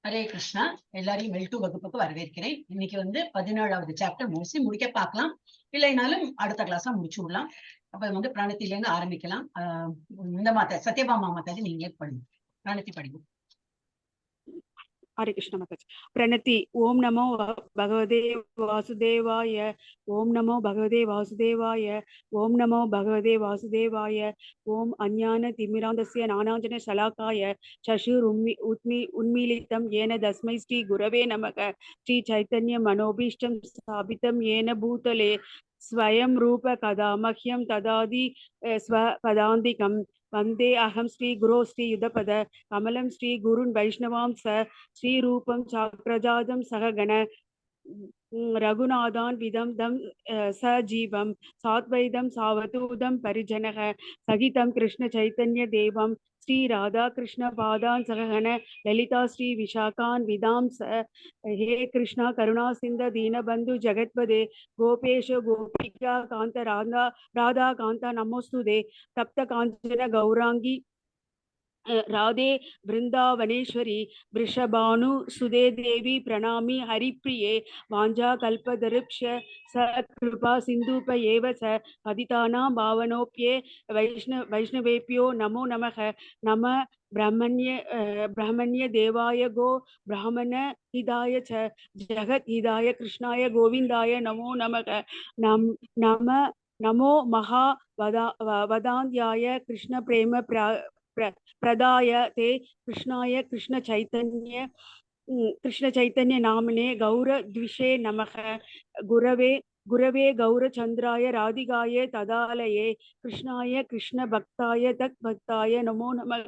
ஹரே கிருஷ்ணா. எல்லாரையும் மெல்டு வகுப்புக்கு வரவேற்கிறேன். இன்னைக்கு 17வது சாப்டர் முடிக்க பார்க்கலாம். இல்லைனாலும் அடுத்த கிளாஸா முடிச்சு விடலாம். அப்ப பிராணத்திலேருந்து ஆரம்பிக்கலாம். இந்த மாத்த சத்யபாமா மாதாஜி நீங்களே படிங்க. பிராணத்தி படிங்க. हरे कृष्ण माताजी। प्रणति। ओम नमो भगवते वासुदेवाय। ओम नमो भगवते वासुदेवाय। ओम नमो भगवते वासुदेवाय। ओम अज्ञान तिमिरान्धस्य नानांजन शलाकाय उन्मीलितं येन तस्मै श्री गुरवे नमः। श्री चैतन्य मनोभीष्टं स्थापितं येन भूतले स्वयं रूप कदा मह्यं तदादि स्वपदान्तिकं वन्दे अहं श्री गुरो श्री युधपद कमलं श्री गुरुन् वैष्णवां स श्री रूपं चाक्रजातं सहगण रघुनाथान् विदं दं सजीवं सात्वैदं सावधूतं परिजनः सहितं कृष्ण चैतन्य देवं श्री राधा कृष्ण पादान् सहगण ललिता श्री विशाखान् विदां स। हे कृष्णा करुणा सिंध दीनबंधु जगत्पदे गोपेश गोपिका कांत राधा कांत नमोस्तुते तप्त कांचन गौरांगी राधे वृंदावनेश्वरी वृषभानु सुदे देवी प्रणामी हरिप्रिये वांजा कल्पतरुक्ष स कृपा सिंधुप एव च पतितानां पावनोप्ये वैष्णवेभ्यो नमो नमः। नमः ब्रह्मण्य देवाय गो ब्राह्मण हिताय च जगत् हिताय कृष्णाय गोविंदाय नमो नमः। नमो महा वदान्याय कृष्ण प्रेम प्रदाय ते कृष्णाय कृष्ण चैतन्य नामने गौर द्विषे नमः। गुरवे गौरचंद्राय राधिकाय तदालये कृष्णाय कृष्ण भक्ताय तत् भक्ताय नमो नमः।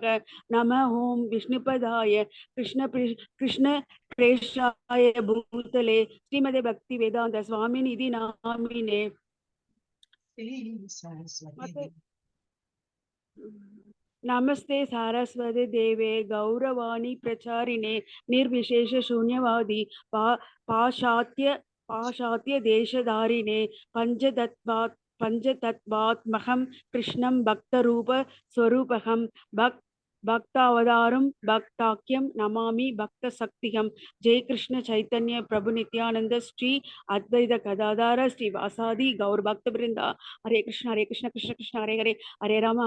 नमः ओम विष्णुपदाय कृष्ण प्रेषाय भूतले श्रीमदे भक्ति वेदांत स्वामी निधि नामिने। नमस्ते सारस्वती देवे गौरवाणी प्रचारिणे निर्विशेष शून्यवादी पाशात्य देशधारिणे पंचतत्वात्मकं कृष्णं भक्तरूप स्वरूपहं भक्तावतारं भक्ताख्यं नमामि भक्त शक्तिहं। जय कृष्ण चैतन्य प्रभु नित्यानंद श्री अद्वैत गदाधर श्री वासादि गौर भक्त वृंदा। हरे कृष्ण कृष्ण कृष्ण हरे हरे हरे राम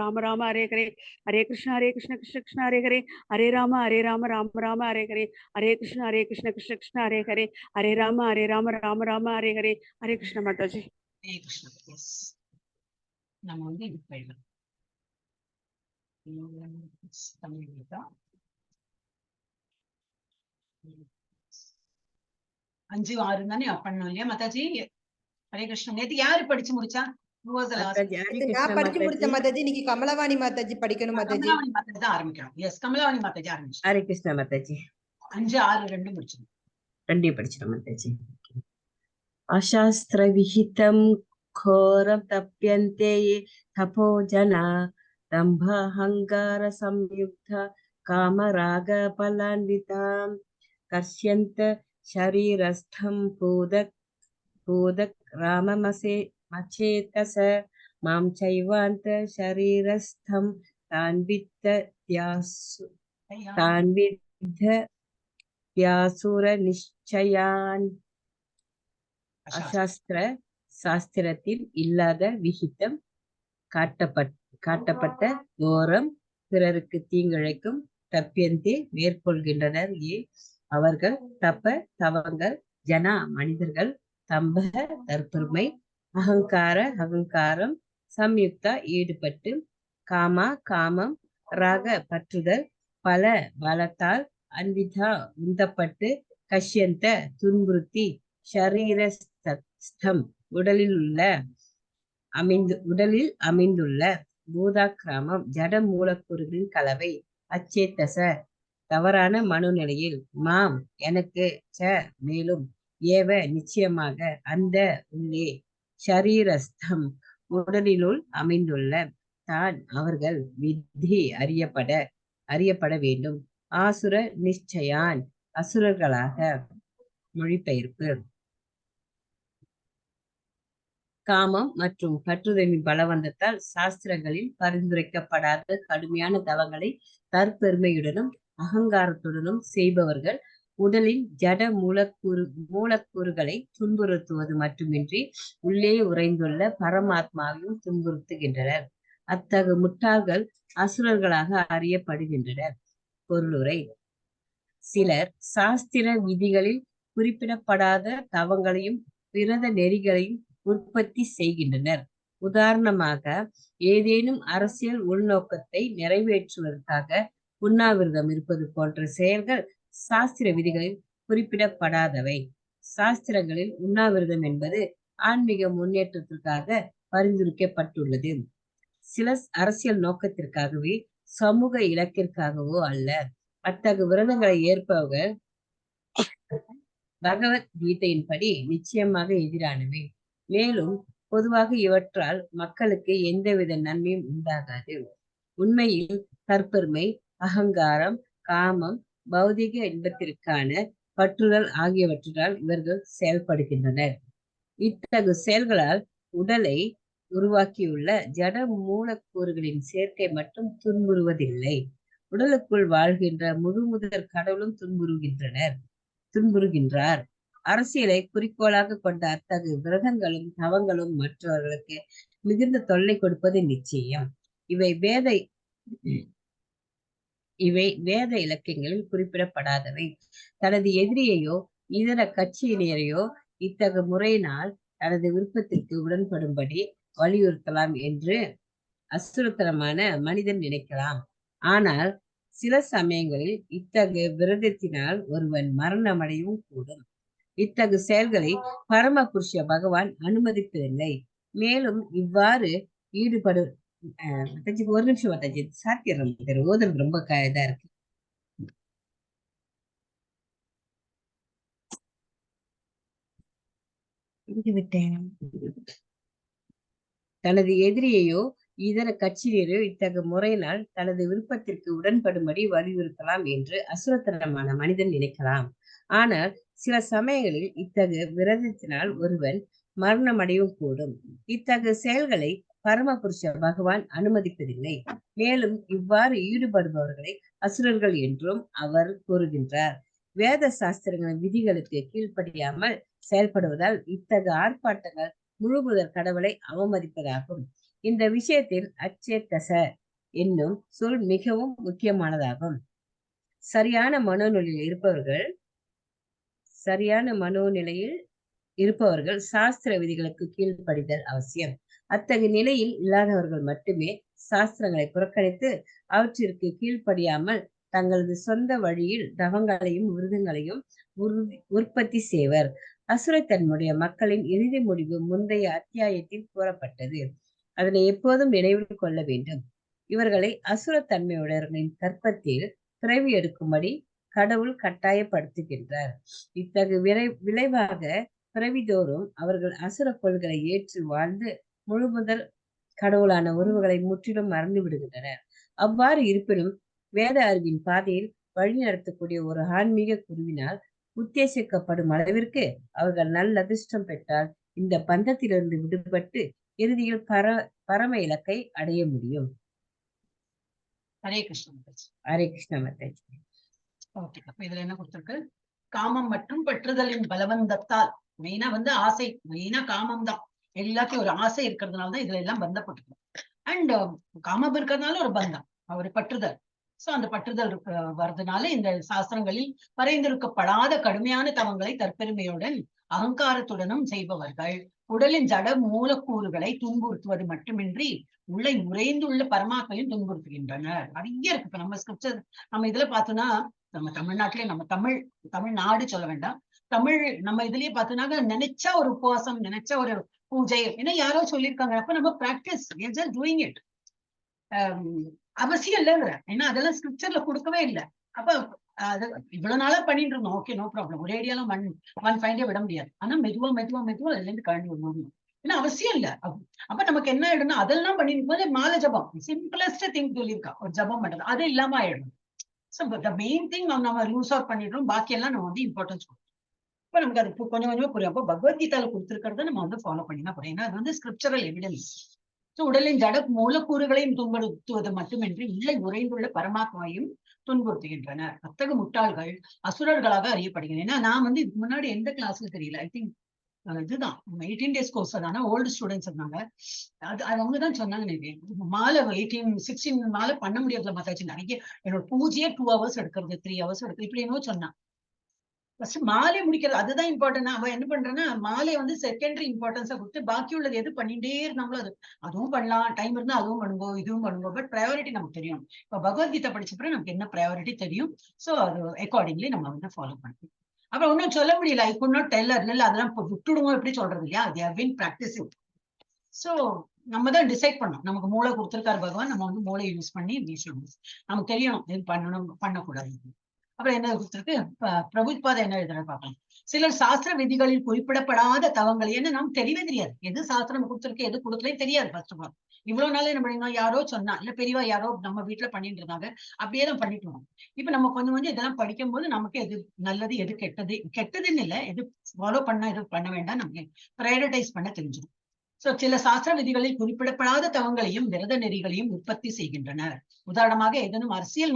राम राम हरे हरे हरे कृष्ण कृष्ण कृष्ण हरे हरे हरे राम राम राम हरे हरे हरे कृष्ण कृष्ण कृष्ण हरे हरे हरे राम राम राम हरे हरे। हरे कृष्ण माता जी। हरे कृष्ण। நம்ம இது போயிடலாம். தமிழ் கீதா 5, 6 தானே பண்ணணும் இல்லையா மாதாஜி? ஹரே கிருஷ்ணன். நேத்து யாரு படிச்சு முடிச்சா? நான் படிச்சு முடிச்ச மாதாஜி. இன்னைக்கு கமலவாணி மாதாஜி படிக்கணும் மாதாஜி. கமலவாணி மாதாஜி தான் ஆரம்பிக்கலாம். எஸ், கமலவாணி மாதாஜி ஆரம்பிச்சு. ஹரே கிருஷ்ண மாதாஜி. 5, 6 2 முடிச்சிடும். 2 படிச்சிடும் மாதாஜி. அசாஸ்திர விஹிதம் கோரம் தப்யந்தே தபோ ஜனா தம்பஹங்கார சம்யுக்த காமராக பலான்விதாம் கர்ஷ்யந்த ஷரீரஸ்தம் பூதக் ராமமசே மச்சேதச மாம் சைவாந்த ஷரீரஸ்தம் தான்வித்த தியாசுர நிச்சயான். அசாஸ்திர சாஸ்திரத்தில் இல்லாத விகிதம் காட்டப்பட்ட கோரம் பிறருக்கு தீங்கிழைக்கும் தப்பியந்தே மேற்கொள்கின்றனர். அவர்கள் தவங்கள் ஜனா மனிதர்கள் தம்ப தற்பெருமை அகங்காரம் சம்யுக்தா ஈடுபட்டு காமம் ராக பற்றுதல் பலத்தால் அன்விதா உந்தப்பட்டு கஷ்யந்த துன்புறுத்தி ஷரீரஸ்தம் உடலில் அமைந்துள்ள பூதாக்கிராமம் ஜட மூலக்கூறுகளின் கலவை அச்சேத்தச தவறான மனோநிலையில் மாம் எனக்கு ச மேலும் ஏவ நிச்சயமாக அந்த உள்ளே ஷரீரஸ்தம் உடலினுள் அமைந்துள்ள தான் அவர்கள் வித்தி அறியப்பட வேண்டும். ஆசுர நிச்சயான் அசுரர்களாக. மொழிபெயர்ப்பு. காமம் மற்றும் பற்றுதலின் பலவந்தத்தால் சாஸ்திரங்களில் பரிந்துரைக்கப்படாத கடுமையான தவங்களை தற்பெருமையுடனும் அகங்காரத்துடனும் செய்பவர்கள் உடலின் ஜட மூலக்கூறுகளை துன்புறுத்துவது மட்டுமின்றி உள்ளே உறைந்துள்ள பரமாத்மாவையும் துன்புறுத்துகின்றனர். அத்தகு முட்டாள்கள் அசுரர்களாக அறியப்படுகின்றனர். பொருளுரை: சிலர் சாஸ்திர விதிகளில் குறிப்பிடப்படாத தவங்களையும் விரத நெறிகளையும் உற்பத்தி செய்கின்றனர். உதாரணமாக, ஏதேனும் அரசியல் உள்நோக்கத்தை நிறைவேற்றுவதற்காக உண்ணாவிரதம் இருப்பது போன்ற செயல்கள் சாஸ்திர விதிகளில் குறிப்பிடப்படாதவை. சாஸ்திரங்களில் உண்ணாவிரதம் என்பது ஆன்மீக முன்னேற்றத்திற்காக பரிந்துரைக்கப்பட்டுள்ளது. சில அரசியல் நோக்கத்திற்காகவே, சமூக இலக்கிற்காகவோ அல்ல. அத்தகு விரதங்களை ஏற்பவர்கள் பகவத்கீதையின்படி நிச்சயமாக எதிரானவை. மேலும் பொதுவாக இவற்றால் மக்களுக்கு எந்தவித நன்மையும் உண்டாகாது. உண்மையில் தற்பெருமை, அகங்காரம், காமம், பௌதிக இன்பத்திற்கான பற்றுதல் ஆகியவற்றால் இவர்கள் செயல்படுகின்றனர். இத்தகு செயல்களால் உடலை உருவாக்கியுள்ள ஜட மூலக்கூறுகளின் சேர்க்கை மட்டும் துன்புறுவதில்லை, உடலுக்குள் வாழ்கின்ற முழுமுதற் கடவுளும் துன்புறுகின்றார். அரசியலை குறிக்கோளாக கொண்ட அத்தகு விரதங்களும் தவங்களும் மற்றவர்களுக்கு மிகுந்த தொல்லை கொடுப்பது நிச்சயம். இவை வேத இலக்கியங்களில் குறிப்பிடப்படாதவை. தனது எதிரியையோ இதர கட்சியினரையோ இத்தகு முறையினால் தனது விருப்பத்திற்கு உடன்படும்படி வலியுறுத்தலாம் என்று அசுரத்தனமான மனிதன் நினைக்கலாம். ஆனால் சில சமயங்களில் இத்தகு விரதத்தினால் ஒருவன் மரணமடையவும் கூடும். இத்தகு செயல்களை பரம புருஷ பகவான் அனுமதிப்பதில்லை. மேலும் இவ்வாறு ஈடுபடு ஒரு நிமிஷம் மாதாஜி சாத்தியம் ஓதல் ரொம்ப இதா இருக்கு. தனது எதிரியையோ இதர கட்சியினரையோ இத்தகு முறையினால் தனது விருப்பத்திற்கு உடன்படும்படி வலியுறுத்தலாம் என்று அசுரத்தனமான மனிதன் நினைக்கலாம். ஆனால் சில சமயங்களில் இத்தகு விரதத்தினால் ஒருவன் மரணமடையவும் கூடும். இத்தகு செயல்களை பரமபுருஷ பகவான் அனுமதிப்பதில்லை. மேலும் இவ்வாறு ஈடுபடுபவர்களை அசுரர்கள் என்றும் அவர் கூறுகின்றார். வேத சாஸ்திரங்களின் விதிகளுக்கு கீழ்ப்படியாமல் செயல்படுவதால் இத்தகு ஆர்ப்பாட்டங்கள் முழுமுதற் கடவுளை அவமதிப்பதாகும். இந்த விஷயத்தில் அச்சேதச என்னும் சொல் மிகவும் முக்கியமானதாகும். சரியான மனோநிலையில் இருப்பவர்கள் சாஸ்திர விதிகளுக்கு கீழ்ப்படிதல் அவசியம். அத்தகைய நிலையில் இல்லாதவர்கள் மட்டுமே சாஸ்திரங்களை புறக்கணித்து அவற்றிற்கு கீழ்ப்படியாமல் தங்களது சொந்த வழியில் தவங்களையும் விருதங்களையும் உற்பத்தி செய்வர். அசுரத்தன்முடைய மக்களின் இறுதி முடிவு முந்தைய அத்தியாயத்தில் கூறப்பட்டது. அதனை எப்போதும் நினைவில் கொள்ள வேண்டும். இவர்களை அசுரத்தன்மையுடையவர்களின் கற்பத்தில் பிறவி எடுக்கும்படி கடவுள் கட்டாயப்படுத்துகின்றார். இத்தகு விளைவாக பிறவிதோறும் அவர்கள் அசுர கொள்கைகளை ஏற்று வாழ்ந்து முழுமுதல் கடவுளான உறவுகளை முற்றிலும் மறந்து விடுகின்றனர். அவ்வாறு இருப்பினும் வேத அறிவின் பாதையில் வழி நடத்தக்கூடிய ஒரு ஆன்மீக குருவினால் உத்தேசிக்கப்படும் அளவிற்கு அவர்கள் நல்ல அதிர்ஷ்டம் பெற்றால் இந்த பந்தத்திலிருந்து விடுபட்டு இறுதியில் பரம இலக்கை அடைய முடியும். ஹரே கிருஷ்ண. ஹரே கிருஷ்ண மாதாஜி. ஓகே, அப்ப இதுல என்ன கொடுத்திருக்கு? காமம் மற்றும் பற்றுதலின் பலவந்தத்தால், மெயினா ஆசை, மெயினா காமம் தான். எல்லாத்தையும் ஒரு ஆசை இருக்கிறதுனாலதான் இதுல எல்லாம் பந்தப்பட்டிருக்கும். அண்ட் காமம் இருக்கிறதுனால ஒரு பந்தம், ஒரு பற்றுதல். சோ அந்த பற்றுதல் வர்றதுனால இந்த சாஸ்திரங்களில் பரிந்துரைக்கப்படாத கடுமையான தவங்களை தற்பெருமையுடன் அகங்காரத்துடனும் செய்பவர்கள் உடலின் ஜட மூலக்கூறுகளை துன்புறுத்துவது மட்டுமின்றி உள்ளே உறைந்துள்ள பரமாத்மையும் துன்புறுத்துகின்றனர். நிறைய இருக்கு. இப்ப நம்ம ஸ்கிரிப்சர் நம்ம இதுல பார்த்தோம்னா, நம்ம தமிழ்நாட்டிலே, நம்ம தமிழ்நாடு சொல்ல வேண்டாம், தமிழ் நம்ம இதுலயே பார்த்தோம்னாக்க நினைச்சா ஒரு உபவாசம், நினைச்சா ஒரு பூஜை, ஏன்னா யாரோ சொல்லியிருக்காங்க, அப்ப நம்ம பிராக்டிஸ் டூயிங் இட் அவசியம் இல்லைங்கிற. ஏன்னா அதெல்லாம் ஸ்கிரிப்சர்ல கொடுக்கவே இல்லை. அப்ப அது இவ்வளவு நாளா பண்ணிட்டு இருந்தோம், ஓகே நோ ப்ராப்ளம், ஒரே ஐடியாலும் ஒன் ஃபைண்டே விட முடியாது. ஆனா மெதுவா அதுல இருந்து கழண்டு வரணும், ஏன்னா அவசியம் இல்ல. அப்ப நமக்கு என்ன ஆயிடும்னா, அதெல்லாம் பண்ணிட்டு போது மாலை ஜபம், சிம்பிளஸ்ட் திங் சொல்லியிருக்கா, ஒரு ஜபம் பண்றது, அது இல்லாம ஆயிடும். ஸோ த மெயின் திங் நம்ம லூஸ் அவுட் பண்ணிடுறோம், பாக்கி எல்லாம் நம்ம இம்பார்ட்டன்ஸ் கொடுக்கும். இப்ப நமக்கு அது கொஞ்சம் கொஞ்சமா புரியும். அப்போ பகவத்கீதால கொடுத்திருக்கிறத நம்ம ஃபாலோ பண்ணினா போறோம், ஏன்னா அது ஸ்கிரிப்சரல் எவிடன்ஸ். ஸோ உடலின் ஜட மூலக்கூறுகளையும் துன்புறுத்துவது மட்டுமின்றி உள்ளே உறைந்துள்ள பரமாத்மாவையும் துன்புறுத்துகின்றனர். அத்தகு முட்டாள்கள் அசுரர்களாக அறியப்படுகின்றனர். ஏன்னா நான் வந்து இதுக்கு முன்னாடி எந்த கிளாஸ்ல தெரியல, ஐ திங்க் இதுதான் 18 days கோர்ஸ் தானே, ஓல்டு ஸ்டூடெண்ட்ஸ் இருந்தாங்க. அது அவங்கதான் சொன்னாங்க, எனக்கு மாலை 16 மாலை பண்ண முடியாதுல மாத்தாச்சு, நிறைய என்னோட பூஜையே 2 hours எடுக்கிறது, 3 hours எடுக்கிறது, இப்படி என்னவோ சொன்னான். ஃபர்ஸ்ட் மாலை முடிக்கிறது அதுதான் இம்பார்ட்டன்ட். அவன் என்ன பண்றான்னா மாலை வந்து செகண்டரி இம்பார்ட்டன்ஸா கொடுத்து பாக்கி உள்ளது எது பண்ணிட்டே இருந்தாங்களோ அதுவும் பண்ணலாம், டைம் இருந்தா அதுவும் பண்ணுவோம் இதுவும் பண்ணுவோம், பட் ப்ரையாரிட்டி நமக்கு தெரியும். இப்ப பகவத்கீதை படிச்ச பிறகு நமக்கு என்ன ப்ரையாரிட்டி தெரியும். சோ அது அக்கார்டிங்லி நம்ம வந்து ஃபாலோ பண்ணணும். அப்புறம் ஒன்னும் சொல்ல முடியல, ஐ குட் நாட் டெல், இல்ல அதெல்லாம் விட்டுடுவோம் எப்படி சொல்றது இல்லையா, they have been practicing. So நம்ம தான் டிசைட் பண்ணணும், நமக்கு மூளை கொடுத்திருக்காரு பகவான், நம்ம வந்து மூளை யூஸ் பண்ணி நமக்கு தெரியணும் இது பண்ணணும் பண்ணக்கூடாது. அப்புறம் என்ன கொடுத்திருக்கு, பிரபுபாதை என்ன எழுதுற பார்க்கலாம். சிலர் சாஸ்திர விதிகளில் குறிப்பிடப்படாத தவங்கள், ஏன்னா நமக்கு தெரியவே தெரியாது எது சாஸ்திரம் கொடுத்திருக்கு எது கொடுக்கலே தெரியாது. ஃபர்ஸ்ட் ஆஃப் ஆல் இவ்வளவு நாள் என்ன பண்ணிருந்தோம், யாரோ சொன்னா இல்ல பெரியவா யாரோ நம்ம வீட்டுல பண்ணிட்டு இருந்தாங்க, அப்படியே தான் பண்ணிட்டு வரோம். இப்ப நம்ம கொஞ்சம் கொஞ்சம் இதெல்லாம் படிக்கும் போது நமக்கு எது நல்லது எது கெட்டது, கெட்டதுன்னு இல்ல எது ஃபாலோ பண்ண எது பண்ண வேண்டாம் நமக்கு ப்ரையாரிட்டைஸ் பண்ண தெரிஞ்சிடும். சோ சில சாஸ்திர விதிகளில் குறிப்பிடப்படாத தவங்களையும் விரத நெறிகளையும் உற்பத்தி செய்கின்றனர். உதாரணமாக ஏதேனும் அரசியல்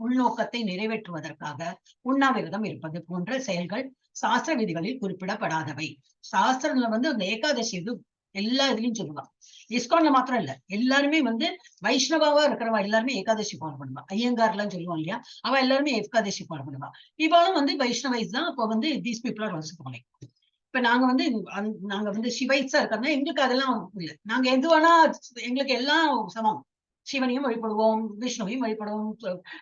உள்நோக்கத்தை நிறைவேற்றுவதற்காக உண்ணாவிரதம் இருப்பது போன்ற செயல்கள் சாஸ்திர விதிகளில் குறிப்பிடப்படாதவை. சாஸ்திரம்ல வந்து அந்த ஏகாதசி இது எல்லா இதுலயும் சொல்லுவாங்க. இஸ்கான்ல மாத்திரம் இல்ல, எல்லாருமே வந்து வைஷ்ணவாவா இருக்கிறவா எல்லாருமே ஏகாதசி ஃபாலோ பண்ணுவா. ஐயங்கார் எல்லாம் சொல்லுவோம் இல்லையா, அவ எல்லாருமே ஏகாதசி ஃபாலோ பண்ணுவா. இவாளும் வந்து வைஷ்ணவைஸ் தான். இப்போ வந்து these people are also following. இப்ப நாங்க வந்து சிவைட்ஸா இருக்கிறதா எங்களுக்கு அதெல்லாம் இல்ல, நாங்க எது வேணா எங்களுக்கு எல்லாம் சமம். சிவனையும் வழிபடுவோம், விஷ்ணுவையும் வழிபடுவோம்,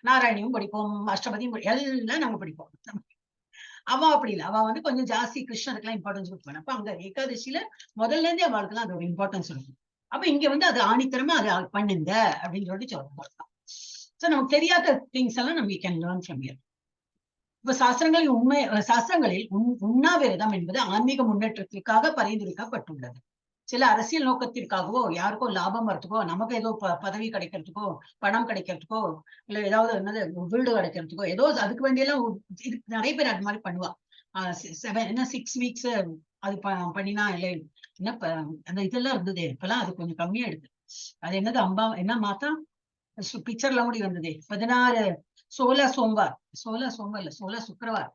நாராயணியும் படிப்போம், அஷ்டபதியும் எல்லாம் நாங்க படிப்போம். அவன் அப்படி இல்லை, அவன் வந்து கொஞ்சம் ஜாஸ்தி கிருஷ்ணருக்குலாம் இம்பார்ட்டன்ஸ் கொடுப்பான். அப்ப அங்க ஏகாதசியில முதல்ல இருந்தே அவளுக்குலாம் அது ஒரு இம்பார்ட்டன்ஸ் இருக்கும். அப்ப இங்க வந்து அது ஆணித்தரமா அதை பண்ணுங்க அப்படின்னு சொல்லி சொல்லுவாங்க. சோ நமக்கு தெரியாத திங்ஸ் எல்லாம் நம்ம கேன் லேர்ன் ஃப்ரம் ஹியர். இப்ப சாஸ்திரங்களில் உண்ணாவிரதம் என்பது ஆன்மீக முன்னேற்றத்திற்காக பரிந்துரைக்கப்பட்டுள்ளது. சில அரசியல் நோக்கத்திற்காகவோ யாருக்கோ லாபம் வரத்துக்கோ நமக்கு ஏதோ பதவி கிடைக்கிறதுக்கோ பணம் கிடைக்கிறதுக்கோ இல்ல ஏதாவது என்னது வீடு கிடைக்கிறதுக்கோ ஏதோ அதுக்கு வேண்டியெல்லாம் நிறைய பேர் அது மாதிரி பண்ணுவா. 6 weeks அது பண்ணினா இல்லை என்ன அந்த இதெல்லாம் இருந்தது. இப்பெல்லாம் அது கொஞ்சம் கம்மியா எடுத்து அது என்னது அம்பா என்ன மாத்தா பிக்சர்ல கூட வந்தது 16 சோமவார் 16 சுக்கிரவார்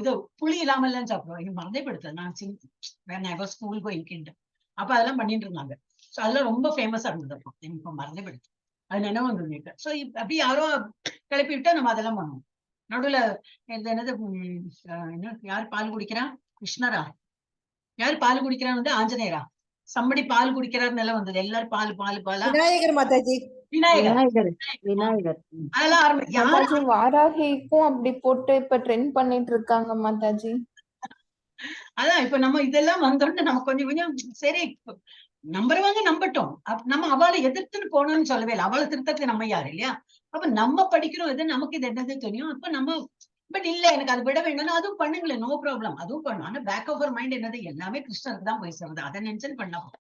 இது புளி இல்லாம எல்லாம் சாப்பிடுவோம். மறந்தே படுத்தது நான் ஸ்கூல் போயிட்டு அப்ப அதெல்லாம் பண்ணிட்டு இருந்தாங்க. சோ அதெல்லாம் ரொம்ப ஃபேமஸா இருந்தது. அப்போ எனக்கு மறந்தே படுத்து அது நினைவு வந்து. சோ அப்படி யாரோ கிளப்பி விட்டா நம்ம அதெல்லாம் பண்ணுவோம். நடுவுல என்னது யாரு பால் குடிக்கிறா, கிருஷ்ணரா யாரு பால் குடிக்கிறான்னு வந்து ஆஞ்சநேயரா சம்படி பால் குடிக்கிறாருன்னு எல்லாம் வந்தது. எல்லாரும் பாலா விநாயகர் மாதாஜி, விநாயகர் அதெல்லாம் வாராகிக்கும் அப்படி போட்டு இப்ப ட்ரெண்ட் பண்ணிட்டு இருக்காங்க மாதாஜி. அதான் இப்ப நம்ம இதெல்லாம் வந்தோன்னு நம்ம கொஞ்சம் கொஞ்சம் சரி நம்புறவங்க நம்பட்டும். நம்ம அவளை எதிர்த்துன்னு போகணும்னு சொல்லவே இல்லை, அவளை திருத்தத்துக்கு நம்ம யாரு இல்லையா. அப்ப நம்ம படிக்கிறோம் எது நமக்கு இது என்னது தெரியும். அப்ப நம்ம பட் இல்ல எனக்கு அது விட வேண்டாம்னு அதுவும் பண்ணுங்களேன், நோ ப்ராப்ளம், அதுவும் பண்ணும். ஆனா பேக் ஆஃப் அவர் மைண்ட் என்னது எல்லாமே கிருஷ்ணருக்கு தான் போய் சேர்றது, அதை நினைச்சு பண்ணலாம்.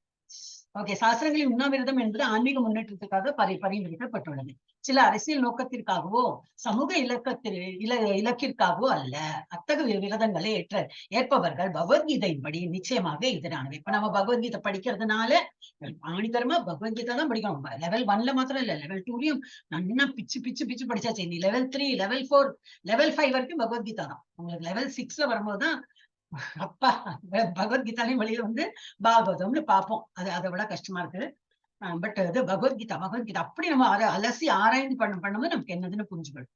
ஓகே, சாஸ்திரங்களில் உண்ணாவிரதம் என்பது ஆன்மீக முன்னேற்றத்துக்காக பரிந்துரைக்கப்பட்டுள்ளது. சில அரசியல் நோக்கத்திற்காகவோ சமூக இலக்கிற்காகவோ அல்ல. அத்தகைய விரதங்களை ஏற்பவர்கள் பகவத்கீதையின்படி நிச்சயமாக எதிரானவை. இப்ப நம்ம பகவத்கீதை படிக்கிறதுனால ஆணித்தரமா பகவத்கீதை தான் படிக்கணும். level 1ல மாத்திரம் இல்ல, level 2லயும் நல்லா பிச்சு பிச்சு பிச்சு படிச்சாச்சு. நீ level 3 level 4 level 5 வரைக்கும் பகவத்கீதா தான். உங்களுக்கு level 6ல வரும்போதுதான் அப்பா பகவத்கீதாலையும் வழியில வந்து பாகவதம்னு பார்ப்போம். அதை விட கஷ்டமா இருக்கு. பட் அது பகவத்கீதா அப்படி நம்ம அதை அலசி ஆராய்ந்து பண்ணும்போது நமக்கு என்னதுன்னு புரிஞ்சுக்கணும்.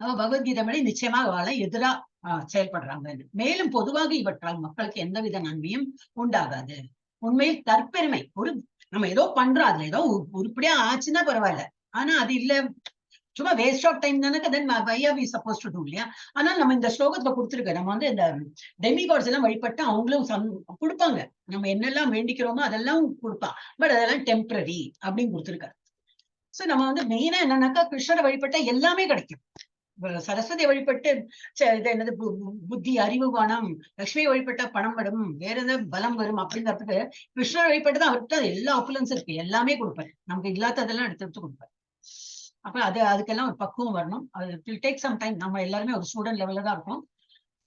நம்ம பகவத்கீதை படி நிச்சயமாக வாழ எதிரா செயல்படுறாங்க. மேலும் பொதுவாக இவற்றால் மக்களுக்கு எந்தவித நன்மையும் உண்டாகாது. உண்மையில் தற்பெருமை, ஒரு நம்ம ஏதோ பண்றோம், அதுல ஏதோ உருப்படியா ஆச்சுன்னா பரவாயில்ல, ஆனா அது இல்ல சும்மா வேஸ்ட் ஆஃப் டைம் தானே. தென் why are we supposed to do இல்லையா. ஆனால் நம்ம இந்த ஸ்லோகத்துல கொடுத்துருக்க நம்ம வந்து இந்த டெமிகாட்ஸ் எல்லாம் வழிபட்டு அவங்களும் கொடுப்பாங்க, நம்ம என்னெல்லாம் வேண்டிக்கிறோமோ அதெல்லாம் கொடுப்பா. பட் அதெல்லாம் டெம்பரரி அப்படின்னு கொடுத்துருக்காரு. சோ நம்ம வந்து மெயினா என்னன்னாக்கா கிருஷ்ணரை வழிபட்டா எல்லாமே கிடைக்கும். சரஸ்வதி வழிபட்டு இது என்னது புத்தி அறிவு பணம், லட்சுமி வழிபட்டா பணம் வரும், வேற ஏதாவது பலம் வரும் அப்படிங்கிறதுக்கு கிருஷ்ணர் வழிபட்டுதான் அவர்கிட்ட எல்லா ஆப்புலன்ஸ் இருக்கு, எல்லாமே கொடுப்பாரு. நமக்கு இல்லாததெல்லாம் எடுத்து கொடுப்பாரு. அப்ப அதுக்கெல்லாம் ஒரு பக்குவம் வரணும். அது வில் டேக் சம் டைம். நம்ம எல்லாருமே ஒரு ஸ்டூடெண்ட் லெவல்ல தான் இருக்கும்.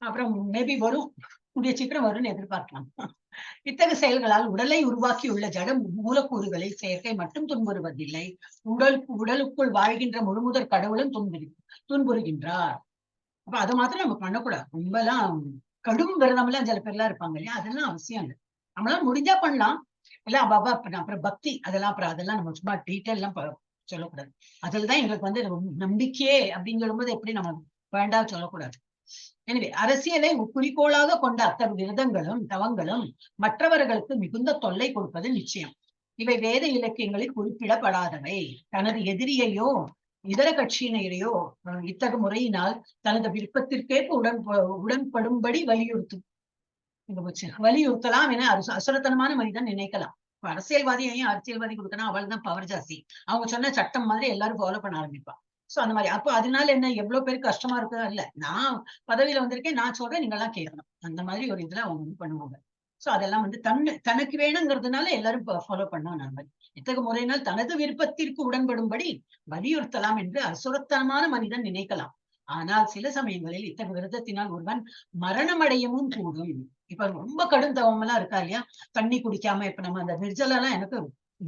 அப்புறம் மேபி வரும், கூடிய சீக்கிரம் வரும்னு எதிர்பார்க்கலாம். இத்தகைய செயல்களால் உடலை உருவாக்கியுள்ள ஜட மூலக்கூறுகளில் செயற்கை மட்டும் துன்புறுவதில்லை, உடலுக்குள் வாழ்கின்ற முழுமுதற் கடவுளும் துன்புறுகின்றார். அப்ப அதை மாத்திரம் நம்ம பண்ணக்கூடாது. ரொம்ப எல்லாம் கடும் விரதம் எல்லாம் சில பேர்லாம் இருப்பாங்க இல்லையா, அதெல்லாம் அவசியம் இல்லை. நம்மளால முடிஞ்சா பண்ணலாம். எல்லாம் அப்புறம் பக்தி அதெல்லாம் நம்ம சும்மா டீட்டெயில் எல்லாம் சொல்லக்கூடாது. அதுலதான் எங்களுக்கு வந்து நம்பிக்கையே அப்படின்னு சொல்லும்போது எப்படி நம்ம வேண்டாம் சொல்லக்கூடாது. எனவே அரசியலை குறிக்கோளாக கொண்ட அத்தகைய விரதங்களும் தவங்களும் மற்றவர்களுக்கு மிகுந்த தொல்லை கொடுப்பது நிச்சயம். இவை வேத இலக்கியங்களில் குறிப்பிடப்படாதவை. தனது எதிரியையோ இதர கட்சியினரையோ இத்தகைய முறையினால் தனது விருப்பத்திற்கேற்ப உடன்படும்படி வலியுறுத்தலாம் என அசுரத்தனமான மனிதன் நினைக்கலாம். அரசியல்வாதியையும் அரசியல்வாதி கொடுக்கணும், அவள் தான் பவர் ஜாஸ்தி, அவங்க சொன்ன சட்டம் மாதிரி எல்லாரும் ஃபாலோ பண்ண ஆரம்பிப்பான். சோ அந்த மாதிரி அப்போ அதனால என்ன எவ்வளவு பேருக்கு கஷ்டமா இருக்குதா இல்ல, நான் பதவியில வந்திருக்கேன், நான் சொல்றேன், நீங்க எல்லாம் கேட்கணும், அந்த மாதிரி ஒரு இதுல அவங்க வந்து பண்ணுவாங்க. சோ அதெல்லாம் வந்து தனக்கு வேணுங்கிறதுனால எல்லாரும் ஃபாலோ பண்ணோம். நம்ம இத்தகைய முறையினால் தனது விருப்பத்திற்கு உடன்படும்படி வலியுறுத்தலாம் என்று அசுரத்தனமான மனிதன் நினைக்கலாம். ஆனால் சில சமயங்களில் இத்தகைய விரதத்தினால் ஒருவன் மரணம் அடையவும் கூடும். இப்ப ரொம்ப கடும் தவம் எல்லாம் இருக்கா இல்லையா, தண்ணி குடிக்காம, இப்ப நம்ம அந்த நிர்ஜலாம் எனக்கு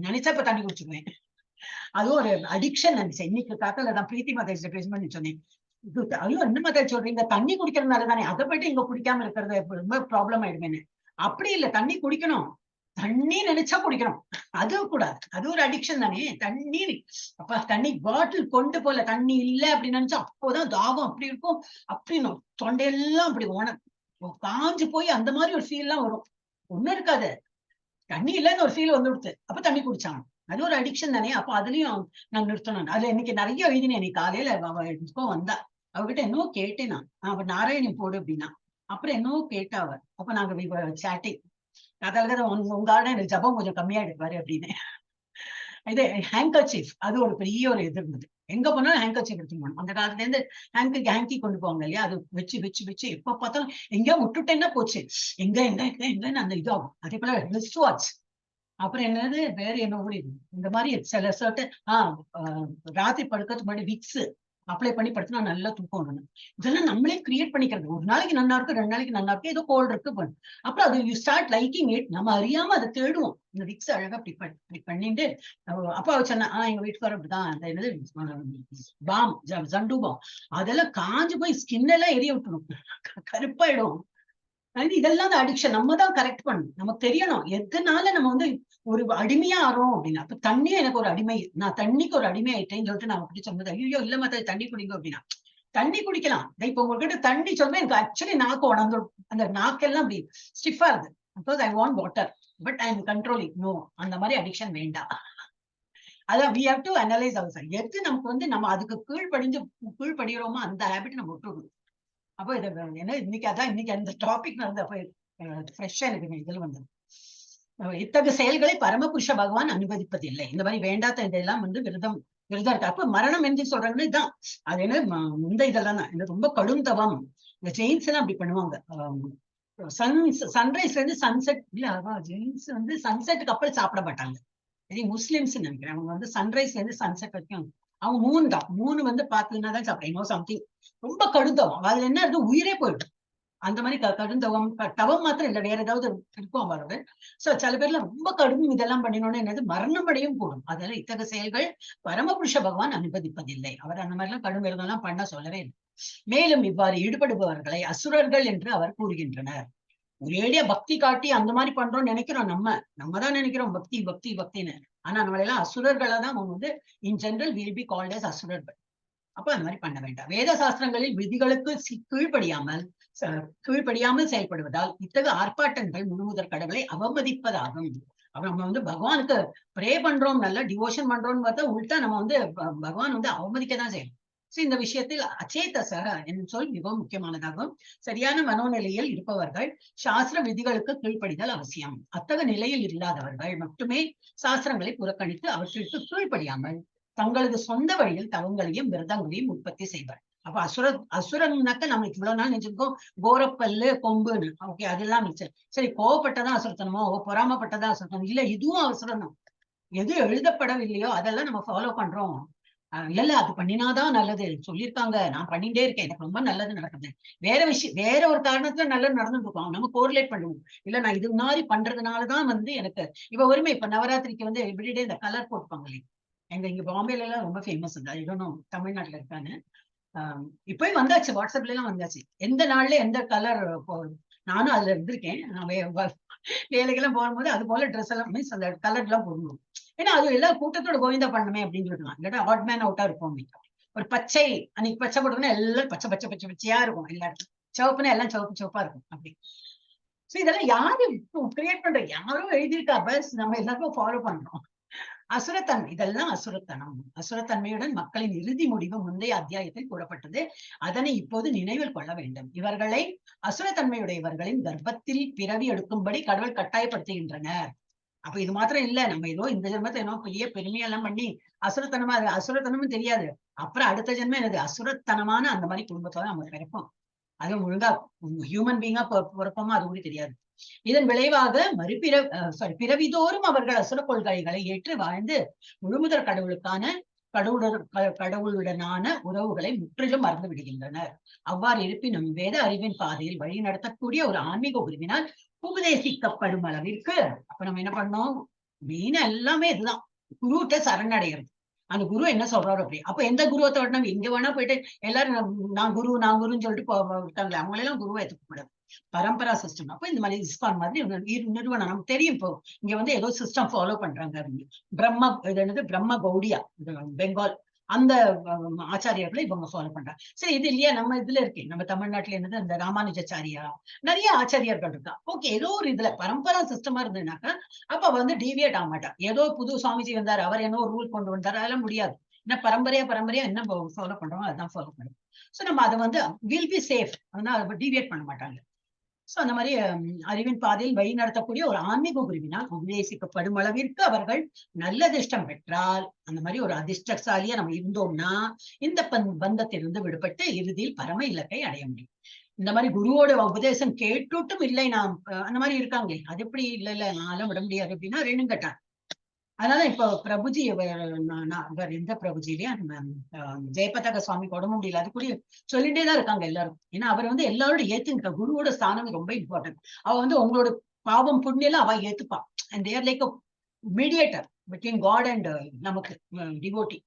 நினைச்சா இப்ப தண்ணி குடிச்சுக்குவேன், அதுவும் ஒரு அடிக்ஷன் நினைச்சேன். இன்னைக்கு காக்கல தான் பிரீத்தி மாதாஜி பேசும்போது சொன்னேன், ஐயோ என்ன மாதாஜி சொல்றீங்க, தண்ணி குடிக்கிறதுனால தானே, அதை போயிட்டு இங்க குடிக்காம இருக்கிறது ரொம்ப ப்ராப்ளம் ஆயிடுமேன்னு. அப்படி இல்லை, தண்ணி குடிக்கணும், தண்ணி நினைச்சா குடிக்கணும், அது கூடாது, அது ஒரு அடிக்ஷன் தானே. தண்ணி அப்ப தண்ணி பாட்டில் கொண்டு போல, தண்ணி இல்லை அப்படின்னு நினைச்சா அப்போதான் தாகம் அப்படி இருக்கும், அப்படின்னு தொண்டையெல்லாம் அப்படி காஞ்சு போய் அந்த மாதிரி ஒரு ஃபீல் எல்லாம் வரும். ஒண்ணும் இருக்காது, தண்ணி இல்லைன்னு ஒரு ஃபீல் வந்து கொடுத்து அப்ப தண்ணி குடிச்சாங்க, அது ஒரு அடிக்ஷன் தானே. அப்ப அதுலயும் நான் நிறுத்தணும். அதுல இன்னைக்கு நிறைய எழுதினேன். இன்னைக்கு காலையில வந்தா அவகிட்ட என்னவோ கேட்டேன் நான், அவ நாராயணி போடு அப்படின்னா, அப்புறம் என்னவோ கேட்டா அவர், அப்ப நாங்க சாட்டிங், அதால உங்களோட எனக்கு ஜபம் கொஞ்சம் கம்மியா எடுப்பாரு அப்படின்னு. இது ஹேங்கர்சீஃப், அது ஒரு பெரிய ஒரு இது இருந்தது. எங்க போனாலும் ஹேங்கர்சீஃப் எடுத்துட்டு போகணும். அந்த காலத்துல இருந்து ஹேங்கி கொண்டு போவாங்க இல்லையா, அது வச்சு வச்சு வச்சு எப்ப பார்த்தாலும் எங்கேயா விட்டுட்டேன்னா போச்சு, எங்க எங்க எங்க எங்கன்னு அந்த இதாகும். அதே போல ரிஸ்ட் வாட்ச், அப்புறம் என்னது வேற என்ன ஓடி இந்த மாதிரி சில சர்டன் ராத்திரி படுக்கிறதுக்கு முன்னாடி விக்ஸ் அப்ளை பண்ணி படுத்தினா நல்லா தூக்கம் வரணும். இதெல்லாம் நம்மளே கிரியேட் பண்ணிக்கிறது. ஒரு நாளைக்கு நல்லா இருக்கு, 2 நாளைக்கு நல்லா இருக்கு, ஏதோ கோல்டு இருக்கு, அப்புறம் அது யூ ஸ்டார்ட் லைக்கிங் இட். நம்ம அறியாம அதை தேடுவோம். இந்த விக்ஸ் அழகா இப்படி பண்ணிட்டு அப்பா சொன்னா, எங்க வீட்டுக்காரர் அப்படிதான், அந்த என்னது பாம் ஜண்டு பாம் அதெல்லாம் காஞ்சு போய் ஸ்கின் எல்லாம் எரிய விட்டுரும், கருப்பாயிடும். இதெல்லாம் தான் அடிக்ஷன். நம்ம தான் கரெக்ட் பண்ணணும், நமக்கு தெரியணும் எதனால நம்ம வந்து ஒரு அடிமையா ஆறோம் அப்படின்னு. அப்ப தண்ணியும் எனக்கு ஒரு அடிமை, நான் தண்ணிக்கு ஒரு அடிமை ஆயிட்டேன்னு சொல்லிட்டு நான் அப்படி சொன்னது, ஐயோ இல்ல மத்த தண்ணி குடிங்க அப்படின்னா. தண்ணி குடிக்கலாம், இப்ப உங்ககிட்ட தண்ணி சொல்றேன், எனக்கு ஆக்சுவலி நாக்கு உணர்ந்துடும், அந்த நாக்கெல்லாம் அப்படி ஸ்டிஃபா இருக்கு, because I want water but I am controlling. No, அந்த மாதிரி அடிக்ஷன் வேண்டாம். அதான் we have to analyze ourselves. எது நமக்கு வந்து நம்ம அதுக்கு கீழ்படுகிறோமோ அந்த ஹேபிட் நம்ம விட்டுருக்கணும். அப்போ இதை என்ன இன்னைக்கு அந்த டாபிக் நடந்தப்ப ஃப்ரெஷ்ஷா எனக்கு இதுல வந்தது. இத்தகைய செயல்களை பரமபுருஷ பகவான் அனுமதிப்பதில்லை. இந்த மாதிரி வேண்டாத இதெல்லாம் வந்து விரதம் இருக்கு. அப்ப மரணம் என்று சொல்றாங்கன்னா இதுதான், அது என்ன இந்த இதெல்லாம் தான் இந்த ரொம்ப கடும் தவம். இந்த ஜெயின்ஸ் எல்லாம் அப்படி பண்ணுவாங்க. சன்ரைஸ்ல இருந்து சன்செட் இல்ல, ஜெயின்ஸ் வந்து சன்செட்டுக்கு அப்புறம் சாப்பிட மாட்டாங்க. இதே முஸ்லிம்ஸ் நினைக்கிறேன், அவங்க வந்து சன்ரைஸ்ல இருந்து சன்செட் வரைக்கும் அவங்க 3 தான், 3 வந்து பாத்தீங்கன்னா தான் சாப்பிடுறேன். சம்திங் ரொம்ப கடுந்தவம், அதுல என்ன இருக்கு, உயிரே போயிடும். அந்த மாதிரி கடுந்தவம் தவம் மாத்திரம் இல்ல, வேற ஏதாவது இருக்கும் அவரோட. சோ சில பேர்ல ரொம்ப கடும் இதெல்லாம் பண்ணினோன்னு என்னது மரணம் அடையும் கூடும். அதெல்லாம் இத்தகைய செயல்கள் பரமபுருஷ பகவான் அனுமதிப்பதில்லை. அவர் அந்த மாதிரி எல்லாம் கடும் விரதம் பண்ண சொல்லவே இல்லை. மேலும் இவ்வாறு ஈடுபடுபவர்களை அசுரர்கள் என்று அவர் கூறுகின்றனர். ஒரேடியா பக்தி காட்டி அந்த மாதிரி பண்றோம்னு நினைக்கிறோம், நம்ம தான் நினைக்கிறோம் பக்தி பக்தி பக்தின்னு. ஆனா நம்மளெல்லாம் அசுரர்களை தான் அவங்க வந்து in general will be called as அசுரர்கள். அப்ப அந்த மாதிரி பண்ண வேண்டாம். வேத சாஸ்திரங்களில் விதிகளுக்கு கீழ்ப்படியாமல் செயல்படுவதால் இத்தகைய ஆர்ப்பாட்டங்கள் முழுமுதற் கடவுளை அவமதிப்பதாகும். அப்ப நம்ம வந்து பகவானுக்கு ப்ரே பண்றோம், நல்லா டிவோஷன் பண்றோம்னு பார்த்தா உள்டா நம்ம வந்து பகவான் வந்து அவமதிக்கதான் செய்யணும். இந்த விஷயத்தில் அச்சேதசக என்னும் சொல் மிகவும் முக்கியமானதாகும். சரியான மனோநிலையில் இருப்பவர்கள் சாஸ்திர விதிகளுக்கு கீழ்ப்படிதல் அவசியம். அத்தகைய நிலையில் இல்லாதவர்கள் மட்டுமே சாஸ்திரங்களை புறக்கணித்து அவற்றிற்கு கீழ்ப்படியாமல் தங்களது சொந்த வழியில் தவங்களையும் விரதங்களையும் உற்பத்தி செய்வார். அப்ப அசுரன்னாக்க நம்மளுக்கு இவ்வளவு நாள் நினைச்சிருக்கோம் கோரப்பல்லு கொம்புன்னு, ஓகே அதெல்லாம் சரி, கோவப்பட்டதான் அசுரத்தனமோ பொறாமப்பட்டதான் அசுரத்தனம் இல்ல, இதுவும் அசுரனம். எது எழுதப்படவில்லையோ அதெல்லாம் நம்ம ஃபாலோ பண்றோம். இல்ல அது பண்ணினாதான் நல்லது சொல்லியிருக்காங்க, நான் பண்ணிட்டே இருக்கேன், எனக்கு ரொம்ப நல்லது நடக்குது. வேற விஷயம், வேற ஒரு காரணத்துல நல்லது நடந்துட்டு இருக்கோம், நம்ம கோரிலேட் பண்ணுவோம். இல்ல நான் இது மாதிரி பண்றதுனாலதான் எனக்கு இப்ப ஒருமை. இப்ப நவராத்திரிக்கு எவ்ரிடே இந்த கலர் போட்டுப்பாங்க இல்லையா, இங்க பாம்பேல எல்லாம் ரொம்ப ஃபேமஸ். தமிழ்நாட்டுல இருக்கான்னு இப்பயும் வந்தாச்சு, வாட்ஸ்அப்ல எல்லாம் வந்தாச்சு. எந்த நாள்ல எந்த கலர் நானும் அதுல இருந்திருக்கேன். நான் வேலைக்கெல்லாம் போகும்போது அது போல ட்ரெஸ் எல்லாம் மீன்ஸ் அந்த கலர் எல்லாம் போடணும். ஏன்னா அது எல்லாம் கூட்டத்தோட கோவிந்தா பண்ணணுமே அப்படின்னு சொல்லலாம். இல்லாட்டா ஆட் மேன் அவுட்டா இருக்கும். ஒரு பச்சை அன்னைக்கு பச்சை போட்டோம்னா எல்லாம் பச்சை பச்சை பச்சை பச்சையா இருக்கும். எல்லாருக்கும் சிவப்புனா எல்லாம் சிவப்பு சிவப்பா இருக்கும் அப்படி. சோ இதெல்லாம் யாரு கிரியேட் பண்ற, யாரும் எழுதியிருக்கா, பஸ் நம்ம எல்லாருக்கும் ஃபாலோ பண்றோம். அசுரத்தன்மை, இதெல்லாம் அசுரத்தனம். அசுரத்தன்மையுடன் மக்களின் இறுதி முடிவு முந்தைய அத்தியாயத்தில் கூறப்பட்டது. அதனை இப்போது நினைவில் கொள்ள வேண்டும். இவர்களை அசுரத்தன்மையுடையவர்களின் கர்ப்பத்தில் பிறவி எடுக்கும்படி கடவுள் கட்டாயப்படுத்துகின்றனர். அப்ப இது மாத்திரம் இல்ல, நம்ம ஏதோ இந்த ஜென்மத்தை ஏதோ பெரிய பெருமையெல்லாம் பண்ணி அசுரத்தனமா, அசுரத்தனமும் தெரியாது. அப்புறம் அடுத்த ஜென்மம் என்னது, அசுரத்தனமான அந்த மாதிரி குடும்பத்தோட நம்ம பிறப்போம். அதுவும் ஒழுங்கா ஹியூமன் பீங்கா பிறப்போமா அது கூட தெரியாது. இதன் விளைவாக பிறவிதோறும் அவர்கள் அசுர கொள்கைகளை ஏற்று வாழ்ந்து முழுமுதற் கடவுளுடனான உறவுகளை முற்றிலும் மறந்து விடுகின்றனர். அவ்வாறு இருப்பினும் வேத அறிவின் பாதையில் வழி நடத்தக்கூடிய ஒரு ஆன்மீக உறவினால் உபதேசிக்கப்படும் அளவிற்கு அப்ப நம்ம என்ன பண்ணோம், மெயினா எல்லாமே இதுதான், குருட்ட சரணடைகிறது. அந்த குரு என்ன சொல்றாரு அப்படி. அப்ப எந்த குருவத்தோட நம்ம எங்க வேணா போயிட்டு எல்லாரும் நான் குருன்னு சொல்லிட்டு இருக்காங்களே, அவங்களெல்லாம் குருவை ஏற்றுக்க கூடாது. பரம்பரா சிஸ்டம். அப்ப இந்த மாதிரி இஸ்கான் மாதிரி நிறுவனம் நமக்கு தெரியும். இப்போ இங்க ஏதோ சிஸ்டம் ஃபாலோ பண்றாங்க. பிரம்ம கௌடியா பெங்கால் அந்த ஆச்சாரியர்களை இவங்க ஃபாலோ பண்றாங்க. சரி, இது இல்லையா நம்ம இதுல இருக்கு, நம்ம தமிழ்நாட்டுல என்னது இந்த ராமானுஜாச்சாரியா, நிறைய ஆச்சாரியர்கள் இருக்கா. ஓகே, ஏதோ ஒரு இதுல பரம்பரா சிஸ்டமா இருந்ததுனாக்கா அப்ப டீவியேட் ஆக மாட்டா. ஏதோ புது சுவாமிஜி வந்தாரு, அவர் என்ன ஒரு ரூல் கொண்டு வந்தாரு, அதெல்லாம் முடியாது. என்ன பரம்பரையா என்ன ஃபாலோ பண்றோமோ அதான் ஃபாலோ பண்ணுவோம். சோ நம்ம அதை வில் பி சேஃப், அதனால டீவியேட் பண்ண மாட்டாங்க. சோ அந்த மாதிரி அறிவின் பாதையில் வழி நடத்தக்கூடிய ஒரு ஆன்மீக குருவினால் உபதேசிக்கப்படும் அளவிற்கு அவர்கள் நல்ல அதிர்ஷ்டம் பெற்றால், அந்த மாதிரி ஒரு அதிர்ஷ்டசாலியா நம்ம இருந்தோம்னா இந்த பந்தத்திலிருந்து விடுபட்டு இறுதியில் பரம இலக்கை அடைய முடியும். இந்த மாதிரி குருவோட உபதேசம் கேட்டுட்டும் இல்லை நாம் அந்த மாதிரி இருக்காங்களே, அது எப்படி இல்ல நானும் விட முடியாது அப்படின்னா ரெண்டும் கட்டான். அதனால இப்போ பிரபுஜி எந்த பிரபுஜி இல்லையா, ஜெயபதாக சுவாமிக்கு உடம்பு முடியல, அது கூட சொல்லிட்டேதான் இருக்காங்க எல்லாரும். ஏன்னா அவர் எல்லாரோட ஏத்துக்கிட்ட குருவோட ஸ்தானம் ரொம்ப இம்பார்ட்டன்ட். அவ உங்களோட பாவம் புண்ணியெல்லாம் அவ ஏத்துப்பா. And there like mediator between God and நமக்கு டிவோட்டி.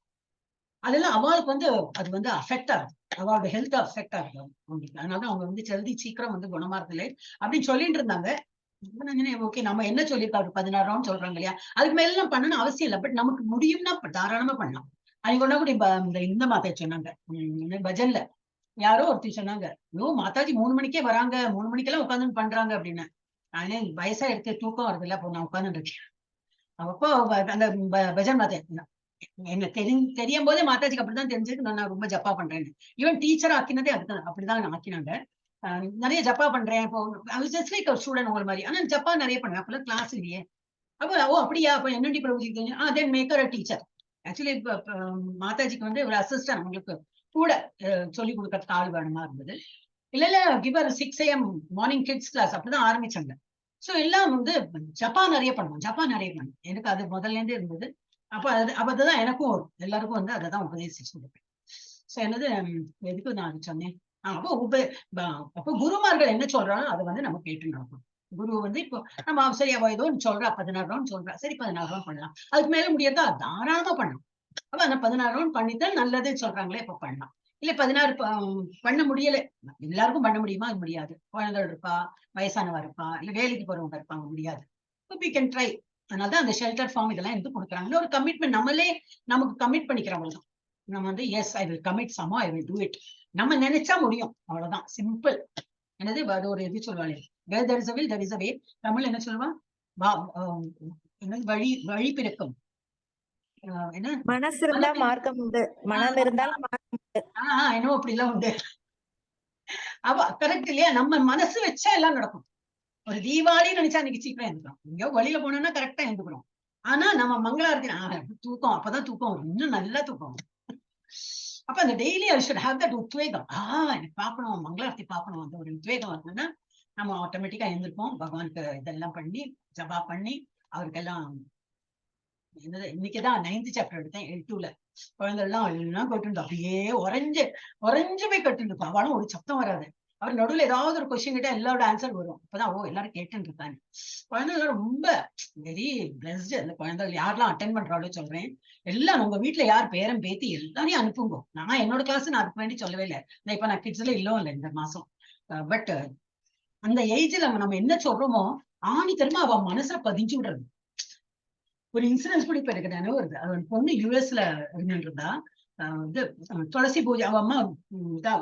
அதெல்லாம் அவளுக்கு அது அஃபெக்ட் ஆகுது, அவளோட ஹெல்த் அஃபெக்ட் ஆகுது அவங்களுக்கு. அதனால அவங்க ஜல்தி சீக்கிரம் குணமாறதில்லை அப்படின்னு சொல்லிட்டு இருந்தாங்க. ஓகே, நம்ம என்ன சொல்லியிருக்காரு 16 ரவுண்ட் சொல்றாங்க இல்லையா, அதுக்கு மேல எல்லாம் பண்ணணும் அவசியம் இல்லை. பட் நமக்கு முடியும்னா தாராளமா பண்ணலாம். அன்னைக்கு ஒன்னா கூட இந்த மாதா சொன்னாங்க பஜன்ல, யாரோ ஒருத்தி சொன்னாங்க, ஐயோ மாதாஜி 3 மணிக்கே வராங்க, 3 மணிக்கெல்லாம் உட்காந்து பண்றாங்க அப்படின்னு. நானே வயசா எடுத்து தூக்கம் வருது இல்ல, அப்போ நான் உட்கார்ந்து இருக்கேன். அப்போ அந்த பஜன் மாதா என்ன தெரியும் போதே மாதாஜிக்கு அப்படிதான் தெரிஞ்சிருக்கு நான் ரொம்ப ஜப்பா பண்றேன்னு. ஈவன் டீச்சர் ஆக்கினதே அதுதான், அப்படிதான் ஆக்கினாங்க. நிறைய ஜப்பா பண்றேன் இப்போ, ஒரு ஸ்டூடெண்ட் ஒரு மாதிரி. ஆனா ஜப்பா நிறைய பண்ணுவேன், அப்பெல்லாம் கிளாஸ் இல்லையே. அப்போ அப்படியா, அப்ப என்னடி பிரபுஜி தென் மேக்கர் அ டீச்சர். ஆக்சுவலி மாதாஜிக்கு ஒரு அசிஸ்டன்ட் உங்களுக்கு கூட சொல்லிக் கொடுக்கறதுக்கு ஆள் வேணுமா இருந்தது. இல்ல கிவர் 6 AM மார்னிங் கிட்ஸ் கிளாஸ் அப்படிதான் ஆரம்பிச்சாங்க. சோ எல்லாம் ஜப்பா நிறைய பண்ணுவோம். எனக்கு அது முதல்ல இருந்தே இருந்தது. அப்ப அதுதான் எனக்கும் வரும், எல்லாருக்கும் அதான் உபதேசிச்சு கொடுப்பேன். சோ என்னது எதுக்கு நான் சொன்னேன். அப்போ குருமார்கள் என்ன சொல்றாலும் அதை நம்ம கேட்டு நடக்கும். குரு இப்போ நம்ம சரியா ஏதோ சொல்றா 16 ரவுண்ட் சொல்றா, சரி 16 ரவுண்ட் பண்ணலாம். அதுக்கு மேல முடியாதா தாராளமா பண்ணலாம். அப்ப அந்த 16 ரவுண்ட் பண்ணித்தான் நல்லதுன்னு சொல்றாங்களே, இப்ப பண்ணலாம். இல்ல 16 பண்ண முடியல, எல்லாருக்கும் பண்ண முடியுமா, அது முடியாது. குழந்தைகள் இருப்பா, வயசானவா இருப்பா, இல்ல வேலைக்கு போறவங்க இருப்பாங்க, முடியாது. we can try. அதனாலதான் அந்த ஷெல்டர் ஃபார்ம் இதெல்லாம் எடுத்து கொடுக்குறாங்க. ஒரு கமிட்மெண்ட் நம்மளே நமக்கு கமிட் பண்ணிக்கிறவங்க தான். நம்ம yes I will commit so I will do it. நம்ம நினைச்சா முடியும், அவ்வளவுதான், சிம்பிள். என்னது அது ஒரு இது சொல்லுவாங்க, where there is a will there is a way. Tamil என்ன சொல்லுவான், வழி பிறக்கும். என்ன, மனசு இருந்தா மார்க்கம் உண்டு, மனம் இருந்தால் என்ன அப்படி எல்லாம் உண்டு. கரெக்ட் இல்லையா, நம்ம மனசு வச்சா எல்லாம் நடக்கும். ஒரு தீபாவளி நினைச்சா அன்னைக்கு சீக்கிரம் எழுந்துக்கிறோம், எங்கேயோ வெளியில போனோம்னா கரெக்டா எழுந்துக்கிறோம். ஆனா நம்ம மங்களாரத்தி தூக்கம், அப்பதான் தூக்கம் வரும், இன்னும் நல்லா தூக்கம் வரும். அப்ப அந்த daily I should have that உத்வேகம். எனக்கு பார்க்கணும், மங்களாரத்தி பார்க்கணும், அந்த ஒரு உத்வேகம் வரணும்னா நம்ம ஆட்டோமேட்டிக்கா எழுந்திருப்போம். பகவானுக்கு இதெல்லாம் பண்ணி ஜபா பண்ணி அவருக்கெல்லாம் என்னது இன்னைக்குதான் 9th சாப்டர் எடுத்தேன் L2ல. குழந்தை எல்லாம் கட்டு அப்படியே உறைஞ்சு போய் கட்டு இருப்பா. அவளும் ஒரு சத்தம் வராது. அவர் நடுவுல ஏதாவது ஒரு கொஸ்டின் கிட்ட எல்லாரோட ஆன்சர் வரும். அப்பதான் எல்லாரும் கேட்டுன்னு இருக்காங்க. குழந்தைகள் ரொம்ப வெரி பிளஸ்ட். அந்த குழந்தைகள் யாரெல்லாம் அட்டென்ட் பண்றாளோ சொல்றேன், எல்லாம் உங்க வீட்டுல யார் பேரன் பேத்தி எல்லாரையும் அனுப்புங்க. நான் என்னோட கிளாஸ் நான் அதுக்கு வேண்டி சொல்லவே இல்லை. இப்ப நான் கிட்ஸ்ல இல்லை இந்த மாசம். பட் அந்த ஏஜ்ல நம்ம என்ன சொல்றோமோ ஆணி திரும்ப அவ மனசுல பதிஞ்சு விடுறது. ஒரு இன்சூரன்ஸ் கூட இப்ப எனக்கு நினைவு வருது. அவன் பொண்ணு யூஎஸ்ல இருந்துருந்தா, இது துளசி பூஜை அவ அம்மா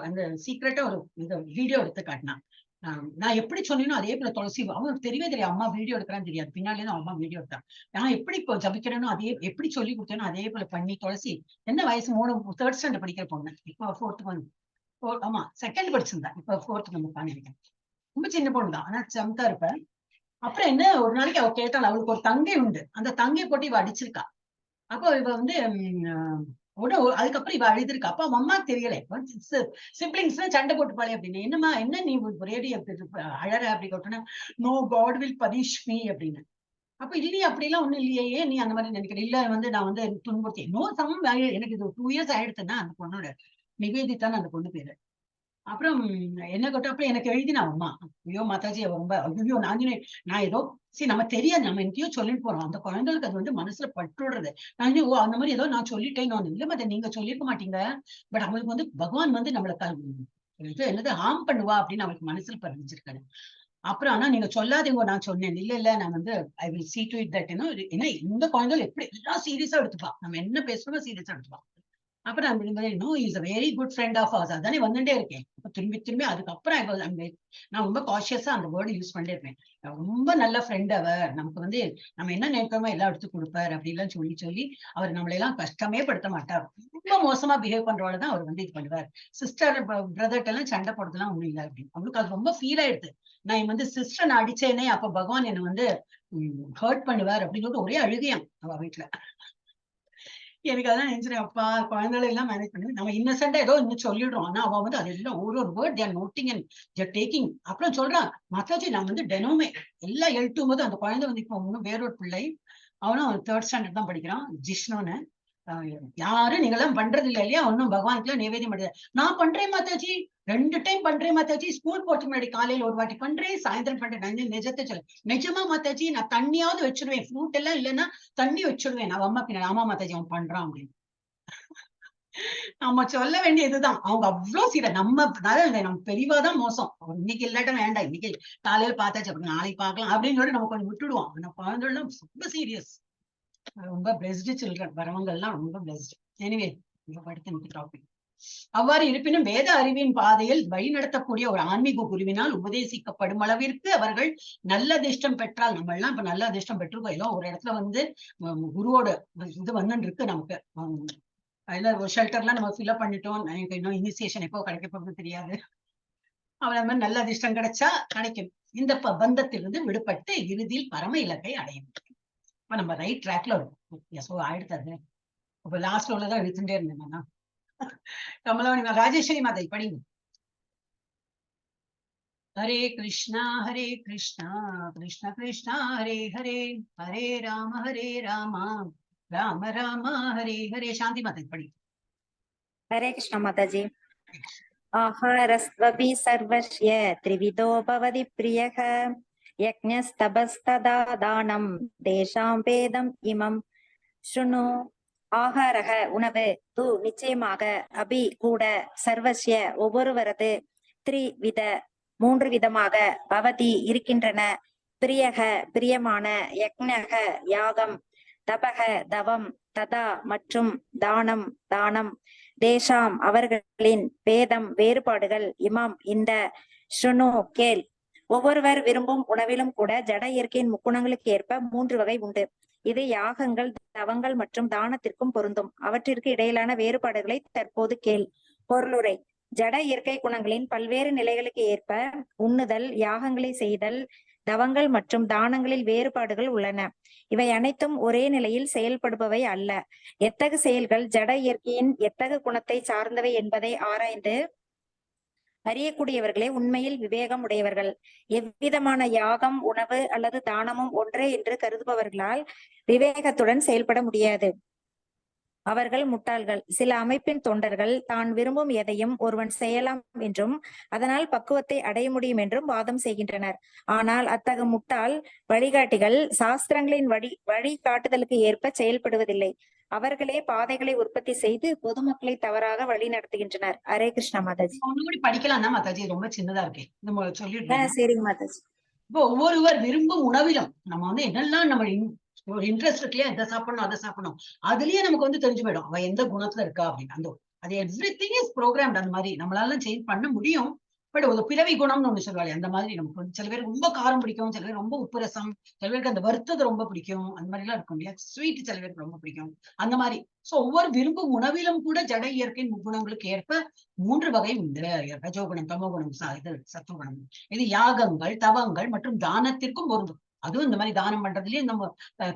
அந்த சீக்கிரட்டா ஒரு வீடியோ எடுத்து காட்டினான். நான் எப்படி சொன்னேனோ அதே போல துளசி அவனுக்கு தெரியவே தெரியும். அம்மா வீடியோ எடுக்கிறான்னு தெரியாது. பின்னாலே தான் அம்மா வீடியோ எடுத்தான். நான் எப்படி இப்போ ஜபிக்கிறேனோ அதே எப்படி சொல்லி கொடுத்தேனோ அதே போல பண்ணி துளசி என்ன வயசு 3rd ஸ்டாண்டர்ட் படிக்கிற பொண்ணு. இப்போ 4th வந்து ஆமா 2nd படிச்சிருந்தா. இப்ப 4th வந்து நினைக்கிறேன். ரொம்ப சின்ன பொண்ணு தான். ஆனா சமத்தா இருப்பேன். அப்புறம் என்ன ஒரு நாளைக்கு அவ கேட்டாள். அவளுக்கு ஒரு தங்கை உண்டு. அந்த தங்கை போட்டு இவ அடிச்சிருக்கா. அப்போ இவ வந்து அதுக்கப்புறம் இவ அழுதுருக்கா. அப்ப அவன் அம்மா தெரியல. சிப்ளிங்ஸ் சண்டை போட்டுப்பாளே அப்படின்னு. என்னம்மா என்ன நீ ரேடி அழற அப்படி கொட்டினா, no God will punish me அப்படின்னு. அப்ப இல்லையே அப்படிலாம் ஒண்ணும் இல்லையே, ஏன் நீ அந்த மாதிரி நினைக்கிறேன்? இல்ல வந்து நான் வந்து துன்புறுத்தேன். நோ சம் எனக்கு இது 2 years ஆயிடுச்சுன்னா அந்த பொண்ணோட நிவேதித்தான்னு அந்த பொண்ணு பேரு. அப்புறம் என்ன கேட்டா அப்புறம் எனக்கு எழுதினா அம்மா, ஐயோ மாதாஜி அவ ரொம்ப ஐயோ நான் ஏதோ நம்ம தெரியாது, நம்ம எங்கேயோ சொல்லிட்டு போறோம். அந்த குழந்தைகளுக்கு அது வந்து மனசுல பட்டுடுறது. நான் ஓ அந்த மாதிரி ஏதோ நான் சொல்லிட்டேன்னு இல்ல மத்த நீங்க சொல்லிருக்க மாட்டீங்க. பட் அவங்களுக்கு வந்து பகவான் வந்து நம்மளுக்கு என்னது ஹார்ம் பண்ணுவா அப்படின்னு அவளுக்கு மனசுல பதிஞ்சிருக்காரு. அப்புறம் ஆனா நீங்க சொல்லாதீங்க நான் சொன்னேன். இல்ல நான் வந்து I will see to it that ஏன்னா இந்த குழந்தைகள் எப்படி எல்லாம் சீரியஸா எடுத்துப்பா. நம்ம என்ன பேசுறோமோ சீரியஸா எடுத்துப்பா. அப்புறம் அந்த is a very good friend of ours. அதானே வந்துட்டே இருக்கேன். திரும்பி அதுக்கப்புறம் நான் ரொம்ப காஷியஸா அந்த வேர்டு யூஸ் பண்ணிட்டே இருப்பேன். ரொம்ப நல்ல ஃப்ரெண்ட் அவர். நமக்கு வந்து நம்ம என்ன நினைக்கிறோமோ எல்லாம் எடுத்து கொடுப்பாரு அப்படிலாம் சொல்லி அவர் நம்மள எல்லாம் கஷ்டமே படுத்த மாட்டார். ரொம்ப மோசமா பிஹேவ் பண்றவாள் தான் அவர் வந்து இது பண்ணுவார். சிஸ்டர் பிரதர்ட்ட எல்லாம் சண்டை போடுறதுலாம் ஒண்ணும் இல்லை அப்படின்னு. அவளுக்கு அது ரொம்ப ஃபீல் ஆயிடுது. நான் வந்து சிஸ்டர் நான் அடிச்சேனே அப்ப பகவான் என்னை வந்து ஹர்ட் பண்ணுவார் அப்படின்னு சொல்லிட்டு ஒரே அழுகையாம் அவ வீட்டுல. எனக்கு அதான் நினைச்சிருக்கேன், அப்பா குழந்தைகளை எல்லாம் மேனேஜ் பண்ணி நம்ம இன்னசென்டா ஏதோ இன்னும் சொல்லிடுறோம். ஆனா அவ வந்து அதெல்லாம் ஒரு word there noting and taking. அப்புறம் சொல்றான் மாதாஜி நான் வந்து தினமுமே எல்லாம் எழுட்டும் போது அந்த குழந்தை வந்து இப்போ ஒன்னும் வேறொரு பிள்ளை, அவனும் 3rd ஸ்டாண்டர்ட் தான் படிக்கிறான், ஜிஷ்ணுன்னு. யாரும் நீங்க எல்லாம் பண்றது இல்லை இல்லையா, ஒன்னும் பகவானுக்குலாம் நிவேதியம் பண்ணுறது. நான் பண்றேன் மாதாஜி, 2 டைம் பண்றேன் மாதாஜி. ஸ்கூல் போறதுக்கு முன்னாடி காலையில ஒரு வாட்டி பண்றேன், சாயந்தரம் பண்றேன். நிஜத்தை சொல்ல நிஜமா மாதாஜி, நான் தண்ணியாவது வச்சிருவேன், ஃப்ரூட் எல்லாம் இல்லைன்னா தண்ணி வச்சிருவேன். நான் அம்மா பின்னாடி ஆமா மாதாஜி அவன் பண்றான் அப்படின்னு. நம்ம சொல்ல வேண்டியதுதான். அவங்க அவ்வளவு சீர நம்ம பெரியவாதான் மோசம். இன்னைக்கு இல்லாட்டும் வேண்டாம், இன்னைக்கு காலையில பார்த்தாச்சு அப்புறம் நாளைக்கு பார்க்கலாம் அப்படின்னு சொல்லி நம்ம கொஞ்சம் விட்டுடுவோம். ஆனா குழந்தைலாம் ரொம்ப சீரியஸ். ரொம்ப பெஸ்ட் சில்ட்ரன் வரவங்க எல்லாம் ரொம்ப பெஸ்ட். எனிவே அடுத்த டாபிக். அவ்வாறு இருப்பினும் வேத அறிவின் பாதையில் வழிநடத்தக்கூடிய ஒரு ஆன்மீக குருவினால் உபதேசிக்கப்படும் அளவிற்கு அவர்கள் நல்ல அதிர்ஷ்டம் பெற்றால், நம்ம எல்லாம் இப்ப நல்ல அதிர்ஷ்டம் பெற்றிருக்கோம். ஏதோ ஒரு இடத்துல வந்து குருவோட இது வந்து இருக்கு நமக்கு. அதுல ஒரு ஷெல்டர்லாம் நம்ம ஃபில்அப் பண்ணிட்டோம். எனக்கு இன்னும் இனிஷியேஷன் எப்போ கிடைக்க போறது தெரியாது. அவள மாதிரி நல்ல அதிர்ஷ்டம் கிடைச்சா கிடைக்கும். இந்த பந்தத்திலிருந்து விடுபட்டு இறுதியில் பரம இலக்கை அடையும். இப்ப நம்ம ரைட் ட்ராக்ல இருக்கும். ஆயிடுத்தாது. இப்ப லாஸ்ட்ல உள்ளதான் எழுத்துட்டே இருந்தேன். கமலவாணி ராஜேஸ்வரி மாதை படிங்க. ஹரே கிருஷ்ணா கிருஷ்ணா கிருஷ்ணா ஹரே ஹரே, ஹரே ராம ராம ராம ஹரே ஹரே. சாந்தி மாதை படி. ஹரே கிருஷ்ணா மாதாஜி. ஆஹாரஸ்வபி சர்வஸ்ய த்ரிவிதோ பவதி பிரியக யக்ஞஸ்தபஸ்ததா தானம் தேஷாம் வேதம் இமம் ஸ்ருணு. ஆகாரக உணவு, து நிச்சயமாக, அபி கூட, சர்வஸ்ய ஒவ்வொருவரது, த்ரிவித 3 விதமாக, பவதி இருக்கின்றன, பிரியக பிரியமான, யக்ஞக யாகம், தபக தவம், ததா மற்றும், தானம் தானம், தேஷாம் அவர்களின், வேதம் வேறுபாடுகள், இமாம் இந்த, ஸ்ருணு கேள். ஒவ்வொருவர் விரும்பும் உணவிலும் கூட ஜட இயற்கையின் முக்குணங்களுக்கு ஏற்ப 3 வகை உண்டு. இது யாகங்கள், தவங்கள் மற்றும் தானத்திற்கும் பொருந்தும். அவற்றிற்கு இடையிலான வேறுபாடுகளை தற்போது கேள். பொருளுரை. ஜட இயற்கை குணங்களின் பல்வேறு நிலைகளுக்கு ஏற்ப உண்ணுதல், யாகங்களை செய்தல், தவங்கள் மற்றும் தானங்களில் வேறுபாடுகள் உள்ளன. இவை அனைத்தும் ஒரே நிலையில் செயல்படுபவை அல்ல. எத்தகு செயல்கள் ஜட இயற்கையின் எத்தகு குணத்தை சார்ந்தவை என்பதை ஆராய்ந்து அறியக்கூடியவர்களே உண்மையில் விவேகம் உடையவர்கள். எவ்விதமான யாகம், உணவு அல்லது தானமும் ஒன்றே என்று கருதுபவர்களால் விவேகத்துடன் செயல்பட முடியாது. அவர்கள் முட்டாள்கள். சில அமைப்பின் தொண்டர்கள் தான் விரும்பும் எதையும் ஒருவன் செய்யலாம் என்றும் அதனால் பக்குவத்தை அடைய முடியும் என்றும் வாதம் செய்கின்றனர். ஆனால் அத்தகைய முட்டாள் வழிகாட்டிகள் சாஸ்திரங்களின் வழிகாட்டுதலுக்கு ஏற்ப செயல்படுவதில்லை. அவர்களே பாதைகளை உற்பத்தி செய்து பொதுமக்களை தவறாக வழி நடத்துகின்றனர். ஹரே கிருஷ்ணா மாதாஜி. ஒண்ணு பாடிக்கலாம் தான் மாதாஜி, ரொம்ப சின்னதா இருக்கேன், நம்ம சொல்லிடுறேன். சரிங்க மாதாஜி. இப்போ ஒவ்வொருவர் விரும்பும் உணவிலும் நம்ம வந்து என்னெல்லாம் நம்ம ஒரு இன்ட்ரெஸ்ட் இருக்குல்லையா, இதை சாப்பிடணும் அதை சாப்பிடணும், அதுலயே நமக்கு வந்து தெரிஞ்சு போயிடும் அவ எந்த குணத்துல இருக்கா அப்படின்னு. அந்த அது எவ்ரிதிங் இஸ் ப்ரோக்ராம்ட். அந்த மாதிரி நம்மளால சேஞ்ச் பண்ண முடியும். பட் ஒரு பிறவி குணம்னு ஒண்ணு சொல்லுவாங்க, அந்த மாதிரி நமக்கு வந்து சில பேருக்கு ரொம்ப காரம் பிடிக்கும், சில பேர் ரொம்ப உப்பு ரசம், சில பேருக்கு அந்த வறுத்தது ரொம்ப பிடிக்கும், அந்த மாதிரி எல்லாம் இருக்கும் இல்லையா. ஸ்வீட் சில பேருக்கு ரொம்ப பிடிக்கும், அந்த மாதிரி. சோ ஒவ்வொரு விரும்பும் உணவிலும் கூட ஜட இயற்கையின் முக்குணங்களுக்கு ஏற்ப 3 வகை உண்டு. ரஜோகுணம், தமோகுணம், இது சத்துவகுணம். இது யாகங்கள், தவங்கள் மற்றும் தானத்திற்கும் பொருந்தும். அதுவும் இந்த மாதிரி தானம் பண்றதுலயே நம்ம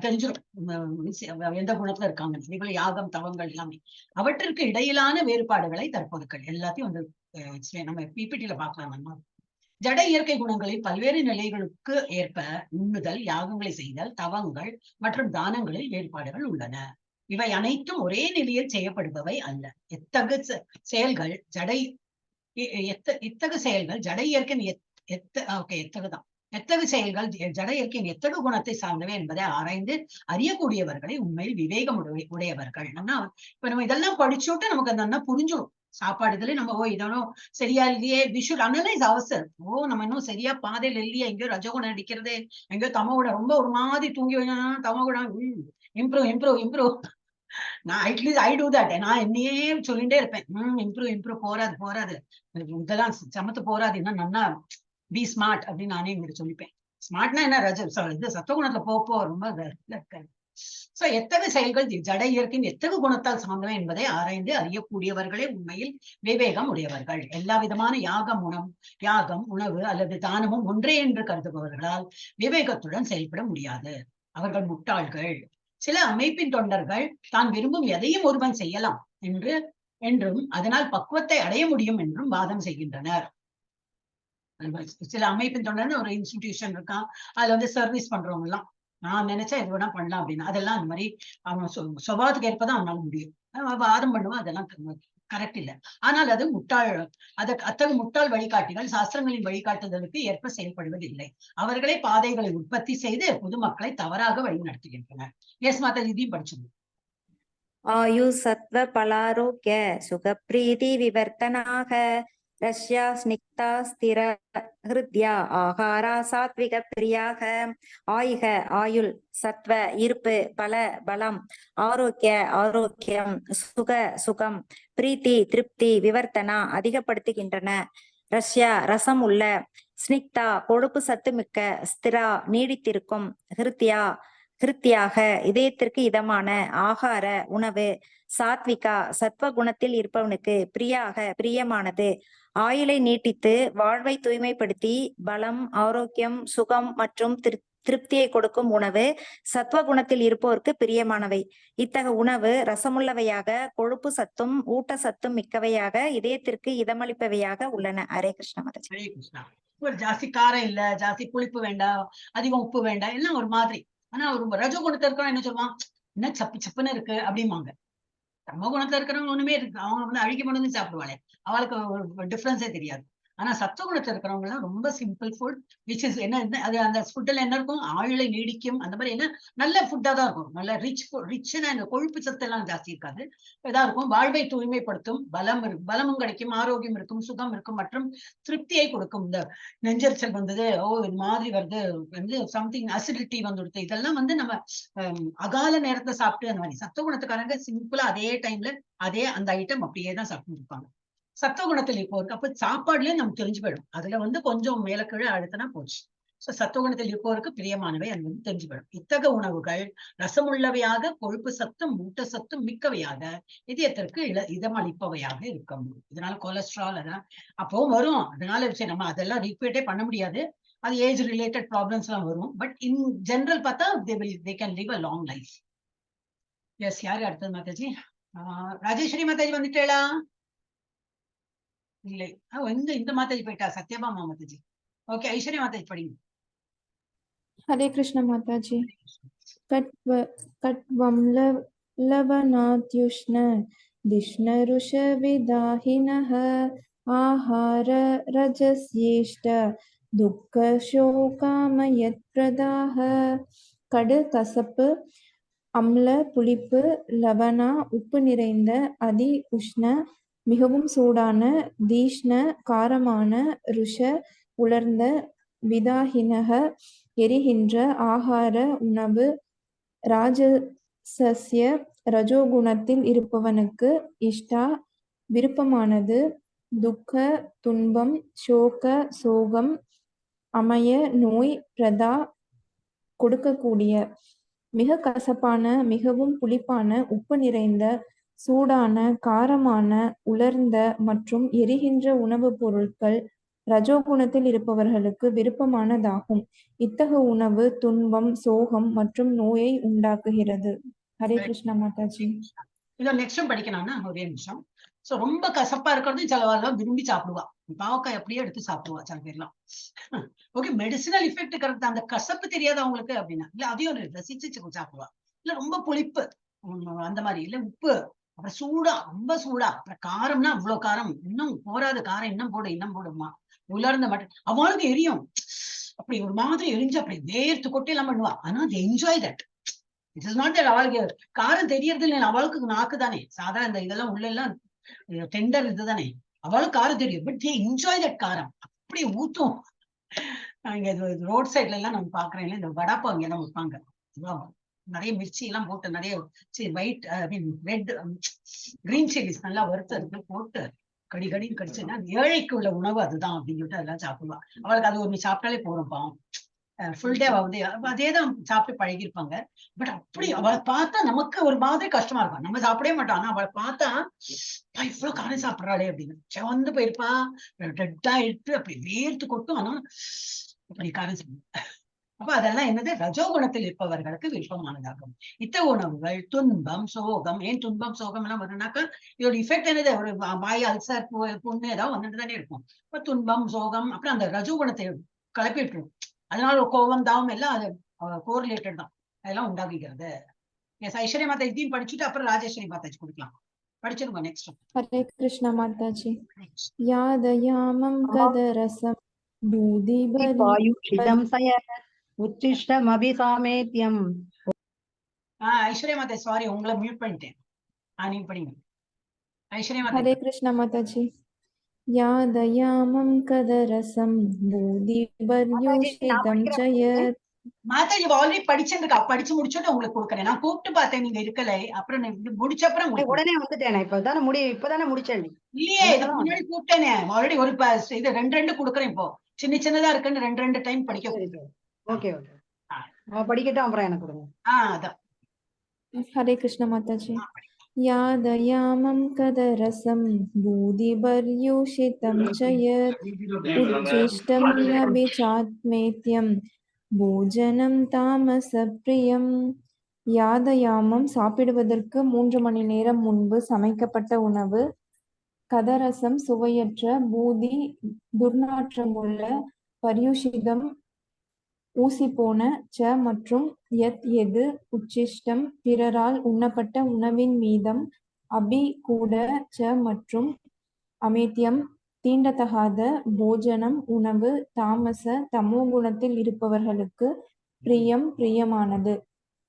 தெரிஞ்சிடும் எந்த குணத்துல இருக்காங்க. இதுக்குள்ள யாகம், தவங்கள் எல்லாமே. அவற்றிற்கு இடையிலான வேறுபாடுகளை தற்போதுக்கள் எல்லாத்தையும் வந்து நம்ம பிபிடில பார்க்கலாம். நம்ம ஜட இயற்கை குணங்களில் பல்வேறு நிலைகளுக்கு ஏற்ப உண்ணுதல், யாகங்களை செய்தல், தவங்கள் மற்றும் தானங்களில் வேறுபாடுகள் உள்ளன. இவை அனைத்தும் ஒரே நிலையில் செய்யப்படுபவை அல்ல. இத்தகு செயல்கள் ஜட இயற்கையின் எத்தகு செயல்கள் ஜட இயற்கையின் எத்தகு குணத்தை சார்ந்தவை என்பதை ஆராய்ந்து அறியக்கூடியவர்களை உண்மையில் விவேகம் உடையவர்கள். இப்ப நம்ம இதெல்லாம் படிச்சுட்டு நமக்கு அந்த புரிஞ்சிடும். சாப்பாடு இதுல நம்ம இதனும் சரியா இல்லையே, வி ஷுட் அனலைஸ் அவர்செல்ஃப். நம்ம இன்னும் சரியா பாதையில இல்லையே, எங்கேயோ ரஜகுணம் அடிக்கிறது, எங்கேயோ தமகுணம் ரொம்ப ஒரு மாதிரி தூங்கி தமகுணம் இம்ப்ரூவ். நான் அட்லீஸ்ட் ஐ டூ தட். நான் என்னையே சொல்லிட்டே இருப்பேன், இம்ப்ரூவ் போராது இதெல்லாம் சமத்து போராது, இன்னும் நல்லா பி ஸ்மார்ட் அப்படின்னு நானே இங்க சொல்லிப்பேன். ஸ்மார்ட்னா என்ன, இது சத்துவகுணத்துல போ ரொம்ப இருக்காது. சோ எத்தகு செயல்கள் ஜட இயற்கையின் எத்தகு குணத்தால் சார்ந்தவை என்பதை ஆராய்ந்து அறியக்கூடியவர்களே உண்மையில் விவேகம் உடையவர்கள். எல்லா விதமான யாகம், உணவு அல்லது தானமும் ஒன்றே என்று கருதுபவர்களால் விவேகத்துடன் செயல்பட முடியாது. அவர்கள் முட்டாள்கள். சில அமைப்பின் தொண்டர்கள் தான் விரும்பும் எதையும் ஒருவன் செய்யலாம் என்றும் அதனால் பக்குவத்தை அடைய முடியும் என்றும் வாதம் செய்கின்றனர். சில அமைப்பின் தொண்டர்னு ஒரு இன்ஸ்டிடியூஷன் இருக்கான், அதுல வந்து சர்வீஸ் பண்றவங்க எல்லாம் நான் நினைச்சா இது வேணா பண்ணலாம் அப்படின்னு, அதெல்லாம் அந்த மாதிரி அவங்க சுபாவத்துக்கு ஏற்பதான் அவனால முடியும். வாதம் பண்ணுவோம், அதெல்லாம் கரெக்ட் இல்லை. ஆனால் அது அத்தகைய முட்டாள் வழிகாட்டிகள் சாஸ்திரங்களின் வழிகாட்டுதலுக்கு ஏற்ப செயல்படுவதில்லை. அவர்களே பாதைகளை உற்பத்தி செய்து பொதுமக்களை தவறாக வழி நடத்துகின்றனர். எஸ் மாதாஜி, இதையும் படிச்சிருந்தோம். ஆயு சத்வ பலாரோக்கிய சுகப்ரீதி விவர்த்தனாக ரஷ்யா ஸ்னிக்தா ஸ்திர ஹிருத்யா ஆகாரா சாத்விக பிரியாக. ஆயுக ஆயுள், சத்வ இருப்பு, பல பலம், ஆரோக்கியம் சுகம், பிரீத்தி திருப்தி, விவர்த்தனா அதிகப்படுத்துகின்றன. ரஷ்யா ரசம் உள்ள, ஸ்னிக்தா கொழுப்பு சத்து மிக்க, ஸ்திரா நீடித்திருக்கும், ஹிருத்தியாக இதயத்திற்கு இதமான, ஆகார உணவு, சாத்விகா சத்வ குணத்தில் இருப்பவனுக்கு, பிரியமானது, ஆயுளை நீட்டித்து வாழ்வை தூய்மைப்படுத்தி பலம், ஆரோக்கியம், சுகம் மற்றும் திருப்தியை கொடுக்கும் உணவு சத்வகுணத்தில் இருப்போருக்கு பிரியமானவை. இத்தகைய உணவு ரசமுள்ளவையாக, கொழுப்பு சத்தும் ஊட்டச்சத்தும் மிக்கவையாக, இதயத்திற்கு இதமளிப்பவையாக உள்ளன. ஹரே கிருஷ்ணா மாதாஜி. ஹரே கிருஷ்ணா. ஒரு ஜாஸ்தி காரம் இல்ல, ஜாஸ்தி புளிப்பு வேண்டாம், அதிகம் உப்பு வேண்டாம், எல்லாம் ஒரு மாதிரி. ஆனா ஒரு ரஜகுணத்துல இருக்கிறவன் என்ன சொல்லுவான், என்ன சப்புன்னு இருக்கு அப்படிம்பாங்க. தமோ குணத்துல இருக்கிறவங்க ஒண்ணுமே இருக்கு, அவங்க வந்து அழிக்க மட்டும் சாப்பிடுவாளே, அவளுக்கு ஒரு டிஃபரன்ஸே தெரியாது. ஆனா சத்துவ குணத்துல இருக்கிறவங்க எல்லாம் ரொம்ப சிம்பிள் ஃபுட், விச் இஸ் என்ன அது அந்த ஃபுட்ல என்ன இருக்கும், ஆயுளை நீடிக்கும், அந்த மாதிரி என்ன நல்ல ஃபுட்டா தான் இருக்கும். நல்ல ரிச்னா இந்த கொழுப்பு சத்து எல்லாம் ஜாஸ்தி இருக்காது, இதா இருக்கும். வாழ்வை தூய்மைப்படுத்தும், பலமும் கிடைக்கும், ஆரோக்கியம் இருக்கும், சுகம் இருக்கும் மற்றும் திருப்தியை கொடுக்கும். இந்த நெஞ்சரிச்சல் வந்தது, இது மாதிரி வருது, வந்து சம்திங் அசிடிட்டி வந்துடுது, இதெல்லாம் வந்து நம்ம அகால நேரத்துல சாப்பிட்டு அந்த மாதிரி. சத்துவ குணத்துக்காரங்க சிம்பிளா அதே டைம்ல அதே அந்த ஐட்டம் அப்படியே தான் சாப்பிட்டு இருப்பாங்க. சத்துவகுணத்தில் இருப்பவருக்கு அப்ப சாப்பாடுலயே நமக்கு தெரிஞ்சு போயிடும், அதுல வந்து கொஞ்சம் மேல கீழே அழுத்தினா போச்சு. சோ சத்துவகுணத்தில் இருப்பவருக்கு பிரியமானவை அது வந்து தெரிஞ்சு போயிடும். இத்தகைய உணவுகள் ரசமுள்ளவையாக, கொழுப்பு சத்தும் ஊட்டச்சத்தும் மிக்கவையாக, இதயத்திற்கு இதமளிப்பவையாக இருக்கும். இதனால கொலஸ்ட்ரால் அதெல்லாம் அப்பவும் வரும். அதனால சரி நம்ம அதெல்லாம் ரீக்ரியேட்டே பண்ண முடியாது, அது ஏஜ் ரிலேட்டட் ப்ராப்ளம்ஸ் எல்லாம் வரும். பட் இன் ஜெனரல் பார்த்தா they can live a long life. Yes, யாரு அடுத்தது மாதாஜி? ராஜேஸ்வரி மாதாஜி வந்துட்டேளா? இல்லை இந்த மாதாஜி போயிட்டா, சத்யபாமா மாதாஜி. ஓகே, ஐஸ்வர்யா மாதாஜி படிங்க. हरे कृष्ण माता जी। कट्वं लवनात्युष्ण दिष्णरुषविदाहिनः आहार रजस्येष्ट दुःखशोकामयत्प्रदाः. கடு, கசப்பு, அம்ல, புளிப்பு, லவணா, உப்பு நிறைந்த, அதி உஷ்ண, மிகவும் சூடான, தீஷ்ண, காரமான, ருஷ, உலர்ந்த, விதாஹினக, எரிகின்ற, ஆகார, உணவு, ராஜசஸ்ய, ரஜோகுணத்தில் இருப்பவனுக்கு, இஷ்டா, விருப்பமானது, துக்க, துன்பம், சோக, சோகம், அமய, நோய், பிரதா, கொடுக்கக்கூடிய, மிக கசப்பான, மிகவும் புளிப்பான, உப்பு நிறைந்த, சூடான, காரமான, உலர்ந்த மற்றும் எரிகின்ற உணவுப் பொருட்கள் ரஜோகுணத்தில் இருப்பவர்களுக்கு விருப்பமானதாகும். இத்தகைய உணவு துன்பம், சோகம் மற்றும் நோயை உண்டாக்குகிறது. ஹரே கிருஷ்ணா மாதாஜி. இதோ நெக்ஸ்டும் படிக்கணும்னா ஒரே நிமிஷம். சோ ரொம்ப கசப்பா இருக்கிறது சிலவாரெல்லாம் விரும்பி சாப்பிடுவா. பாவக்காய் அப்படியே எடுத்து சாப்பிடுவா சில பேர்லாம். ஓகே, மெடிசினல் எஃபெக்ட் இருக்கிறது அந்த கசப்பு தெரியாது அவங்களுக்கு அப்படின்னா, இல்ல அதையும் ரசிச்சு சாப்பிடுவா. இல்ல ரொம்ப புளிப்பு அந்த மாதிரி, இல்ல உப்பு, அப்புறம் சூடா, ரொம்ப சூடா, அப்புறம் காரம்னா அவ்வளவு காரம், இன்னும் போராது காரம், இன்னும் போடுமா, உலர்ந்த மட்டும் அவளுக்கு எரியும். அப்படி ஒரு மாதிரி எரிஞ்சு அப்படி வேர்த்து கொட்டி எல்லாம் பண்ணுவா. ஆனா they enjoy that. It is not that அவளுக்கு காரம் தெரியறது இல்லை, அவளுக்கு நாக்கு தானே சாதாரண இந்த இதெல்லாம் உள்ள எல்லாம் டெண்டர் இதுதானே, அவளுக்கு காரம் தெரியும். பட் they enjoy that காரம் அப்படி ஊத்தும். இங்க ரோட் சைட்ல எல்லாம் நம்ம பாக்குறேன், இந்த வடாப்பா இங்க எல்லாம் வைப்பாங்க, நிறைய மிர்ச்சி எல்லாம் போட்டு, நிறைய ஒயிட் ரெட் கிரீன் சில்லிஸ் நல்லா வறுத்து போட்டு கடி கடின்னு கடிச்சுன்னா ஏழைக்கு உள்ள உணவு அதுதான் அப்படின்னு சொல்லிட்டு அதெல்லாம் சாப்பிடுவா. அவளுக்கு அது ஒண்ணு சாப்பிட்டாலே போறோம், பாவம் ஃபுல் டே வந்து அதேதான் சாப்பிட்டு பழகிருப்பாங்க. பட் அப்படி அவளை பார்த்தா நமக்கு ஒரு மாதிரி கஷ்டமா இருக்கும், நம்ம சாப்பிடவே மாட்டோம். ஆனா அவளை பார்த்தா இவ்வளவு காரம் சாப்பிடுறாளே அப்படின்னு செவந்து போயிருப்பா, ரெட்டா எடுத்து அப்படி வேர்த்து கொட்டும். ஆனா அப்படி காரம் சாப்பிடுவா. அப்ப அதெல்லாம் என்னது, ரஜோகுணத்தில் இருப்பவர்களுக்கு விருப்பமானதாகும். உணவுகள் துன்பம், சோகம். ஏன் துன்பம், சோகம் எல்லாம் வரும்னாக்கா இதோட இஃபெக்ட் என்னது, ஒரு வாய் அல்சர், புண்ணு ஏதாவது வந்துட்டு தானே இருக்கும். இப்ப துன்பம், சோகம், அப்புறம் அந்த ரஜோகுணத்தை கலப்பிட்டு, அதனால ஒரு கோபம், தாவம் எல்லாம் அது கோரிலேட்டட் தான், அதெல்லாம் உண்டாகிக்கிறது. ஐஸ்வர்யா மாதா இதையும் படிச்சுட்டு அப்புறம் ராஜேஸ்வரி மாதாஜி கொடுக்கலாம். படிச்சிருங்க நெக்ஸ்ட். ஹரே கிருஷ்ணா மாதாஜி. யாதயாமம் கதரசம் பூதிபரிதம் உச்சிஷ்டமபிசாமேத்யம். ஐஸ்வர்யா மாதா, சாரி உங்களை மியூட் பண்ணிட்டேன். நீங்க படிங்க ஐஸ்வர்யா மாதா. ஹரே கிருஷ்ணா மாதாஜி. யாதயாமம் கதரசம் பூதிபர்யூஷிதம் சயத். மாதாஜி ஆல்ரெடி படிச்சிருக்கா, படிச்சு முடிச்சுட்டு உங்களுக்கு கொடுக்குறேன். நான் கூப்பிட்டு பார்த்தேன், நீங்க இருக்கல. அப்புறம் முடிச்ச அப்புறம் உடனே வந்துட்டேன். இப்பதானே முடிச்சேன். இல்லையே, இதுக்கு முன்னாடி கூப்பிட்டேனே ஆல்ரெடி. ஒரு இது ரெண்டு கொடுக்குறேன். இப்போ சின்ன சின்னதா இருக்குன்னு ரெண்டு டைம் படிக்க. ஓகே ஓகே, படிக்கட்டும், அப்புறம் எனக்கு கொடுங்க. அதான். ஹரே கிருஷ்ண மாதாஜி. யாதயாமம் கதரசம் பூதிபர்யூஷிதம் சயத் உச்சிஷ்டம் அபிசாத்மேத்யம் போஜனம் தாமச பிரியம். யாதயாமம் சாப்பிடுவதற்கு 3 மணி நேரம் முன்பு சமைக்கப்பட்ட உணவு, கதரசம் சுவையற்ற, பூதி துர்நாற்றமுள்ள, பர்யூஷிதம் ஊசிப்போன, ச மற்றும் யத் எது, உச்சிஷ்டம் பிறரால் உண்ணப்பட்ட உணவின் மீதம், அபி கூட, ச மற்றும் அமேத்தியம் தீண்டத்தகாத, போஜனம் உணவு, தாமச தமோ குணத்தில் இருப்பவர்களுக்கு பிரியம் பிரியமானது.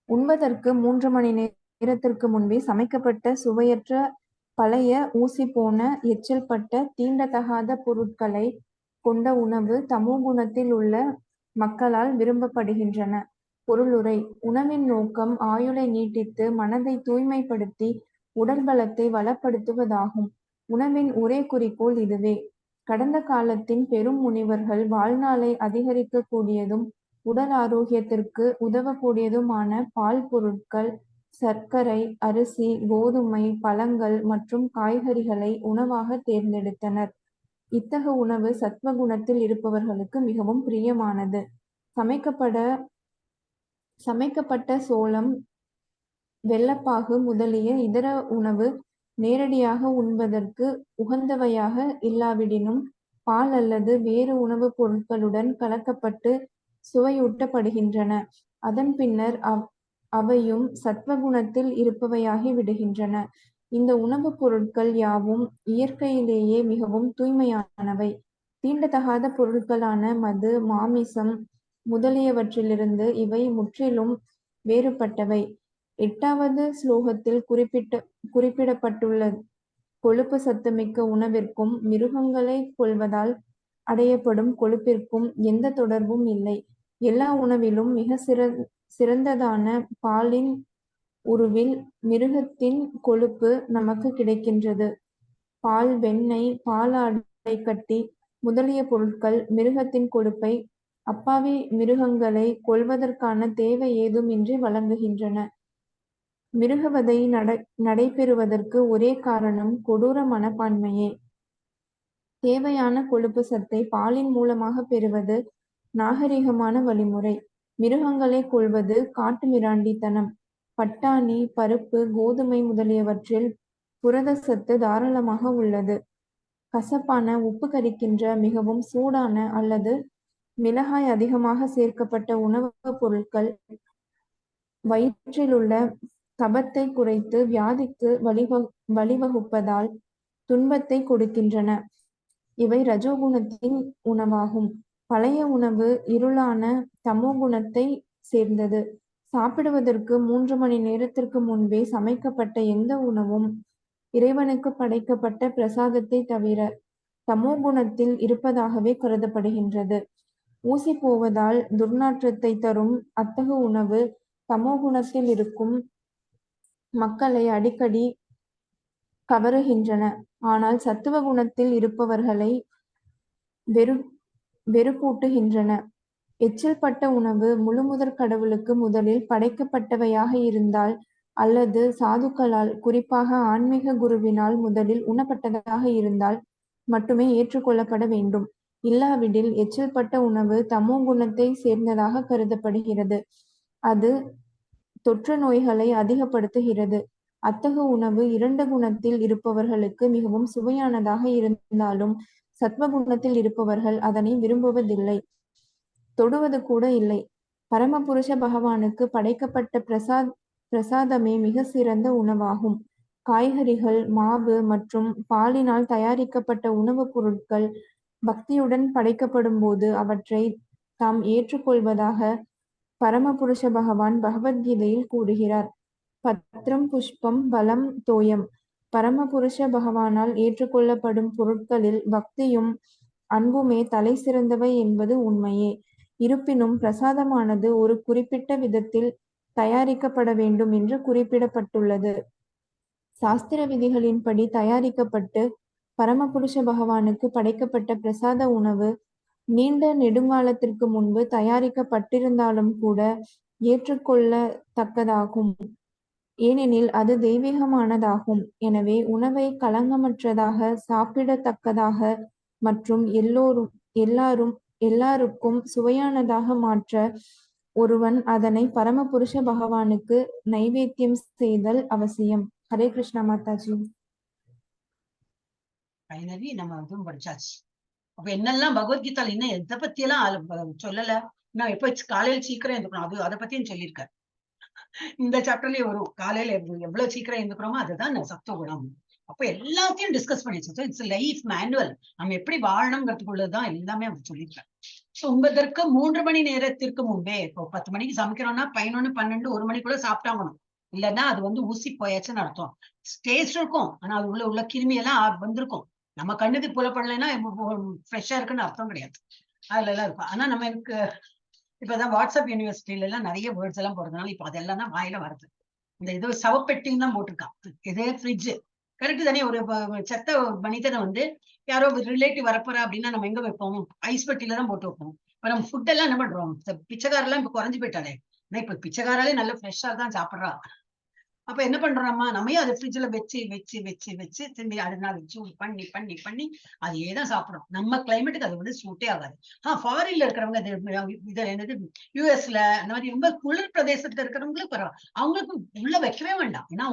உண்பதற்கு 3 மணி நேரத்திற்கு முன்பே சமைக்கப்பட்ட சுவையற்ற, பழைய, ஊசி போன, எச்சல் பட்ட, தீண்டத்தகாத பொருட்களை கொண்ட உணவு தமோ குணத்தில் உள்ள மக்களால் விரும்பப்படுகின்றன. பொருளுரை. உணவின் நோக்கம் ஆயுளை நீட்டித்து மனதை தூய்மைப்படுத்தி உடல் பலத்தை வளப்படுத்துவதாகும். உணவின் ஒரே குறிக்கோள் இதுவே. கடந்த காலத்தின் பெரும் முனிவர்கள் வாழ்நாளை அதிகரிக்கக்கூடியதும் உடல் ஆரோக்கியத்திற்கு உதவக்கூடியதுமான பால் பொருட்கள், சர்க்கரை, அரிசி, கோதுமை, பழங்கள் மற்றும் காய்கறிகளை உணவாக தேர்ந்தெடுத்தனர். இத்தகைய உணவு சத்வகுணத்தில் இருப்பவர்களுக்கு மிகவும் பிரியமானது. சமைக்கப்பட்ட சோளம், வெள்ளப்பாகு முதலிய இதர உணவு நேரடியாக உண்பதற்கு உகந்தவையாக இல்லாவிடினும் பால் அல்லது வேறு உணவுப் பொருட்களுடன் கலக்கப்பட்டு சுவையூட்டப்படுகின்றன. அதன் பின்னர் அவையும் சத்வகுணத்தில் இருப்பவையாகி விடுகின்றன. இந்த உணவுப் பொருட்கள் யாவும் இயற்கையிலேயே மிகவும் தூய்மையானவை. தீண்டத்தகாத பொருட்களான மது, மாமிசம் முதலியவற்றிலிருந்து இவை முற்றிலும் வேறுபட்டவை. 8வது ஸ்லோகத்தில் குறிப்பிடப்பட்டுள்ள கொழுப்பு சத்துமிக்க உணவிற்கும் மிருகங்களை கொல்வதால் அடையப்படும் கொழுப்பிற்கும் எந்த தொடர்பும் இல்லை. எல்லா உணவிலும் மிக சிறந்ததான பாலின் உருவில் மிருகத்தின் கொழுப்பு நமக்கு கிடைக்கின்றது. பால், வெண்ணெய், பாலாடைக்கட்டி முதலிய பொருட்கள் மிருகத்தின் கொழுப்பை அப்பாவி மிருகங்களை கொல்வதற்கான தேவை ஏதுமின்றி வழங்குகின்றன. மிருகவதை நடைபெறுவதற்கு ஒரே காரணம் கொடூர மனப்பான்மையே. தேவையான கொழுப்பு சத்தை பாலின் மூலமாக பெறுவது நாகரிகமான வழிமுறை. மிருகங்களை கொல்வது காட்டுமிராண்டித்தனம். பட்டாணி, பருப்பு, கோதுமை முதலியவற்றில் புரத சத்து தாராளமாக உள்ளது. கசப்பான, உப்பு கரிக்கின்ற, மிகவும் சூடான அல்லது மிளகாய் அதிகமாக சேர்க்கப்பட்ட உணவுப் பொருட்கள் வயிற்றிலுள்ள கபத்தை குறைத்து வியாதிக்கு வழிவகுப்பதால் துன்பத்தை கொடுக்கின்றன. இவை ரஜோகுணத்தின் உணவாகும். பழைய உணவு இருளான தமோகுணத்தை சேர்ந்தது. சாப்பிடுவதற்கு 3 மணி நேரத்திற்கு முன்பே சமைக்கப்பட்ட எந்த உணவும் இறைவனுக்கு படைக்கப்பட்ட பிரசாதத்தை தவிர தமோகுணத்தில் இருப்பதாகவே கருதப்படுகின்றது. ஊசி போவதால் துர்நாற்றத்தை தரும் அத்தகு உணவு தமோகுணத்தில் இருக்கும் மக்களை அடிக்கடி கவருகின்றன. ஆனால் சத்துவ குணத்தில் இருப்பவர்களை வெறுப்பூட்டுகின்றன. எச்சில் பட்ட உணவு முழுமுதற் கடவுளுக்கு முதலில் படைக்கப்பட்டவையாக இருந்தால் அல்லது சாதுக்களால், குறிப்பாக ஆன்மீக குருவினால் முதலில் உண்ணப்பட்டதாக இருந்தால் மட்டுமே ஏற்றுக்கொள்ளப்பட வேண்டும். இல்லாவிடில் எச்சில் பட்ட உணவு தமோ குணத்தை சேர்ந்ததாக கருதப்படுகிறது. அது தொற்று நோய்களை அதிகப்படுத்துகிறது. அத்தகு உணவு 2 குணத்தில் இருப்பவர்களுக்கு மிகவும் சுவையானதாக இருந்தாலும் சத்வகுணத்தில் இருப்பவர்கள் அதனை விரும்புவதில்லை, தொடுவது கூட இல்லை. பரமபுருஷ பகவானுக்கு படைக்கப்பட்ட பிரசாதமே மிக சிறந்த உணவாகும். காய்கறிகள், மாவு மற்றும் பாலினால் தயாரிக்கப்பட்ட உணவுப் பொருட்கள் பக்தியுடன் படைக்கப்படும் போது அவற்றை தாம் ஏற்றுக்கொள்வதாக பரமபுருஷ பகவான் பகவத்கீதையில் கூறுகிறார். பத்ரம் புஷ்பம் பலம் தோயம். பரமபுருஷ பகவானால் ஏற்றுக்கொள்ளப்படும் பொருட்களில் பக்தியும் அன்புமே தலை சிறந்தவை என்பது உண்மையே. இருப்பினும் பிரசாதமானது ஒரு குறிப்பிட்ட விதத்தில் தயாரிக்கப்பட வேண்டும் என்று குறிப்பிடப்பட்டுள்ளது. சாஸ்திர விதிகளின்படி தயாரிக்கப்பட்டு பரமபுருஷ பகவானுக்கு படைக்கப்பட்ட பிரசாத உணவு நீண்ட நெடுங்காலத்திற்கு முன்பு தயாரிக்கப்பட்டிருந்தாலும் கூட ஏற்றுக்கொள்ளத்தக்கதாகும். ஏனெனில் அது தெய்வீகமானதாகும். எனவே உணவை களங்கமற்றதாக, சாப்பிடத்தக்கதாக மற்றும் எல்லாருக்கும் சுவையானதாக மாற்ற ஒருவன் அதனை பரமபுருஷ பகவானுக்கு நைவேத்தியம் செய்தல் அவசியம். ஹரே கிருஷ்ணா மாதாஜி. ஃபைனலி நம்ம இதுவும் படிச்சாச்சு. அப்ப என்னெல்லாம் பகவத்கீதால இன்னும் எதை பத்தி எல்லாம் சொல்லல. நான் எப்ப காலையில சீக்கிரம் எழுந்துக்கணும், அதை பத்தியும் சொல்லியிருக்காரு. இந்த சாப்டர்லயே வரும். காலையில எவ்வளவு சீக்கிரம் எழுந்துக்கிறோமோ அதுதான் சத்துவ குணம். அப்ப எல்லாத்தையும் டிஸ்கஸ் பண்ணிச்சு. It's life manual. நம்ம எப்படி வாழணுங்கிறதுக்குள்ளதான் எல்லாமே அவர் சொல்லியிருக்காரு. உண்பதற்கு 3 மணி நேரத்திற்கு முன்பே, இப்போ 10 மணிக்கு சமைக்கிறோம்னா 11, 12, 1 மணிக்குள்ள சாப்பிட்டாங்கணும். இல்லைன்னா அது ஊசி போயாச்சுன்னு அர்த்தம். டேஸ்ட் இருக்கும், ஆனா அது உள்ள கிருமி எல்லாம் வந்திருக்கும். நம்ம கண்ணுக்கு புலப்படலைன்னா ஃப்ரெஷ்ஷா இருக்குன்னு அர்த்தம் கிடையாது. அதுல எல்லாம் இருக்கும். ஆனா நம்ம எனக்கு இப்பதான் வாட்ஸ்அப் யூனிவர்சிட்டியில எல்லாம் நிறைய வேர்ட்ஸ் எல்லாம் போறதுனால இப்ப அதெல்லாம் தான் வாயில வருது. இந்த இது சவப்பெட்டின்னு தான் போட்டிருக்கான். இதே ஃப்ரிட்ஜ் கரெக்ட் தானே. ஒரு செத்த மனிதனை யாரோ ரிலேட்டிவ் வரப்போறா அப்படின்னா நம்ம எங்க வைப்போம்? ஐஸ் பெட்டியில தான் போட்டு வைப்போம். இப்ப நம்ம ஃபுட் எல்லாம் என்ன பண்றோம்? பிச்சைக்காரெல்லாம் இப்ப குறைஞ்சு போயிட்டாலே. ஆனா இப்ப பிச்சைக்காராலே நல்ல ஃப்ரெஷ்ஷா தான் சாப்பிடுறா. அப்ப என்ன பண்றோம்மா, நம்மையும் அதை ஃப்ரிட்ஜ்ல வச்சு வச்சு வச்சு வச்சு திரும்பி அடுத்த நாள் சூடு பண்ணி பண்ணி பண்ணி அதையே தான் சாப்பிடுறோம். நம்ம கிளைமேட்டுக்கு அது வந்து சூட்டே ஆகாது. ஃபாரின்ல இருக்கிறவங்க இது என்னது யூஎஸ்ல அந்த மாதிரி ரொம்ப குளிர் பிரதேசத்துல இருக்கிறவங்களுக்கு பரவாயில்ல, அவங்களுக்கு உள்ள வைக்கவே வேண்டாம். ஏன்னா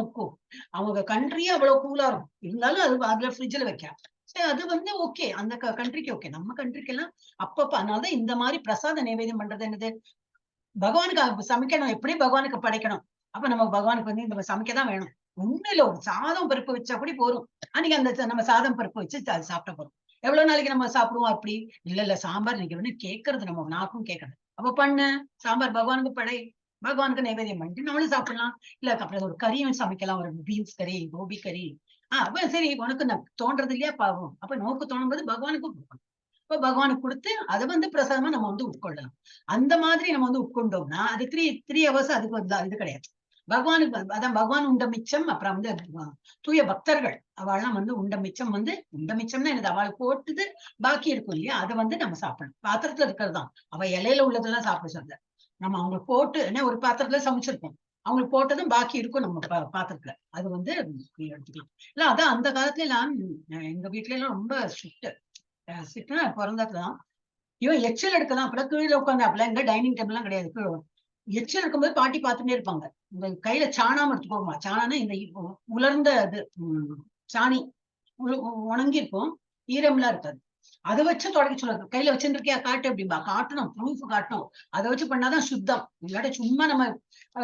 அவங்க கண்ட்ரியே அவ்வளவு கூலா இருக்கும், இருந்தாலும் அது அதுல ஃப்ரிட்ஜ்ல வைக்கலாம். சரி, அது வந்து ஓகே, அந்த கண்ட்ரிக்கு ஓகே. நம்ம கண்ட்ரிக்கு எல்லாம் அப்பப்ப அதனாலதான் இந்த மாதிரி பிரசாத நைவேத்தியம் பண்றது என்னது, பகவானுக்கு சமைக்கணும், எப்படி பகவானுக்கு படைக்கணும். அப்ப நம்ம பகவானுக்கு வந்து நம்ம சமைக்கதான் வேணும். ஒண்ணும் இல்ல, ஒரு சாதம் பருப்பு வச்சா கூட போறோம். அன்னைக்கு அந்த நம்ம சாதம் பருப்பு வச்சு அது சாப்பிட்ட போறோம். எவ்வளவு நாளைக்கு நம்ம சாப்பிடுவோம் அப்படி? இல்ல சாம்பார் இன்னைக்கு வந்து கேட்கறது, நம்ம நாக்கும் கேட்கறது. அப்ப பண்ண சாம்பார் பகவானுக்கு படை, பகவானுக்கு நைவேத்தியம் பண்ணிட்டு நம்மளும் சாப்பிடலாம். இல்ல அப்புறம் ஒரு கறியும் சமைக்கலாம், ஒரு பீன்ஸ் கறி, கோபி கறி. அப்ப சரி, உனக்கு தோன்றது இல்லையா பாவம், அப்ப நோக்கு தோணும் போது பகவானுக்கும் கொடுக்கணும். இப்ப பகவானுக்கு கொடுத்து அதை வந்து பிரசாதமா நம்ம வந்து உட்கொள்ளலாம். அந்த மாதிரி நம்ம வந்து உட்கொண்டோம்னா அது 3 hours அதுக்கு வந்து இது கிடையாது. பகவானுக்கு அதான் பகவான் உண்ட மிச்சம். அப்புறம் வந்து தூய பக்தர்கள் அவள்லாம் வந்து உண்ட மிச்சம்னா என்னது, அவள் போட்டுது பாக்கி இருக்கும் இல்லையா, அதை வந்து நம்ம சாப்பிடணும். பாத்திரத்துல இருக்கிறதுதான், அவ இலையில உள்ளதெல்லாம் சாப்பிட சொல்ல. நம்ம அவங்களுக்கு போட்டு என்ன ஒரு பாத்திரத்துல சமைச்சிருப்போம், அவங்களுக்கு போட்டதும் பாக்கி இருக்கும் நம்ம பாத்திரத்துல, அது வந்து எடுத்துக்கலாம். இல்ல அதான் அந்த காலத்துல எல்லாம் எங்க வீட்டுல எல்லாம் ரொம்ப ஸ்ட்ரிக்ட் பிறந்ததுதான். இவன் எச்சல் எடுக்கலாம், அப்பெல்லாம் கீழே உட்காந்து, அப்பெல்லாம் எங்க டைனிங் டேபிள் எல்லாம் கிடையாது, கீழே எச்சல் எடுக்கும்போது பாட்டி பார்த்துட்டே இருப்பாங்க. இந்த கையில சாணாம எடுத்துக்கோமா, சாணானா இந்த உலர்ந்த இது சாணி உணங்கி இருக்கும், ஈரம்லாம் இருக்காது. அதை வச்சு தொடக்க சொல்லுறது, கையில வச்சுருக்கியா காட்டு அப்படின்பா, காட்டணும், ப்ரூஃப் காட்டணும். அதை வச்சு பண்ணாதான் சுத்தம். இல்லாட்ட சும்மா நம்ம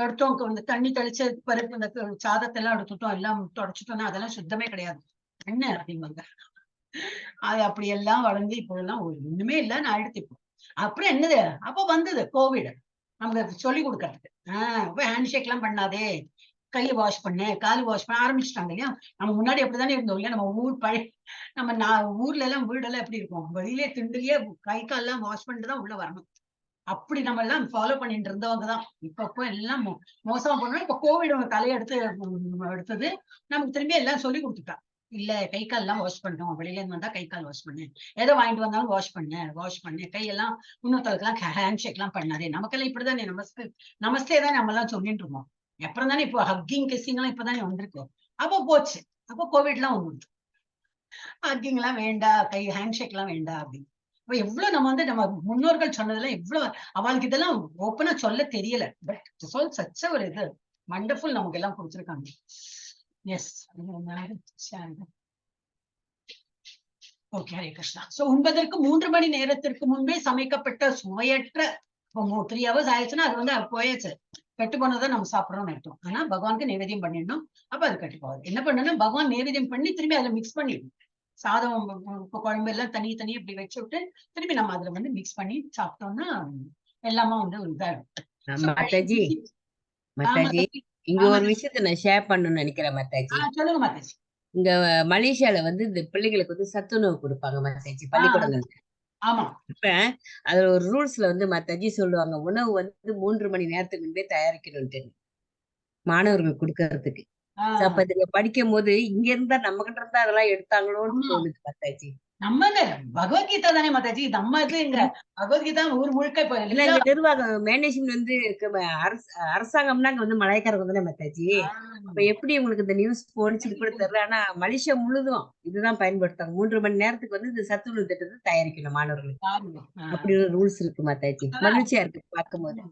எடுத்தோம், இந்த தண்ணி தெளிச்ச பருப்பு இந்த சாதத்தை எல்லாம் எடுத்துட்டோம், எல்லாம் தொடச்சிட்டோம்னா அதெல்லாம் சுத்தமே கிடையாது என்ன அப்படிம்பாங்க. அது அப்படியெல்லாம் வளர்ந்து இப்போதெல்லாம் ஒண்ணுமே இல்ல நான் எடுத்துப்போம். அப்புறம் என்னது, அப்ப வந்தது கோவிட், நமக்கு சொல்லி கொடுக்கறதுக்கு. அப்ப ஹேண்ட்ஷேக் எல்லாம் பண்ணாதே, கையை வாஷ் பண்ணு, கால் வாஷ் பண்ண ஆரம்பிச்சுட்டாங்க இல்லையா. நம்ம முன்னாடி அப்படித்தானே இருந்தோம் இல்லையா, நம்ம ஊர்ல எல்லாம் வீடெல்லாம் எப்படி இருக்கும், வெளியிலே திண்டுலயே கை கால் எல்லாம் வாஷ் பண்ணிட்டு தான் உள்ள வரணும். அப்படி நம்ம எல்லாம் ஃபாலோ பண்ணிட்டு இருந்தவங்கதான். இப்ப எல்லாம் மோசமா பண்ணணும். இப்ப கோவிட் தலையெடுத்து எடுத்தது நமக்கு திரும்பி எல்லாம் சொல்லி கொடுத்துட்டா. இல்ல கை கால் எல்லாம் வாஷ் பண்ணணும், வெளியில இருந்து வந்தா கை கால் வாஷ் பண்ணு, ஏதோ வாங்கிட்டு வந்தாலும் வாஷ் பண்ணு, கையெல்லாம் இன்னொருத்தருக்குலாம் ஹேண்ட் ஷேக் எல்லாம் பண்ணாதே. நமக்கெல்லாம் இப்படிதானே நமஸ்தே தான் நம்ம எல்லாம் சொல்லிட்டு இருக்கோம். அப்புறம் தானே இப்போ ஹக்கிங் கிஸ்ஸிங் எல்லாம் இப்பதானே வந்திருக்கு. அப்போ போச்சு, அப்போ கோவிட் எல்லாம் வந்துருச்சு. ஹக்கிங் எல்லாம் வேண்டாம், ஹேண்ட் ஷேக் எல்லாம் வேண்டாம் அப்படின்னு. இப்ப எவ்வளவு நம்ம வந்து நம்ம முன்னோர்கள் சொன்னதெல்லாம் எவ்வளவு அவளுக்கு இதெல்லாம் ஓப்பனா சொல்ல தெரியல. பட் சொல் சச்ச ஒரு இது வண்டர்ஃபுல் நமக்கு எல்லாம் கொடுத்துருக்காங்க. Yes, okay, Hare Krishna. So உண்பதற்கு 3 மணி நேரத்திற்கு முன்பே சமைக்கப்பட்ட சுவையற்ற 3 hours ஆயிடுச்சுன்னா அது வந்து போயாச்சு, கெட்டு போனதான் நம்ம சாப்பிடறோம்னு அர்த்தம். ஆனா பகவானுக்கு நைவேத்தியம் பண்ணிடணும். அப்ப அது கெட்டு போகாது. என்ன பண்ணணும், பகவான் நைவேத்தியம் பண்ணி திரும்பி அதுல மிக்ஸ் பண்ணிடணும். சாதம் குழம்பு எல்லாம் தனித்தனியா இப்படி வச்சு விட்டு திரும்பி நம்ம அதுல வந்து மிக்ஸ் பண்ணி சாப்பிட்டோம்னா எல்லாமே வந்து ஒரு இதாகும். மாதாஜி இங்க ஒரு விஷயத்த நான் ஷேர் பண்ணணும்னு நினைக்கிறேன் மாதாஜி. சொல்லுங்க மாதாஜி. இங்க மலேசியால வந்து இந்த பிள்ளைகளுக்கு வந்து சத்துணவு கொடுப்பாங்க மாதாஜி, பள்ளிக்கூடங்களுக்கு. ஆமா. இப்ப அதுல ஒரு ரூல்ஸ்ல வந்து மாதாஜி சொல்லுவாங்க, உணவு வந்து 3 மணி நேரத்துக்கு முன்பே தயாரிக்கணும்ட்டு மாணவர்கள் கொடுக்கறதுக்கு. அப்ப நீங்க படிக்கும் போது இங்க இருந்தா நம்ம கிட்ட இருந்தா அதெல்லாம் எடுத்தாங்களோன்னு தோணுது மாதாஜி. நம்ம பகவத்கீதா தானே மாதாஜி, நம்ம இதுங்கிற பகவத்கீதா ஊர் முழுக்க இல்ல, இங்க நிர்வாகம் மேனேஜ்மெண்ட் வந்து அரசாங்கம்னா அங்க வந்து மலையக்காரங்க தானே மாதாஜி. அப்ப எப்படி உங்களுக்கு இந்த நியூஸ் போனிச்சு கூட தெரியல. ஆனா மலேசியா முழுதும் இதுதான் பயன்படுத்தாங்க. 3 மணி நேரத்துக்கு வந்து இந்த சத்துணவு திட்டத்தை தயாரிக்கணும் மாணவர்களுக்கு. அப்படி ஒரு ரூல்ஸ் இருக்கு மாதாஜி. மகிழ்ச்சியா இருக்கு பார்க்கும்போது.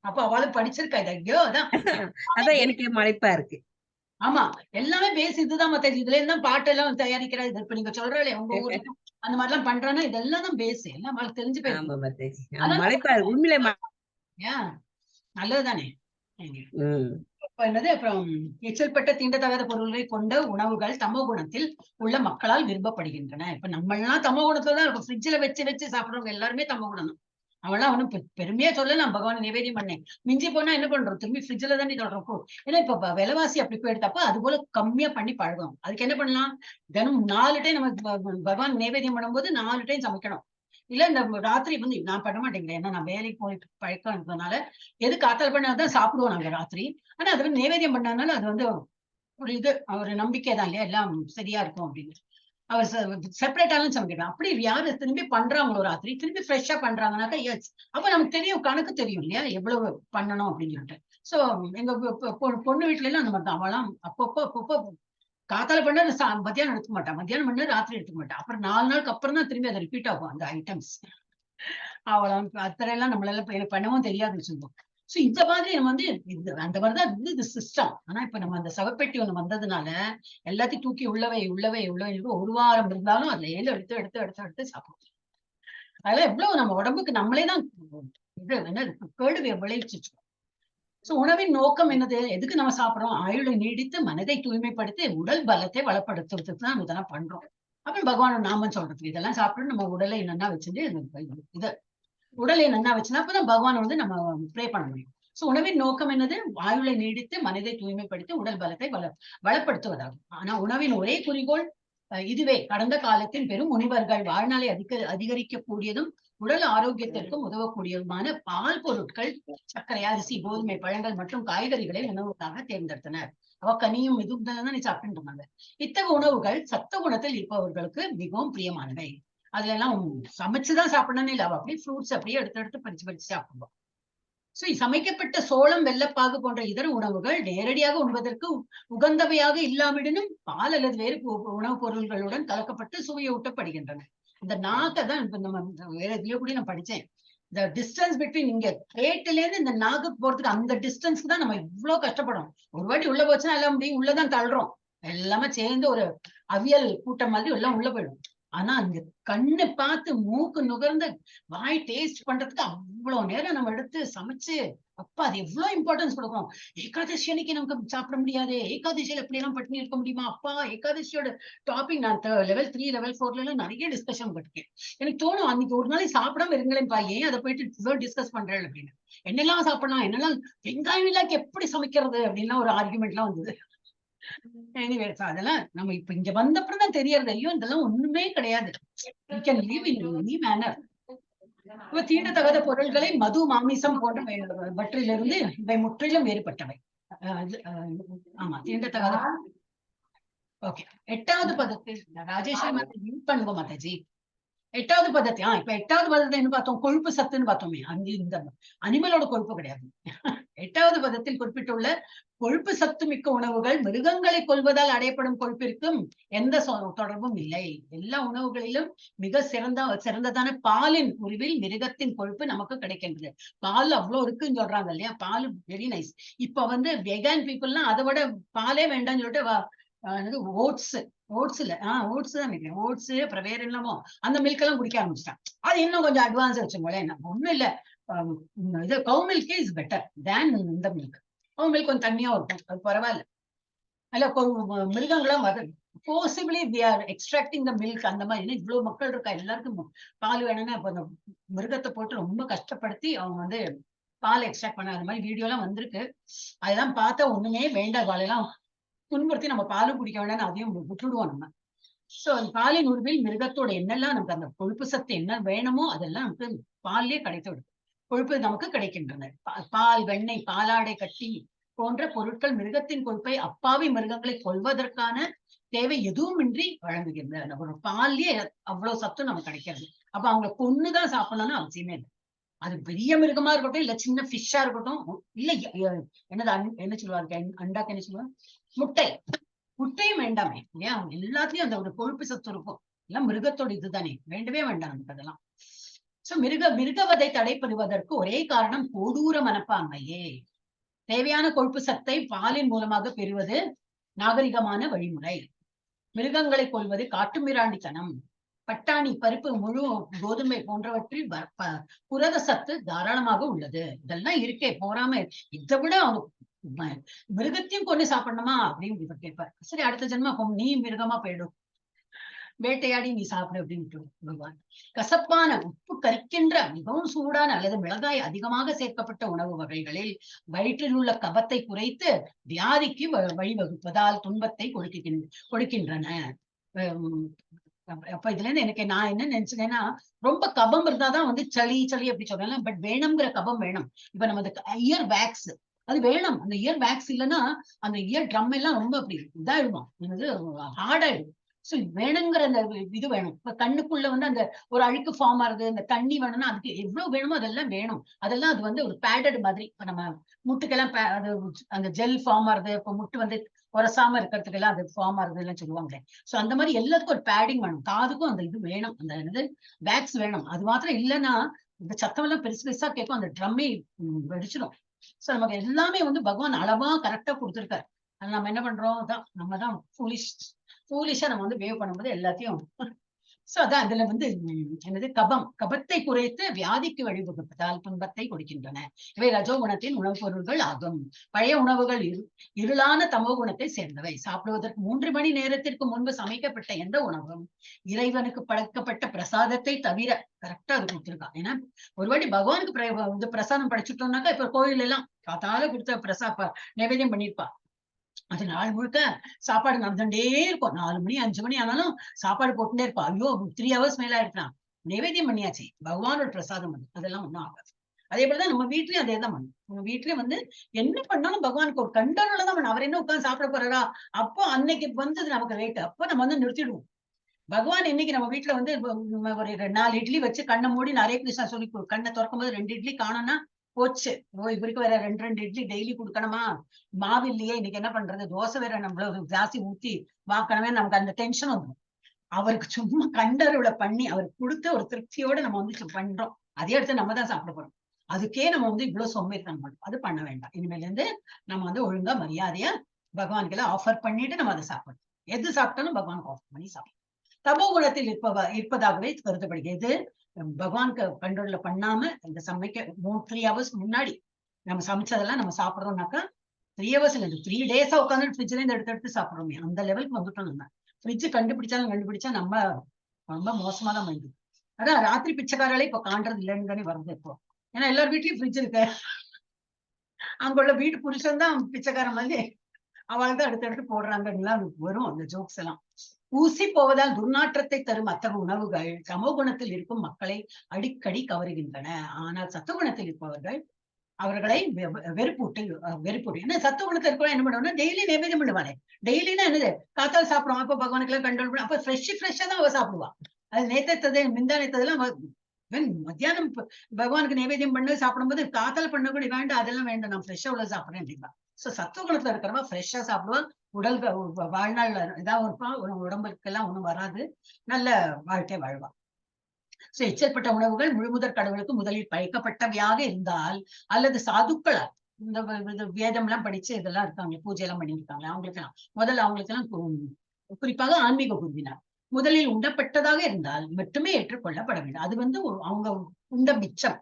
அப்ப அவளும் படிச்சிருக்கா இது. ஐயோ அதான் எனக்கு மலைப்பா இருக்கு. ஆமா, எல்லாமே பேஸ் இதுதான் மாதாஜி. இதுல இருந்தா பாட்டு எல்லாம் தயாரிக்கிறாரு. இப்ப நீங்க சொல்றாளே உங்க ஊருக்கு அந்த மாதிரி எல்லாம் பண்றானா, இதெல்லாம் தான் பேஸ், எல்லாம் அவளுக்கு தெரிஞ்சு போயிருக்கு. மலைப்பா இருக்கு உண்மையிலே. நல்லதுதானே. என்னது, அப்புறம் எச்சல்பட்ட தீண்டத்தகாத பொருள்களை கொண்ட உணவுகள் தமோ குணத்தில் உள்ள மக்களால் விரும்பப்படுகின்றன. இப்ப நம்ம எல்லாம் தமோ குணத்துல தான் இருக்கும், ஃப்ரிட்ஜ்ல வச்சு சாப்பிடுறவங்க எல்லாருமே தமோ குணம் தான். அவெல்லாம் ஒண்ணும் பெருமையா சொல்லலாம், பகவான் நிவேதியம் பண்ணேன். மிஞ்சி போனா என்ன பண்றோம், திரும்பி ஃப்ரிட்ஜ்ல தானே தொடரும். ஏன்னா இப்ப விலைவாசி அப்படி போயிடுத்தப்ப அது போல கம்மியா பண்ணி பழகும். அதுக்கு என்ன பண்ணலாம், தினம் 4 டைம் நம்ம பகவான் நிவேதியம் பண்ணும்போது 4 டைம் சமைக்கணும். இல்ல இந்த ராத்திரி வந்து நான் பண்ண மாட்டேங்கிறேன், ஏன்னா நான் வேலைக்கு போயிட்டு பழக்கம் இருந்ததுனால எது காத்தால் பண்ணாதான் சாப்பிடுவோம் நாங்க ராத்திரி. ஆனா அது வந்து நிவேதியம் பண்ணாதனால அது வந்து ஒரு இது ஒரு நம்பிக்கை தான் இல்லையா, எல்லாம் சரியா இருக்கும் அப்படின்னு. அவர் செப்பரேட்டாலும் சமைக்கலாம். அப்படி யாரு திரும்பி பண்றாங்களோ ராத்திரி திரும்பி ஃப்ரெஷ்ஷா பண்றாங்கன்னாக்கா அப்ப நமக்கு தெரியும், கணக்கு தெரியும் இல்லையா, எவ்வளவு பண்ணணும் அப்படின்னு சொல்லிட்டு. சோ எங்க பொண்ணு வீட்டுல எல்லாம் அந்த மாதிரி தான். அவளாம் அப்பப்போ காத்தால பண்ண மத்தியானம் எடுக்க மாட்டான், மத்தியானம் பண்ண ராத்திரி எடுத்துக்க மாட்டான். அப்புறம் 4 நாளுக்கு அப்புறம் தான் திரும்பி அதை ரிப்பீட் ஆகும் அந்த ஐட்டம்ஸ். அவளாம் அத்தனை எல்லாம் நம்மளால எனக்கு பண்ணவும் தெரியாதுன்னு சொல்லுவோம். சோ இந்த மாதிரி நம்ம வந்து அந்த மாதிரிதான் இது சிஸ்டம். ஆனா இப்ப நம்ம அந்த சவப்பெட்டி ஒண்ணு வந்ததுனால எல்லாத்தையும் தூக்கி உள்ளவை ஒரு வாரம் இருந்தாலும் அதுல எடுத்து சாப்பிடுவோம். அதெல்லாம் எவ்வளவு நம்ம உடம்புக்கு நம்மளே தான் இது என்ன கேடு விளைவிச்சிருக்கோம். சோ உணவின் நோக்கம் என்னது? எதுக்கு நம்ம சாப்பிடுறோம்? ஆயுளை நீடித்து மனதை தூய்மைப்படுத்தி உடல் பலத்தை வளப்படுத்துறதுக்கு தான் நம்ம இதெல்லாம் பண்றோம். அப்புறம் பகவான் நாமம் சொல்றதுக்கு இதெல்லாம் சாப்பிட்டு நம்ம உடலை நன்னா வச்சுட்டு இது உடலை நன்னா வச்சுன்னா அப்பதான் பகவான் வந்து நம்ம ப்ரே பண்ண முடியும். சோ உணவின் நோக்கம் என்னது? ஆயுளை நீடித்து மனதை தூய்மைப்படுத்தி உடல் பலத்தை வளப்படுத்துவதாகும். ஆனா உணவின் ஒரே குறிக்கோள் இதுவே. கடந்த காலத்தின் பெரும் முனிவர்கள் வாழ்நாளை அதிகரிக்கக்கூடியதும் உடல் ஆரோக்கியத்திற்கும் உதவக்கூடியதுமான பால் பொருட்கள், சர்க்கரை, அரிசி, கோதுமை, பழங்கள் மற்றும் காய்கறிகளை உணவுக்காக தேர்ந்தெடுத்தனர். அவ கனியும் இதுவும் தானே சாப்பிட்டு இருந்தாங்க. இத்தகைய உணவுகள் சத்த குணத்தில் இருப்பவர்களுக்கு மிகவும் பிரியமானவை. அதுல எல்லாம் சமைச்சுதான் சாப்பிடணும்னு இல்லை, அவ அப்படியே ஃப்ரூட்ஸ் அப்படியே எடுத்து பறிச்சு சாப்பிடுவோம். சோ சமைக்கப்பட்ட சோளம், வெள்ளப்பாகு போன்ற இதர உணவுகள் நேரடியாக உண்பதற்கு உகந்தவையாக இல்லாவிடனும் பால் அல்லது வேறு உணவுப் பொருள்களுடன் கலக்கப்பட்டு சுவையூட்டப்படுகின்றன. இந்த நாக்கை தான் இப்ப நம்ம வேற இதுலயோ கூட நான் படிச்சேன். இந்த டிஸ்டன்ஸ் பிட்வீன் இங்க பேட்டுல இருந்து இந்த நாக்கு போறதுக்கு அந்த டிஸ்டன்ஸ்க்கு தான் நம்ம இவ்வளவு கஷ்டப்படும். ஒரு வாட்டி உள்ள போச்சுன்னா எல்லாம் முடியும், உள்ளதான் தள்ளுறோம். எல்லாமே சேர்ந்து ஒரு அவியல் கூட்டம் மாதிரி எல்லாம் உள்ள போயிடும். ஆனா அங்க கண்ணு பார்த்து மூக்கு நுகர்ந்து வாய் டேஸ்ட் பண்றதுக்கு அவ்வளவு நேரம் நம்ம எடுத்து சமைச்சு, அப்பா அது எவ்வளவு இம்பார்ட்டன்ஸ் கொடுக்கணும். ஏகாதசி அன்னைக்கு நமக்கு சாப்பிட முடியாது, ஏகாதசியில எப்படி எல்லாம் பட்டினி இருக்க முடியுமா? அப்பா ஏகாதசியோட டாபிக் நான் லெவல் 3 லெவல் 4 எல்லாம் நிறைய டிஸ்கஷன் பண்ணிருக்கேன். எனக்கு தோணும் அன்னைக்கு ஒரு நாளைக்கு சாப்பிடாம இருங்களேன் பா, ஏன் அதை போயிட்டு டிஸ்கஸ் பண்றேன் அப்படின்னு. என்னெல்லாம் சாப்பிடலாம், என்னெல்லாம் வெங்காயம் இல்லாக்கு எப்படி சமைக்கிறது அப்படின்லாம் ஒரு ஆர்குமெண்ட் எல்லாம் வந்தது. எனிவேஸ் அதெல்லாம் நம்ம இப்ப இங்க வந்தப்பறம் தான் தெரியறது, ஐயோ இதெல்லாம் ஒண்ணுமே கிடையாது. We can live in any manner. தீண்டத்தகாத பொருள்களை மது, மாமிசம் போன்றவற்றிலிருந்து இவை முற்றிலும் வேறுபட்டவை. ஆமா, தீண்டத்தகாத. ஓகே, 8வது பதத்தில் ராஜேஸ்வரி மாதா மியூட் பண்ணுங்க மாதாஜி. 8வது பதத்தை இப்ப 8வது பதத்தை என்ன பார்த்தோம்? கொழுப்பு சத்துன்னு பார்த்தோமே. இந்த அனிமலோட கொழுப்பு கிடையாது. 8வது பதத்தில் குறிப்பிட்டுள்ள கொழுப்பு சத்து மிக்க உணவுகள் மிருகங்களை கொல்வதால் அடையப்படும் கொழுப்பிற்கும் எந்த தொடர்பும் இல்லை. எல்லா உணவுகளிலும் மிக சிறந்ததான பாலின் உருவில் மிருகத்தின் கொழுப்பு நமக்கு கிடைக்கின்றது. பால் அவ்வளவு இருக்குன்னு சொல்றாங்க இல்லையா? பால் வெரி நைஸ். இப்ப வந்து வெகான் பீப்புள்லாம் அதை விட பாலே வேண்டாம்னு சொல்லிட்டு ஓட்ஸ் தான் நினைக்கிறேன். ஓட்ஸ் அப்புறம் வேற என்னமோ அந்த மில்க் எல்லாம் குடிக்க ஆரம்பிச்சிட்டான். அது இன்னும் கொஞ்சம் அட்வான்ஸ் வச்சுக்கோங்களேன். ஒண்ணும் இல்ல, இது கவு மில்கே இஸ் பெட்டர் தேன் இந்த மில்க். கவு மில்க் கொஞ்சம் தண்ணியா இருக்கும், அது பரவாயில்ல. அல்ல மிருகங்களாம் possibly we are extracting the milk. அந்த மாதிரி இவ்வளவு மக்கள் இருக்கா, எல்லாருக்கும் பால் வேணும்னா அப்ப அந்த மிருகத்தை போட்டு ரொம்ப கஷ்டப்படுத்தி அவங்க வந்து பால் எக்ஸ்ட்ராக்ட் பண்ண அந்த மாதிரி வீடியோ எல்லாம் வந்திருக்கு. அதெல்லாம் பார்த்தா ஒண்ணுமே வேண்டாம், பாலெல்லாம் துன்புறுத்தி நம்ம பாலும் குடிக்க வேண்டாம்னு அதையும் விட்டுடுவோம் நம்ம. சோ அந்த பாலின் உருவில் மிருகத்தோட என்னெல்லாம் நமக்கு அந்த கொழுப்பு சத்து என்ன வேணுமோ அதெல்லாம் நமக்கு பால்லயே கிடைத்து விடும். கொழுப்பு நமக்கு கிடைக்கின்றன. பால், வெண்ணெய், பாலாடை, கட்டி போன்ற பொருட்கள் மிருகத்தின் கொழுப்பை அப்பாவி மிருகங்களை கொல்வதற்கான தேவை எதுவுமின்றி வழங்குகின்றன. ஒரு பால்லயே அவ்வளவு சத்து நமக்கு கிடைக்கிறது. அப்ப அவங்க கொன்னுதான் சாப்பிடணும்னு அவசியமே இல்லை. அது பெரிய மிருகமா இருக்கட்டும், இல்ல சின்ன ஃபிஷ்ஷா இருக்கட்டும், இல்ல என்னது என்ன சொல்லுவாங்க, அண்டாக்கு என்ன சொல்லுவாங்க, முட்டையும் வேண்டாமே இல்லையா? எல்லாத்துலயும் அந்த ஒரு கொழுப்பு சத்து இருக்கும். எல்லாம் மிருகத்தோட இதுதானே, வேண்டவே வேண்டாம் நமக்கு அதெல்லாம். சோ மிருகவதை தடைபடுவதற்கு ஒரே காரணம் கொடூர மனப்பான்மையே. தேவையான கொழுப்பு சத்தை பாலின் மூலமாக பெறுவது நாகரிகமான வழிமுறை. மிருகங்களை கொள்வது காட்டுமிராண்டித்தனம். பட்டாணி, பருப்பு, முழு கோதுமை போன்றவற்றில் புரத சத்து தாராளமாக உள்ளது. இதெல்லாம் இருக்கே, போறாம இதை விட அவங்க மிருகத்தையும் கொண்டு சாப்பிடணுமா அப்படின்னு இவர் கேட்பார். சரி, அடுத்த ஜென்மம் நீ மிருகமா போயிடும், வேட்டையாடி நீ சாப்பிடு அப்படின்னு பகவான். கசப்பான, உப்பு கரிக்கின்ற, மிகவும் சூடான அல்லது மிளகாய் அதிகமாக சேர்க்கப்பட்ட உணவு வகைகளில் வயிற்றில் உள்ள கபத்தை குறைத்து வியாதிக்கு வழிவகுப்பதால் துன்பத்தை கொடுக்கின்றன. அப்ப இதுல இருந்து எனக்கு நான் என்ன நினைச்சேன்னா, ரொம்ப கபம் இருந்தாதான் வந்து சளி அப்படி சொல்லலாம். பட் வேணுங்கிற கபம் வேணும். இப்ப நம்ம இயர் வேக்ஸ் அது வேணும். அந்த இயர் வேக்ஸ் இல்லைன்னா அந்த இயர் ட்ரம் எல்லாம் ரொம்ப அப்படி இதாயிடுவோம், ஹார்ட் ஆயிடும். சோ வேணுங்கிற அந்த இது வேணும். இப்ப கண்ணுக்குள்ள வந்து அந்த ஒரு அழுக்கு ஃபார்ம் ஆகுது, அந்த தண்ணி வேணும்னா அதுக்கு எவ்வளவு வேணுமோ அதெல்லாம் வேணும். அதெல்லாம் அது வந்து ஒரு பேடட் மாதிரி. இப்ப நம்ம முட்டுக்கெல்லாம் அது அந்த ஜெல் ஃபார்ம் ஆகுது, இப்ப முட்டு வந்து உரசாம இருக்கிறதுக்கு எல்லாம் அது ஃபார்ம் ஆகுது எல்லாம் சொல்லுவாங்களே. சோ அந்த மாதிரி எல்லாத்துக்கும் ஒரு பேடிங் வேணும். காதுக்கும் அந்த இது வேணும், அந்த இது வேக்ஸ் வேணும். அது மாத்திரம் இல்லைன்னா இந்த சத்தம் எல்லாம் பெருசு பெருசா கேட்கும், அந்த ட்ரம்மே வெடிச்சிடும். சோ நமக்கு எல்லாமே வந்து பகவான் அளவா கரெக்டா கொடுத்துருக்காரு. அது நம்ம என்ன பண்றோம், நம்ம தான் ஃபூலிஷா நம்ம வந்து வேவ் பண்ணும்போது எல்லாத்தையும் சோ அதான் அதுல வந்து என்னது கபத்தை குறைத்து வியாதிக்கு வழிவகுப்பதால் துன்பத்தை கொடுக்கின்றன. இவை ரஜோகுணத்தின் உணவுப் பொருள்கள் ஆகும். பழைய உணவுகள் இருளான தமோ குணத்தை சேர்ந்தவை. சாப்பிடுவதற்கு 3 மணி நேரத்திற்கு முன்பு சமைக்கப்பட்ட எந்த உணவும் இறைவனுக்கு படைக்கப்பட்ட பிரசாதத்தை தவிர கரெக்டா அது கொடுத்துருக்கான். ஏன்னா ஒருவாட்டி பகவானுக்கு பிரசாதம் படைச்சுட்டோம்னாக்கா, இப்ப கோயில் எல்லாம் காத்தால கொடுத்த நைவேத்தியம் பண்ணிருப்பா. அது நாள் முழுக்க சாப்பாடு நடந்துட்டே இருக்கும். 4 மணி 5 மணி ஆனாலும் சாப்பாடு போட்டுட்டே இருப்பா. ஐயோ 3 hours மேல இருக்கலாம், நைவேத்தியம் பண்ணியாச்சு, பகவானோட பிரசாதம் அது, அதெல்லாம் ஒண்ணும் ஆகாது. அதே போலதான் நம்ம வீட்லயும் அதே தான் பண்ணும். நம்ம வீட்லயும் வந்து என்ன பண்ணாலும் பகவானுக்கு ஒரு கண்டரோட தான் பண்ணணும். அவர் என்ன உட்கார்ந்து சாப்பிட போறாரா, அப்போ அன்னைக்கு வந்தது நமக்கு ரேட்டு, அப்போ நம்ம வந்து நிறுத்திடுவோம். பகவான் இன்னைக்கு நம்ம வீட்டுல வந்து ஒரு 4 இட்லி வச்சு கண்ணை மூடி நிறைய கிருஷ்ணா சொல்லி கண்ணை திறக்கும் போது 2 இட்லி காணோம்னா போச்சு. இவருக்கு வேற 2 இட்லி டெய்லி கொடுக்கணுமா, மாவு இல்லையே, இன்னைக்கு என்ன பண்றது, தோசை வேற நம்மள ஜாஸ்தி ஊத்தி வாக்கணுமே, நமக்கு அந்த டென்ஷன் வந்துடும். அவருக்கு சும்மா கண்டருளை பண்ணி அவருக்கு கொடுத்த ஒரு திருப்தியோட நம்ம வந்து பண்றோம். அதே இடத்துல நம்ம தான் சாப்பிட போறோம். அதுக்கே நம்ம வந்து இவ்வளவு சோம்பேறித்தனம் பண்றோம். அது பண்ண வேண்டாம். இனிமேல இருந்து நம்ம வந்து ஒழுங்கா மரியாதையா பகவானுக்கு எல்லாம் ஆஃபர் பண்ணிட்டு நம்ம அதை சாப்பிடணும். எது சாப்பிட்டாலும் பகவானுக்கு ஆஃபர் பண்ணி சாப்பிடணும். தமோ குணத்தில் இருப்பதாகவே கருதப்படுகிறது. பகவானுக்கு கண்ட்ரோல்ல பண்ணாம இந்த சமைக்க 3 hours முன்னாடி நம்ம சமைச்சதெல்லாம் நம்ம சாப்பிடுறோம்னாக்கா 3 hours இல்ல, 3 days உட்காந்து ஃப்ரிட்ஜ்ல இருந்து எடுத்து சாப்பிடுறோமே, அந்த லெவலுக்கு வந்துட்டோம். நம்ம ஃப்ரிட்ஜ் கண்டுபிடிச்சா நம்ம ரொம்ப மோசமா தான் வருது. அதான் ராத்திரி பிச்சைக்காரர்களே இப்ப காண்றது இல்லைன்னு தானே வருது இப்போ. ஏன்னா எல்லார் வீட்லயும் ஃப்ரிட்ஜ் இருக்கு. அங்குள்ள வீட்டு புருஷன் தான் பிச்சைக்காரன் மாதிரி அவள் தான் அடுத்தடுத்து போடுறாங்கலாம் வரும் அந்த ஜோக்ஸ் எல்லாம். ஊசி போவதால் துர்நாற்றத்தை தரும் அத்தகைய உணவுகள் சமோ குணத்தில் இருக்கும் மக்களை அடிக்கடி கவருகின்றன. ஆனால் சத்துவகுணத்தில் இருப்பவர்கள் அவர்களை வெறுப்பூட்டு என்ன சத்துவகுணத்தில் இருக்கிற என்ன பண்ணுவோம்னா டெய்லி நைவேத்தியம் பண்ணுவானே. டெய்லினா என்னது, காத்தால் சாப்பிடுவான், அப்ப பகவானுக்கு எல்லாம் கண்ட்ரோல் பண்ண, அப்ப ஃப்ரெஷ்ஷா தான் அவ சாப்பிடுவான். அது நேத்தது மிந்தா நேத்ததெல்லாம் மத்தியானம் பகவானுக்கு நைவேத்தியம் பண்ணி சாப்பிடும்போது காத்தால் பண்ணக்கூடிய வேண்டாம், அதெல்லாம் வேண்டாம், நான் ஃப்ரெஷ்ஷா உள்ள சாப்பிடுறேன் அப்படின்பா. சோ சத்துவகுணத்துல இருக்கிறவா ஃப்ரெஷ்ஷா சாப்பிடுவான், உடல் வாழ்நாள் இதாவும் இருப்பான், உடம்புக்கு எல்லாம் ஒண்ணும் வராது, நல்ல வாழ்க்கை வாழ்வான். சோ எச்சற்பட்ட உணவுகள் முழுமுதற் கடவுளுக்கு முதலில் படைக்கப்பட்டவையாக இருந்தால் அல்லது சாதுக்களால் இந்த வேதம் எல்லாம் படிச்சு இதெல்லாம் இருக்காங்க, பூஜை எல்லாம் பண்ணியிருக்காங்க, அவங்களுக்கெல்லாம் முதல்ல அவங்களுக்கெல்லாம் குறிப்பாக ஆன்மீக குருவினார் முதலில் உண்டப்பட்டதாக இருந்தால் மட்டுமே ஏற்றுக்கொள்ளப்பட வேண்டும். அது வந்து அவங்க உண்ட மிச்சம்,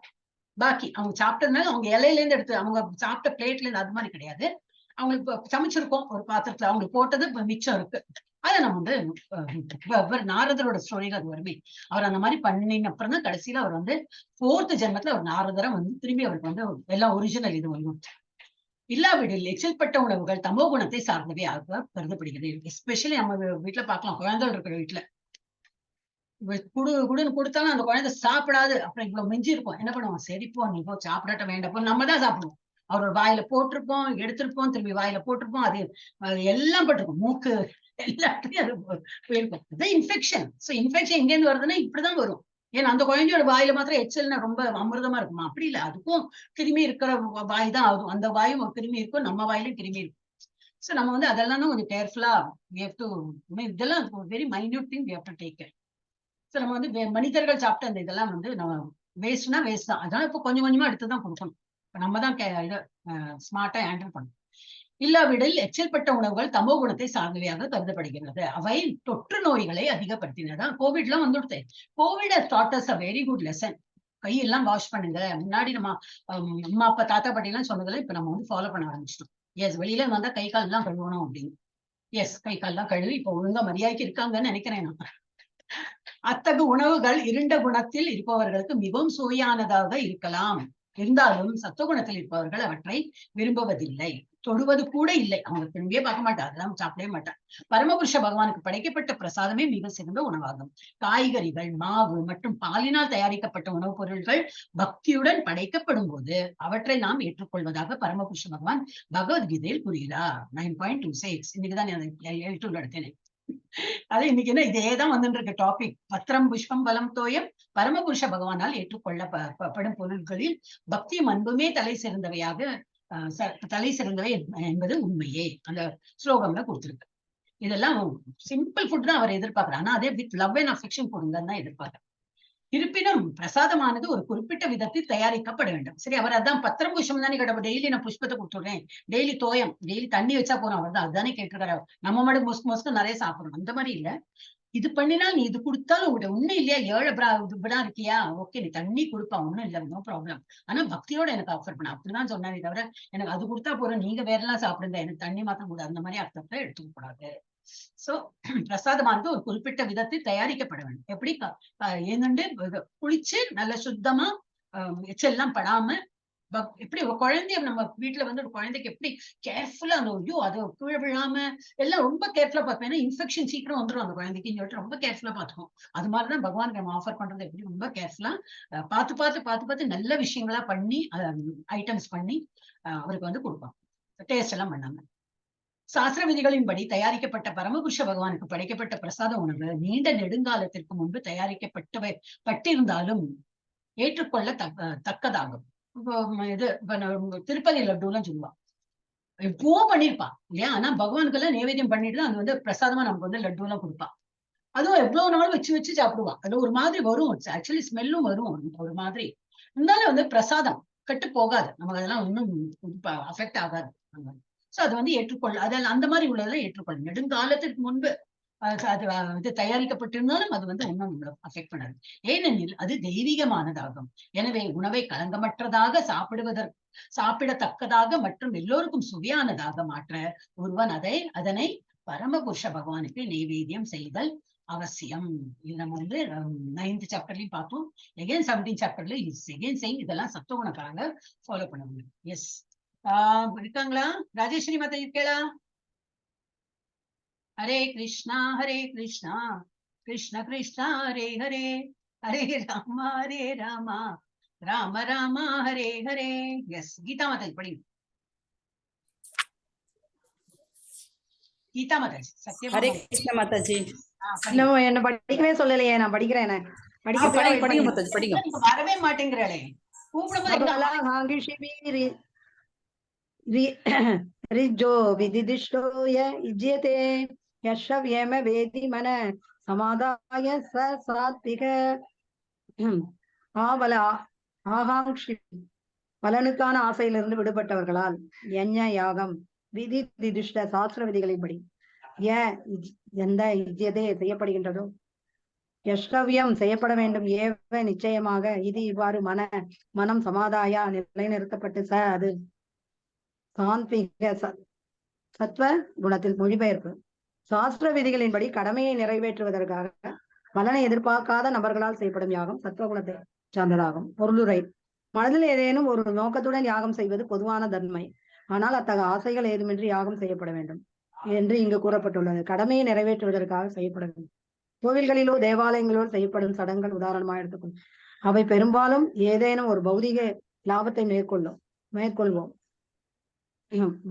பாக்கி அவங்க சாப்பிட்டதுனால அவங்க இலையில இருந்து எடுத்து அவங்க சாப்பிட்ட பிளேட்ல இருந்து அது மாதிரி கிடையாது. அவங்களுக்கு சமைச்சிருக்கோம் ஒரு பாத்திரத்துல, அவங்களுக்கு போட்டது மிச்சம் இருக்கு, அதை நம்ம வந்து நாரதரோட ஸ்டோரியில அது வருமே. அவர் அந்த மாதிரி பண்ணின அப்புறம் தான் கடைசியில அவர் வந்து 4th ஜென்மத்துல அவர் நாரதரை வந்து திரும்பி அவருக்கு வந்து எல்லாம் ஒரிஜினல் இது வந்து இல்லாவிடில் எச்சில்பட்ட உணவுகள் தமோ குணத்தை சார்ந்தவை ஆக கருதப்படுகிறது. எஸ்பெஷலி நம்ம வீட்டுல பார்க்கலாம், குழந்தைகள் இருக்கிற வீட்டுல குடுன்னு கொடுத்தாலும் அந்த குழந்தை சாப்பிடாது, அப்புறம் இவ்வளவு மிஞ்சி இருக்கும், என்ன பண்ணுவோம், சரிப்போ நீ போ சாப்பிடட்ட வேண்டாப்போ, நம்ம தான் சாப்பிடுவோம். அவரோட வாயில போட்டிருப்போம், எடுத்திருப்போம், திரும்பி வாயில போட்டிருப்போம், அது எல்லாம் பட்டிருக்கும், மூக்கு எல்லாத்தையும் அது போயிருக்கும். அது இன்ஃபெக்ஷன். சோ இன்ஃபெக்ஷன் எங்க இருந்து வருதுன்னா இப்படிதான் வரும். ஏன்னா அந்த குழந்தையோட வாயில மாத்திரம் எச்சல்னா ரொம்ப அமிர்தமா இருக்குமா, அப்படி இல்ல, அதுக்கும் கிருமி இருக்கிற வாய் தான் ஆகும், அந்த வாயும் கிருமி இருக்கும், நம்ம வாயிலும் கிருமி இருக்கும். சோ நம்ம வந்து அதெல்லாம் தான் கொஞ்சம் கேர்ஃபுல்லா இதெல்லாம் very minute thing we have to take care. So நம்ம வந்து மனிதர்கள் சாப்பிட்ட அந்த இதெல்லாம் வந்து நம்ம வேஸ்ட்னா வேஸ்ட் தான், அதனால இப்ப கொஞ்சம் கொஞ்சமா எடுத்துதான் கொடுக்கணும். இப்ப நம்ம தான் இதை ஸ்மார்ட்டா ஹேண்டில் பண்ணணும். இல்லாவிடில் எச்சல்பட்ட உணவுகள் தமோ குணத்தை சார்ந்தவையாக கருதப்படுகிறது. அவை தொற்று நோய்களை அதிகப்படுத்தினதான் கோவிட்லாம் வந்துடுது. Covid has taught us a very good lesson. கையெல்லாம் வாஷ் பண்ணுங்க, முன்னாடி நம்ம அம்மா அப்பா தாத்தா பாட்டி எல்லாம் சொன்னதெல்லாம் இப்ப நம்ம வந்து ஃபாலோ பண்ண ஆரம்பிச்சிட்டோம். எஸ் வெளியில வந்தா கை கால் எல்லாம் கழுவணும் அப்படின்னு. எஸ் கை கால் எல்லாம் கழுவி இப்ப ஒழுங்கா மரியாதைக்கு இருக்காங்கன்னு நினைக்கிறேன் நான். அத்தகு உணவுகள் இருண்ட குணத்தில் இருப்பவர்களுக்கு மிகவும் சுவையானதாக இருக்கலாம், இருந்தாலும் சத்துவகுணத்தில் இருப்பவர்கள் அவற்றை விரும்புவதில்லை, தொடுவது கூட இல்லை, அவங்க திரும்பியே பார்க்க மாட்டாங்க, அதெல்லாம் சாப்பிடவே மாட்டாங்க. பரமபுருஷ பகவானுக்கு படைக்கப்பட்ட பிரசாதமே மிக சிறந்த உணவாகும். காய்கறிகள், மாவு மற்றும் பாலினால் தயாரிக்கப்பட்ட உணவுப் பொருட்கள் பக்தியுடன் படைக்கப்படும் போது அவற்றை நாம் ஏற்றுக்கொள்வதாக பரமபுருஷ பகவான் பகவத்கீதையில் கூறுகிறார். 9.26. இன்னைக்குதான் எழுத்துள்ள எடுத்தேன். அது இன்னைக்கு என்ன இதேதான் வந்துட்டு இருக்க டாபிக். பத்திரம் புஷ்பம் பலம் தோயம் பரமபுருஷ பகவானால் ஏற்றுக்கொள்ளப்படும் பொருட்களில் பக்தியும் அன்புமே தலை சிறந்தவையாக தலை சிறந்தவை என்பது உண்மையே அந்த ஸ்லோகம்ல கொடுத்திருக்கு. இதெல்லாம் சிம்பிள் ஃபுட் தான் அவர் எதிர்பார்க்கிறார். ஆனா அதே வித் லவ் அண்ட் அஃபெக்ஷன் கொடுங்கன்னு தான் எதிர்பார்க்கிறார். இருப்பினும் பிரசாதமானது ஒரு குறிப்பிட்ட விதத்தில் தயாரிக்கப்பட வேண்டும். சரி, அவர் அதான் பத்திரம் புஷ்பம் தானே கேட்ட, டெய்லி நான் புஷ்பத்தை கொடுத்துடுறேன், டெய்லி தோயம், டெய்லி தண்ணி வச்சா போறோம், அவர் தான் அதுதானே கேட்டிருக்காரு. நம்ம மட்டும் மொஸ்க்கு நிறைய சாப்பிடணும் அந்த மாதிரி இல்ல. இது பண்ணினால் நீ இது கொடுத்தாலும் உங்கள்கிட்ட ஒண்ணும் இல்லையா, ஏழை இப்படிதான் இருக்கியா, ஓகே நீ தண்ணி கொடுப்பா, ஒண்ணும் இல்ல, நோ ப்ராப்ளம், ஆனா பக்தியோட எனக்கு ஆஃபர் பண்ண, அப்படிதான் சொன்னாரே தவிர எனக்கு அது கொடுத்தா போறோம் நீங்க வேற எல்லாம் சாப்பிடுங்க எனக்கு தண்ணி மாத்திரம் கூட அந்த மாதிரி அர்த்தத்தை எடுத்துக்க கூடாது. சோ பிரசாதமானது ஒரு குறிப்பிட்ட விதத்தில் தயாரிக்கப்பட வேண்டும். எப்படி ஏனென்று குளிச்சு நல்ல சுத்தமா எச்செல்லாம் படாம, எப்படி ஒரு குழந்தைய நம்ம வீட்டுல வந்து ஒரு குழந்தைக்கு எப்படி கேர்ஃபுல்லா அந்த ஐயோ அதை கீழே விழாம எல்லாம் ரொம்ப கேர்ஃபுல்லா பார்ப்பேன். ஏன்னா இன்ஃபெக்ஷன் சீக்கிரம் வந்துடும் அந்த குழந்தைக்கு சொல்லிட்டு ரொம்ப கேர்ஃபுல்லா பார்த்துக்கும். அது மாதிரிதான் பகவானுக்கு நம்ம ஆஃபர் பண்றது எப்படி ரொம்ப கேர்ஃபுல்லா பார்த்து நல்ல விஷயங்களா பண்ணி ஐட்டம்ஸ் பண்ணி அவருக்கு வந்து கொடுப்போம், டேஸ்ட் எல்லாம் பண்ணாம. சாஸ்திர விதிகளின்படி தயாரிக்கப்பட்ட பரமபுருஷ பகவானுக்கு படைக்கப்பட்ட பிரசாத உணவு நீண்ட நெடுங்காலத்திற்கு முன்பு பட்டிருந்தாலும் ஏற்றுக்கொள்ள தக்கதாகும். இது திருப்பதி லட்டுலாம் சொல்லுவா, எப்பவும் பண்ணிருப்பா இல்லையா, ஆனா பகவானுக்கு எல்லாம் நைவேத்தியம் பண்ணிட்டு தான் அது வந்து பிரசாதமா நமக்கு வந்து லட்டு எல்லாம் கொடுப்பா. அதுவும் எவ்வளவு நாள் வச்சு சாப்பிடுவா. அது ஒரு மாதிரி வரும், ஆக்சுவலி ஸ்மெல்லும் வரும் ஒரு மாதிரி. இருந்தாலும் வந்து பிரசாதம் கெட்டு போகாது, நமக்கு அதெல்லாம் ஒன்றும் அஃபெக்ட் ஆகாது. சோ அது வந்து அதெல்லாம் அந்த மாதிரி உள்ளதெல்லாம் ஏற்றுக்கொள்ளும். நெடுங்காலத்திற்கு முன்பு அது தயாரிக்கப்பட்டிருந்தாலும் அது வந்து ஒன்றும் அஃபெக்ட் பண்ணாது. ஏனெனில் அது தெய்வீகமானதாகும். எனவே உணவை களங்கமற்றதாக சாப்பிடத்தக்கதாக மற்றும் எல்லோருக்கும் சுவையானதாக மாற்ற ஒருவன் அதனை பரமபுருஷ பகவானுக்கு நைவேத்தியம் செய்தல் அவசியம். இது நம்ம வந்து 9th சாப்டர்லயும் பார்த்தோம். எகைன் 17th சாப்டர்ல எகைன் செய்யும். இதெல்லாம் சத்துவகுணக்காரங்க ஃபாலோ பண்ண முடியும். எஸ் இருக்காங்களா? ராஜேஸ்வரி மாதா இருக்கா? ஹரே கிருஷ்ணா கிருஷ்ண கிருஷ்ணா ஹரே ஹரே, ஹரே ராமா ராம ராமா ஹரே ஹரே. எஸ், கீதா மாதாஜி படிங்க. கீதா மாதாஜி. சத்யம். ஹரே கிருஷ்ண மாதாஜி. என்ன படிக்கவே சொல்லலையே, நான் படிக்கிறேன். படிங்க மாதாஜி, படிங்க. வரவே மாட்டேங்கிறாளே, கூப்பிடும்போது ரிஜோ விதிதிஷ்டோ யுஜ்யதே யஷ்வேம வேதி மன சமாதாய சாத்விக ஆகாங்ஷி பலனுக்கான ஆசையிலிருந்து விடுபட்டவர்களால் யஞ யாகம் விதி திதிஷ்ட சாஸ்திர விதிகளின்படி எந்த இஜ்யதே செய்யப்படுகின்றதோ யஷ்டவியம் செய்யப்பட வேண்டும் ஏவ நிச்சயமாக இது இவ்வாறு மனம் சமாதாயா நிலைநிறுத்தப்பட்டு அது சாந்த்விக சத்வ குணத்தில் மொழிபெயர்ப்பு. சாஸ்திர விதிகளின்படி கடமையை நிறைவேற்றுவதற்காக பலனை எதிர்பார்க்காத நபர்களால் செய்யப்படும் யாகம் சத்வகுணத்தை சார்ந்ததாகும். பொருளுரை: மனதில் ஏதேனும் ஒரு நோக்கத்துடன் யாகம் செய்வது பொதுவான தன்மை. ஆனால் அத்தகைய ஆசைகள் ஏதுமின்றி யாகம் செய்யப்பட வேண்டும் என்று இங்கு கூறப்பட்டுள்ளது. கடமையை நிறைவேற்றுவதற்காக செய்யப்பட வேண்டும். கோவில்களிலோ தேவாலயங்களிலோ செய்யப்படும் சடங்குகள் உதாரணமாக எடுத்துக்கொள்ளும். அவை பெரும்பாலும் ஏதேனும் ஒரு பௌதிக லாபத்தை மேற்கொள்வோம்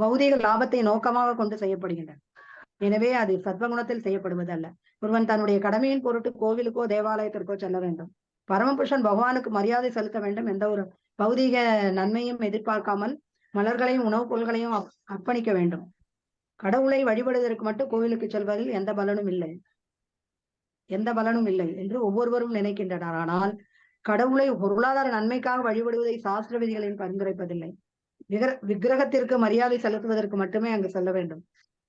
பௌதிக லாபத்தை நோக்கமாக கொண்டு செய்யப்படுகின்றன. எனவே அது சத்வகுணத்தில் செய்யப்படுவது அல்ல. ஒருவன் தன்னுடைய கடமையின் பொருட்டு கோவிலுக்கோ தேவாலயத்திற்கோ செல்ல வேண்டும். பரமபுருஷன் பகவானுக்கு மரியாதை செலுத்த வேண்டும். எந்த ஒரு பௌதிக நன்மையும் எதிர்பார்க்காமல் மலர்களையும் உணவுப் பொருள்களையும் அர்ப்பணிக்க வேண்டும். கடவுளை வழிபடுவதற்கு மட்டும் கோவிலுக்கு செல்வதில் எந்த பலனும் இல்லை என்று ஒவ்வொருவரும் நினைக்கின்றனர். ஆனால் கடவுளை பொருளாதார நன்மைக்காக வழிபடுவதை சாஸ்திர விதிகளின் பரிந்துரைப்பதில்லை. விக்கிரகத்திற்கு மரியாதை செலுத்துவதற்கு மட்டுமே அங்கு செல்ல வேண்டும்.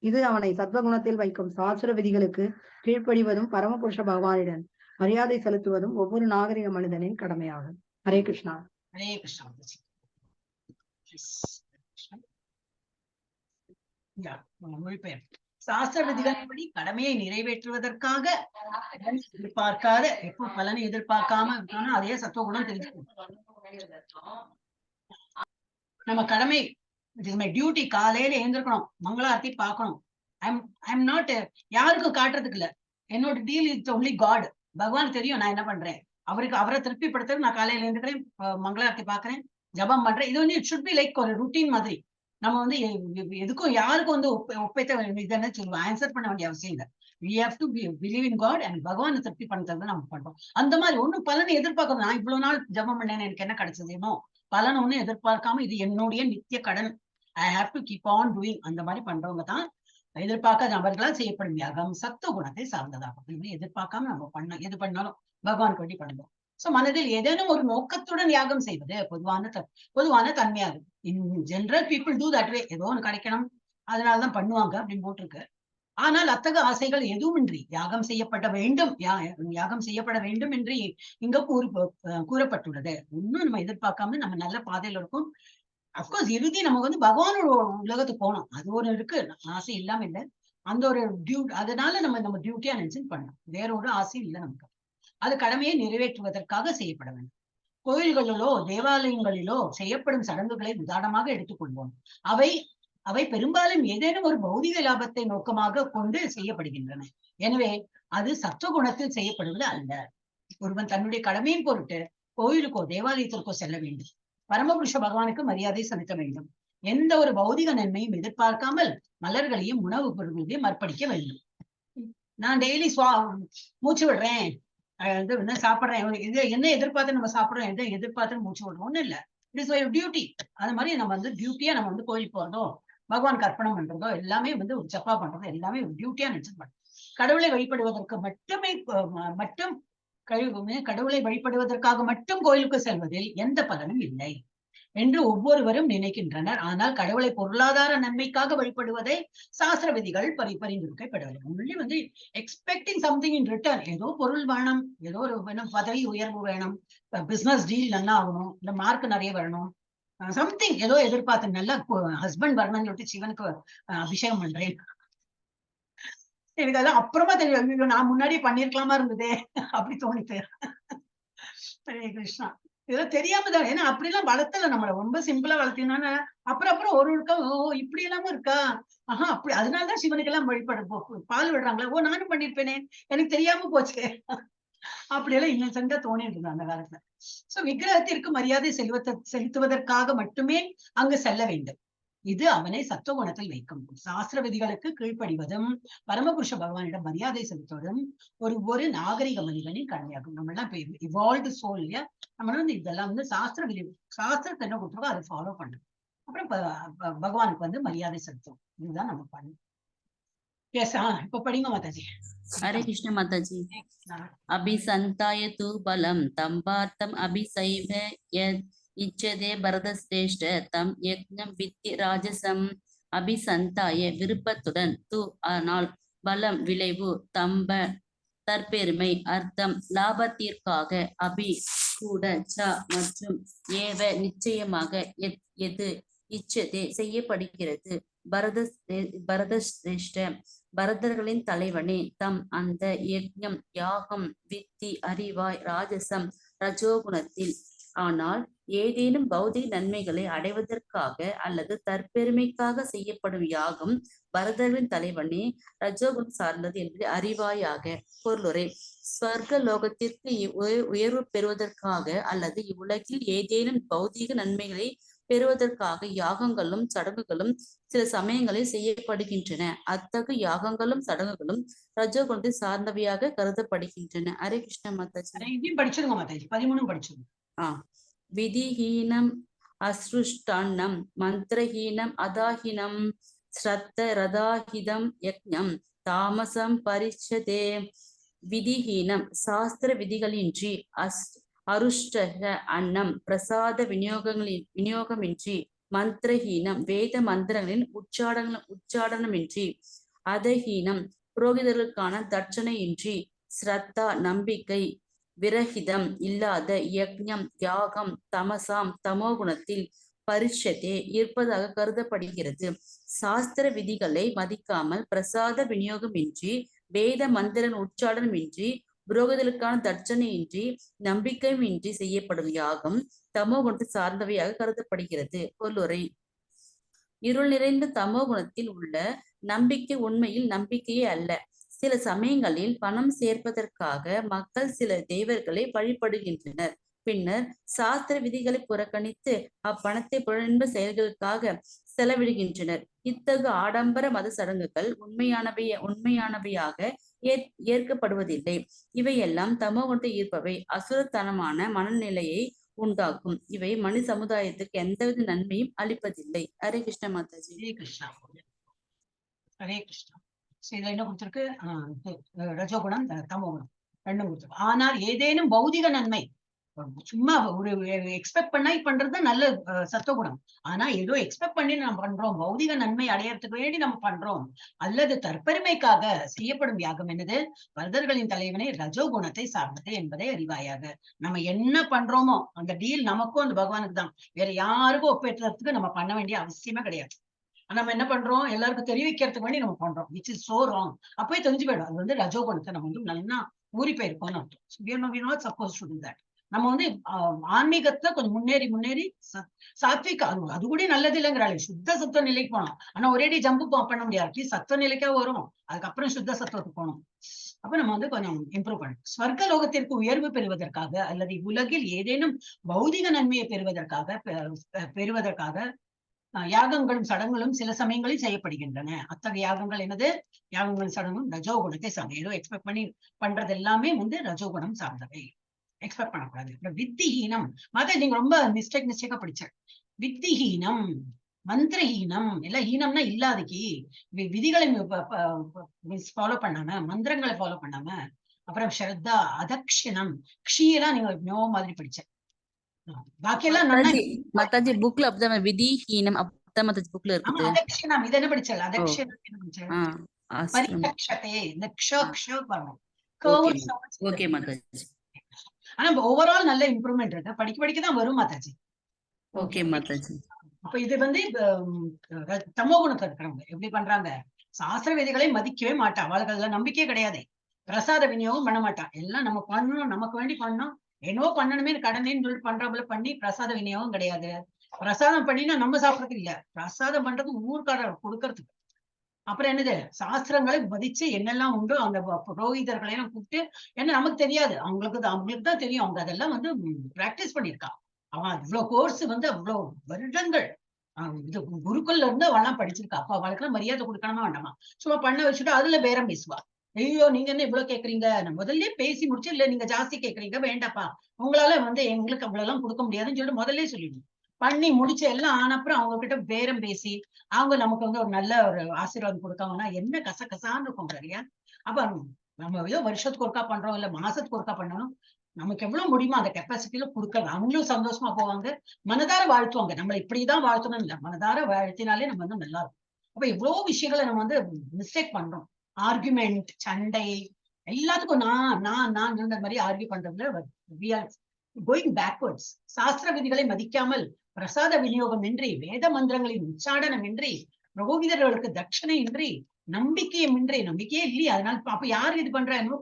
இது அவனை சத்வகுணத்தில் வைக்கும். சாஸ்திர விதிகளுக்கு கீழ்ப்படிவதும் பரமபுருஷ பகவானிடம் மரியாதை செலுத்துவதும் ஒவ்வொரு நாகரிக மனிதனின் கடமையாகும். ஹரே கிருஷ்ணா. ஹரே கிருஷ்ணா. மொழிபெயர்: சாஸ்திர விதிகளின்படி கடமையை நிறைவேற்றுவதற்காக பலனை எதிர்பார்க்காம இருக்கானோ அதே சத்துவகுணம் தெரிஞ்சுக்கணும். நம்ம கடமை, டியூட்டி, காலையில எழுந்திருக்கணும், மங்களாரத்தி பார்க்கணும். ஐம் நாட் யாருக்கும் காட்டுறதுக்கு இல்ல. என்னோட டீல் இஸ் ஒன்லி காட். பகவான் தெரியும் நான் என்ன பண்றேன். அவரை திருப்திப்படுத்துறது நான் காலையில எழுந்துக்கிறேன், மங்களாரத்தி பாக்குறேன், ஜபம் பண்றேன். இது வந்து இட் ஷுட் பி லைக் ஒரு ருட்டீன் மாதிரி. நம்ம வந்து எதுக்கும் யாருக்கும் வந்து ஒப்பைத்த இதுன்னு சொல்லுவோம், ஆன்சர் பண்ண வேண்டிய அவசியம் இல்லை. we have to believe in God and பகவானை திருப்தி பண்றது நம்ம பண்றோம். அந்த மாதிரி ஒண்ணும் பலனை எதிர்பார்க்கணும். நான் இவ்வளவு நாள் ஜபம் பண்ணேன்னு எனக்கு என்ன கிடைச்சதுமோ பலன் ஒண்ணும் எதிர்பார்க்காம இது என்னுடைய நித்திய கடன், I have to keep on doing, அந்த மாதிரி பண்றவங்க தான் எதிர்பார்க்காத நபர்களால் செய்யப்படும் யாகம் சத்துவ குணத்தை சார்ந்ததாகும். எதிர்பார்க்காம நம்ம பண்ண எது பண்ணாலும் பகவானுக்கு வேண்டி பண்ணுவோம். சோ மனதில் ஏதேனும் ஒரு நோக்கத்துடன் யாகம் செய்வது பொதுவான தன்மையாகும். In general people do that way, ஏதோ ஒண்ணு கிடைக்கணும் அதனாலதான் பண்ணுவாங்க அப்படின்னு போட்டிருக்கு. ஆனால் அத்தகைய ஆசைகள் எதுவுமின்றி யாகம் செய்யப்பட வேண்டும் என்று இங்க கூறப்பட்டுள்ளது. இன்னும் நம்ம எதிர்பார்க்காம நம்ம நல்ல பாதையில இருக்கும். அப்கோர்ஸ் இறுதி நம்ம வந்து பகவானோட உலகத்துக்கு போனோம், அது ஒரு இருக்கு, ஆசை இல்லாம இல்லை. அந்த ஒரு அதனால நம்ம டியூட்டியா நினைச்சு பண்ணணும். வேற ஒரு ஆசையும் இல்லை நமக்கு. அது கடமையை நிறைவேற்றுவதற்காக செய்யப்பட வேண்டும். கோயில்களிலோ தேவாலயங்களிலோ செய்யப்படும் சடங்குகளை உதாரணமாக எடுத்துக்கொள்வோம். அவை பெரும்பாலும் ஏதேனும் ஒரு பௌதிக லாபத்தை நோக்கமாக கொண்டு செய்யப்படுகின்றன. எனவே அது சத்துவகுணத்தில் செய்யப்படுவது அல்ல. ஒருவன் தன்னுடைய கடமையின் பொருட்டு கோயிலுக்கோ தேவாலயத்திற்கோ செல்ல வேண்டும். பரமபுருஷ பகவானுக்கு மரியாதை செலுத்த வேண்டும். எந்த ஒரு பௌதிக நன்மையும் எதிர்பார்க்காமல் மலர்களையும் உணவுப் பொருள்களையும் அர்ப்பணிக்க வேண்டும். நான் டெய்லி மூச்சு விடுறேன், சாப்பிடுறேன், இது என்ன எதிர்பார்த்து நம்ம சாப்பிடுறோம், எதை எதிர்பார்த்து மூச்சு விடுறோம், ஒண்ணு இல்ல. It is duty. அது மாதிரி நம்ம வந்து டியூட்டியா நம்ம வந்து கோயிலுக்கு போறதோ பகவானுக்கு அர்ப்பணம் பண்றதோ எல்லாமே வந்து ஒரு ஜப்பா பண்றதோ எல்லாமே ஒரு டியூட்டியா நினைச்சு கடவுளை வழிபடுவதற்கு கடவுளை வழிபடுவதற்காக மட்டும் கோயிலுக்கு செல்வதில் எந்த பலனும் இல்லை என்று ஒவ்வொருவரும் நினைக்கின்றனர். ஆனால் கடவுளை பொருளாதார நன்மைக்காக வழிபடுவதை சாஸ்திர விதிகள் பரிந்துரைக்கப்படவில்லை. ஒன்லி வந்து எக்ஸ்பெக்டிங் சம்திங் இன் ரிட்டர்ன், ஏதோ பொருள் வேணும், ஏதோ ஒரு வேணும், பதவி உயர்வு வேணும், பிசினஸ் டீல் நல்லா ஆகணும், இல்ல மார்க் நிறைய வரணும், சம்திங் ஏதோ எதிர்பார்த்து நல்ல ஹஸ்பண்ட் வரணும்னு சொல்லிட்டு சிவனுக்கு அபிஷேகம் பண்றேன். எனக்கு அதெல்லாம் அப்புறமா தெரியும், நான் முன்னாடியே பண்ணிருக்கலாமா இருந்ததே அப்படி தோணிட்டு. ஹரே கிருஷ்ணா. இதெல்லாம் தெரியாம தான், ஏன்னா அப்படி எல்லாம் வளர்த்தல நம்மள, ரொம்ப சிம்பிளா வளர்த்தீங்கன்னா அப்புறம் ஒரு இருக்கா, ஓ இப்படி எல்லாமும் இருக்கா, அப்படி அதனாலதான் சிவனுக்கு எல்லாம் வழிபட பால் விடுறாங்களா, ஓ நானும் பண்ணிருப்பேனே எனக்கு தெரியாம போச்சு அப்படியெல்லாம் இன்னசென்டா தோணிட்டு இருந்தா அந்த காலத்துல. சோ விக்கிரகத்திற்கு மரியாதை செலுத்துவதற்காக மட்டுமே அங்கு செல்ல வேண்டும். இது அவனை சத்துவகுணத்தில் வைக்கும். சாஸ்திர விதிகளுக்கு கீழ்ப்படிவதும் பரமபுருஷ பகவானிடம் மரியாதை செலுத்துவதும் ஒரு நாகரிக மனிதனின் கடமையாகும். நம்ம எல்லாம் இப்ப இவால்வ்டு சோல் இல்லையா, நம்ம வந்து இதெல்லாம் வந்து சாஸ்திரத்தை என்ன கொடுத்துருக்கோ அதை ஃபாலோ பண்றோம். அப்புறம் பகவானுக்கு வந்து மரியாதை செலுத்தும். இதுதான் நம்ம பண்ணணும். இப்ப படிங்க மாதாஜி. हरे कृष्ण माताजी। अभिसंताय तु बलं तंबार्थम अभिसैव यद् इच्छते भरतश्रेष्ठ तम यज्ञம் வித்தி ராஜசம். அபிசந்தாய விருப்பத்துடன், து ஆனால், பலம் விளைவு, தம்ப தற்பெருமை, அர்த்தம் லாபத்திற்காக, அபி கூட, ச மற்றும், ஏவ நிச்சயமாக, எது இச்சதே செய்யப்படுகிறது, பரதஸ்ரேஷ்ட பரதர்களின் தலைவனே, தம் அந்த யஜ்ஞம் யாகம் வித்தி அறிவாய், ராஜசம் ரஜோகுணத்தில். ஆனால் ஏதேனும் பௌதிக நன்மைகளை அடைவதற்காக அல்லது தற்பெருமைக்காக செய்யப்படும் யாகம் பரதர்களின் தலைவனே ரஜோகுணம் சார்ந்தது என்பதை அறிவாயாக. பொருளுரை: ஸ்வர்க லோகத்திற்கு உயர்வு பெறுவதற்காக அல்லது இவ்வுலகில் ஏதேனும் பௌதிக நன்மைகளை பெறுவதற்காக யாகங்களும் சடங்குகளும் சில சமயங்களில் செய்யப்படுகின்றன. அத்தகைய யாகங்களும் சடங்குகளும் ரஜோகுணத்தை சார்ந்தவையாக கருதப்படுகின்றன. ஹரே கிருஷ்ண மாதாஜி. படிச்சிருங்க மாதாஜி, 13 படிச்சிருங்க. விதிஹீனம் அஸ்ருஷ்டான்னம் மந்திரஹீனம் அதாஹினம் ஸ்ரத்த ரதாஹிதம் யக்ஞம் தாமசம் பரிச்சதே. விதிஹீனம் சாஸ்திர விதிகளின்றி, அருஷ்ட அன்னம் பிரசாத விநியோகமின்றி, மந்திரஹீனம் வேத மந்திரங்களின் உச்சாடனமின்றி, அதஹீனம் புரோகிதர்களுக்கான தட்சணையின்றி, ஸ்ரத்தா நம்பிக்கை விரகிதம் இல்லாத, யக்ஞம் யாகம் தமசாம் தமோகுணத்தில், பரிஷத்தே இருப்பதாக கருதப்படுகிறது. சாஸ்திர விதிகளை மதிக்காமல், பிரசாத விநியோகமின்றி, வேத மந்திர உச்சாடனமின்றி, புரோகிதர்களுக்கான தட்சணையின்றி, நம்பிக்கையும் இன்றி செய்யப்படும் யாகம் தமோகுணத்தை சார்ந்தவையாக கருதப்படுகிறது. பொருளுரை: இருள் நிறைந்த தமோகுணத்தில் உள்ள நம்பிக்கை உண்மையில் நம்பிக்கையே அல்ல. சில சமயங்களில் பணம் சேர்ப்பதற்காக மக்கள் சில தெய்வர்களை வழிபடுகின்றனர். பின்னர் சாஸ்திர விதிகளை புறக்கணித்து அப்பணத்தை புலனின்ப செயல்களுக்காக செலவிடுகின்றனர். இத்தகு ஆடம்பர மத சடங்குகள் உண்மையானவையாக ஏற்கப்படுவதில்லை. இவையெல்லாம் தமோ குணத்தை ஈர்ப்பவை, அசுரத்தனமான மனநிலையை உண்டாக்கும். இவை மனித சமுதாயத்துக்கு எந்தவித நன்மையும் அளிப்பதில்லை. ஹரே கிருஷ்ண மாதாஜி. ஹரே கிருஷ்ணா. ஹரே கிருஷ்ணா. இதுல என்ன கொடுத்திருக்கு? ரஜோகுணம், தமோகுணம் ரெண்டும் கொடுத்திருக்கு. ஆனால் ஏதேனும் பௌதிக நன்மை, சும்மா ஒரு எக்ஸ்பெக்ட் பண்ணா பண்றது நல்ல சத்துவகுணம். ஆனா ஏதோ எக்ஸ்பெக்ட் பண்ணி நம்ம பண்றோம், பௌதிக நன்மை அடையறதுக்கு வேண்டி நம்ம பண்றோம், அல்லது தற்பெருமைக்காக செய்யப்படும் யாகம் என்னது? வரதர்களின் தலைவனை ரஜோகுணத்தை சார்ந்தது என்பதை அறிவாயாக. நம்ம என்ன பண்றோமோ அந்த டீல் நமக்கும் அந்த பகவானுக்கு தான், வேற யாருக்கும் ஒப்பேற்றதுக்கு நம்ம பண்ண வேண்டிய அவசியமே கிடையாது. நம்ம என்ன பண்றோம்? எல்லாருக்கும் தெரிவிக்கிறதுக்கு வேண்டி நம்ம பண்றோம், விச் இஸ் சோ ராங். அப்பவே தெரிஞ்சு போயிடும் அது வந்து ரஜோகுணத்தை நம்ம வந்து நல்லா ஊறி போயிருக்கோம்னு அர்த்தம். Suppose to to that. நம்ம வந்து ஆன்மீகத்துல கொஞ்சம் முன்னேறி சாத்விக அது கூட நல்லது இல்லைங்கிறாள். சுத்த சத்துவ நிலைக்கு போனோம். ஆனா ஒரேடி ஜம்பு பண்ண முடியாது. அட்லீஸ்ட் சத்துவ நிலைக்கா வரும், அதுக்கப்புறம் சுத்த சத்துவத்துக்கு போகணும். அப்ப நம்ம வந்து கொஞ்சம் இம்ப்ரூவ் பண்ணணும். ஸ்வர்க்க லோகத்திற்கு உயர்வு பெறுவதற்காக அல்லது உலகில் ஏதேனும் பௌதிக நன்மையை பெறுவதற்காக யாகங்களும் சடங்குகளும் சில சமயங்களில் செய்யப்படுகின்றன. அத்தகைய யாகங்கள் என்னது? யாகங்களும் சடங்கும் ரஜோகுணத்தை சார்ந்த. ஏதோ எக்ஸ்பெக்ட் பண்ணி பண்றது எல்லாமே வந்து ரஜோகுணம் சார்ந்தவை, எக்ஸ்பெக்ட் பண்ணக்கூடாது. வித்திஹீனம், நீங்க ரொம்ப மிஸ்டேக்கா படிச்ச. வித்திஹீனம், மந்திரஹீனம், எல்லாம் ஹீனம்னா இல்லாதக்கு, விதிகளை ஃபாலோ பண்ணாம, மந்திரங்களை ஃபாலோ பண்ணாம, அப்புறம் ஸ்ரத்தா, அதக்ஷிணம், க்ஷீலாம் நீங்க நோ மாதிரி படிச்ச. பாக்கியெல்லாம் மாதாஜி புக்ல அப்படிதான் விதிஹீனம் அப்படிதான் மாதாஜி புக்ல இருக்குது. அதக்ஷிணம் இது என்ன படிச்சல? அதக்ஷிணம் என்ன படிச்சல? பரிதக்ஷதே, இந்த க்ஷ வரணும். ஓகே மாதாஜி. ஆனா ஓவரால் நல்ல இம்ப்ரூவ்மெண்ட் இருக்கு. படிக்க தான் வரும் மாதாஜி. ஓகே மாதாஜி. அப்ப இது வந்து தமோ குணத்தை இருக்கிறவங்க எப்படி பண்றாங்க? சாஸ்திர விதிகளை மதிக்கவே மாட்டா, அவளுக்கு அதுல நம்பிக்கையே கிடையாது. பிரசாத விநியோகம் பண்ண மாட்டா. எல்லாம் நம்ம பண்ணணும், நமக்கு வேண்டி பண்ணணும், என்னவோ பண்ணணுமே கடமைன்னு சொல்லிட்டு பண்றவங்கள பண்ணி பிரசாத விநியோகம் கிடையாது. பிரசாதம் பண்ணினா நம்ம சாப்பிடறதுக்கு இல்ல, பிரசாதம் பண்றது ஊர்க்காரர் கொடுக்கறதுக்கு. அப்புறம் என்னது? சாஸ்திரங்களை மதிச்சு என்னெல்லாம் உண்டோ அந்த புரோகிதர்களை எல்லாம் கூப்பிட்டு, ஏன்னா நமக்கு தெரியாது, அவங்களுக்கு தான் தெரியும். அவங்க அதெல்லாம் வந்து பிராக்டிஸ் பண்ணிருக்கா. அவன் அவ்வளவு கோர்ஸ் வந்து அவ்வளவு வருடங்கள் இது குருக்குள்ள இருந்து அவெல்லாம் படிச்சிருக்கா. அப்ப அவளுக்கெல்லாம் மரியாதை கொடுக்கணுமா வேண்டாமா? சும்மா பண்ண வச்சுட்டு அதுல பேரம் பேசுவா. ஐயோ நீங்க என்ன இவ்வளவு கேக்குறீங்க, நான் முதல்ல பேசி முடிச்சு, இல்ல நீங்க ஜாஸ்தி கேக்குறீங்க, வேண்டாப்பா, உங்களால வந்து எங்களுக்கு அவ்வளவு எல்லாம் கொடுக்க முடியாதுன்னு சொல்லிட்டு முதல்ல சொல்லிடுவோம். பண்ணி முடிச்சு எல்லாம் ஆனப்புறம் அவங்க கிட்ட பேரம் பேசி அவங்க நமக்கு வந்து ஒரு நல்ல ஒரு ஆசீர்வாதம் கொடுக்காங்கன்னா என்ன கசகசான்னு இருக்கும் இல்லையா? அப்ப நம்ம ஏதோ வருஷத்துக்கு ஒருக்கா பண்றோம், இல்ல மாசத்துக்கு ஒருக்கா பண்ணணும், நமக்கு எவ்வளவு முடியுமோ அந்த கெப்பாசிட்டியில கொடுக்கணும். அவங்களும் சந்தோஷமா போவாங்க, மனதார வாழ்த்துவாங்க. நம்மள இப்படிதான் வாழ்த்தணும் இல்ல, மனதார வாழ்த்தினாலே நம்ம வந்து நல்லா இருக்கும். அப்ப எவ்வளவு விஷயங்களை நம்ம வந்து மிஸ்டேக் பண்றோம். ஆர்குமெண்ட், சண்டை, எல்லாத்துக்கும் நான் மாதிரி ஆர்கியூ பண்றதுல we are going backwards. சாஸ்திர விதிகளை மதிக்காமல், பிரசாத விநியோகம் இன்றி, வேத மந்திரங்களின் உச்சாடனம் இன்றி, புரோகிதர்களுக்கு தட்சணை இன்றி, நம்பிக்கையே இல்லையா? அதனால அப்ப யாரு இது பண்றாங்க?